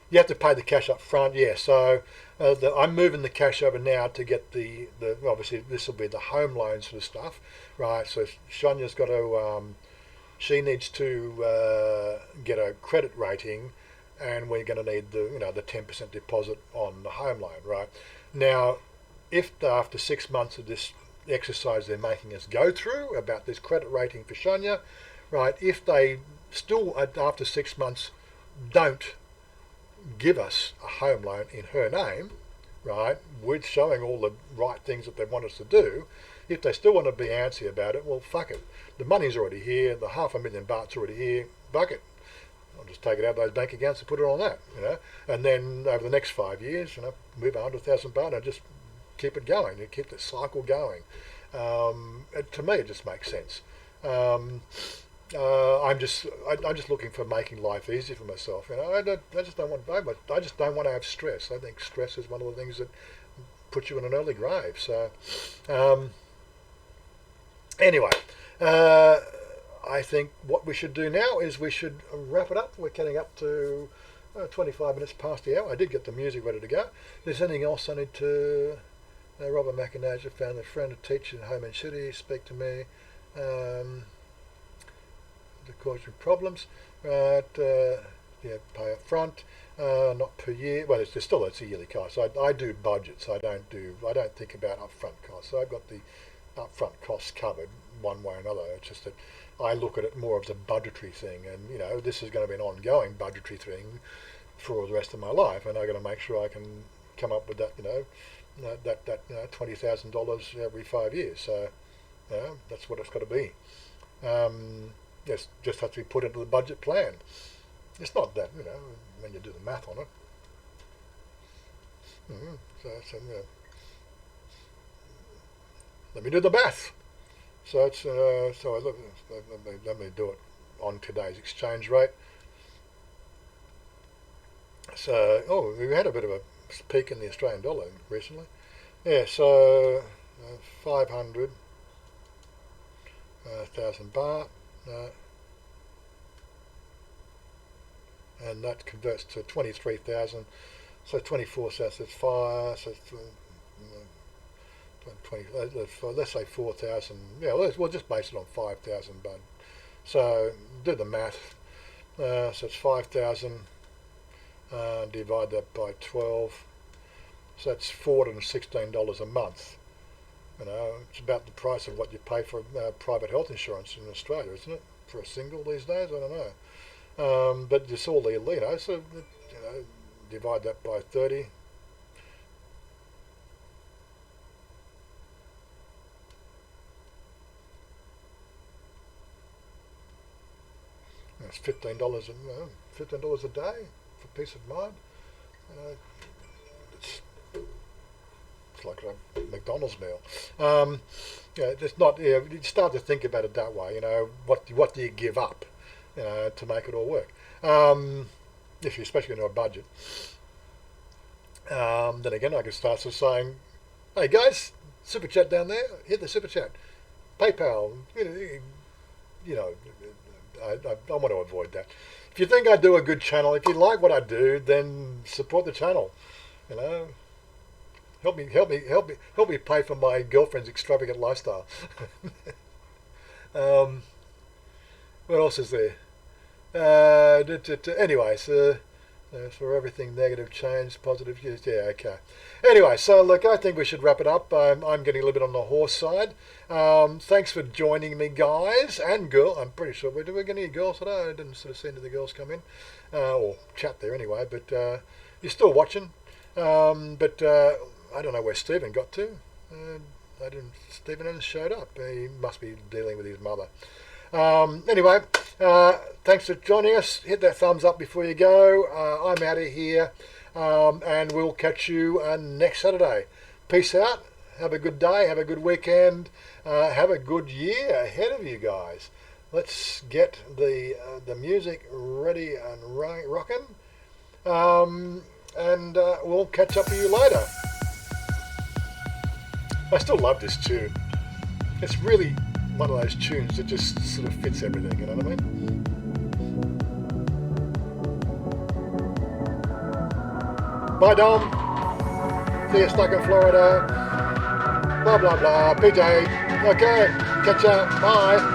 you have to pay the cash up front, yeah, so I'm moving the cash over now to get the obviously this will be the home loan sort of stuff, right, so Chanya's got to, she needs to get a credit rating, and we're going to need the 10% deposit on the home loan, right? Now, if after 6 months of this exercise they're making us go through about this credit rating for Chanya, right? If they still after 6 months don't give us a home loan in her name, right? With showing all the right things that they want us to do. If they still want to be antsy about it, well, fuck it. The money's already here. The 500,000 baht's already here. Fuck it. I'll just take it out of those bank accounts and put it on that, and then over the next 5 years, move 100,000 baht and just keep it going, and keep the cycle going. To me, it just makes sense. I'm just looking for making life easy for myself. I just don't want to have stress. I think stress is one of the things that puts you in an early grave. So, anyway. I think what we should do now is we should wrap it up. We're getting up to 25 minutes past the hour. I did get the music ready to go. If there's anything else I need to... Robert McInerney found a friend, a teacher in home and city, speak to me. The causing problems. Right, pay up front. Not per year. Well, it's a yearly cost. So I do budgets. I don't think about upfront costs. So I've got the upfront costs covered one way or another. It's just that I look at it more as a budgetary thing, and this is going to be an ongoing budgetary thing for the rest of my life, and I've got to make sure I can come up with that, that $20,000 every 5 years. So, that's what it's got to be. Yes, just has to be put into the budget plan. It's not that, when you do the math on it. So let me do the math. So it's let me do it on today's exchange rate. So we had a bit of a peak in the Australian dollar recently. Yeah, so 500,000 baht, and that converts to 23,000. So 24 cents. It's 5. So it's, 20, let's say 4,000. Yeah, we'll just base it on 5,000 baht. So do the math. So it's 5,000. Divide that by 12. So that's $416 a month. It's about the price of what you pay for private health insurance in Australia, isn't it? For a single these days, I don't know. But it's all the, so divide that by 30. It's $15 a day for peace of mind. It's like a McDonald's meal. It's not. You start to think about it that way. What do you give up, to make it all work? If you're especially on a budget. Then again, I can start saying, "Hey guys, super chat down there. Hit the super chat. PayPal. I want to avoid that. If you think I do a good channel, if you like what I do, then support the channel. You know, help me pay for my girlfriend's extravagant lifestyle. What else is there? Anyway, so for everything negative, change, positive, yeah, okay. Anyway, so look, I think we should wrap it up. I'm getting a little bit on the horse side. Thanks for joining me, guys and girl. I'm pretty sure we're getting any girls today. I didn't sort of see any of the girls come in or chat there anyway. But you're still watching. But I don't know where Stephen got to. Stephen hasn't showed up. He must be dealing with his mother. Anyway, thanks for joining us. Hit that thumbs up before you go. I'm out of here, and we'll catch you next Saturday. Peace out. Have a good day. Have a good weekend. Have a good year ahead of you guys. Let's get the music ready and rocking, and we'll catch up with you later. I still love this tune. It's really one of those tunes that just sort of fits everything, you know what I mean? Bye, Dom. See you stuck in Florida. Blah, blah, blah. PJ. Okay. Catch ya. Bye.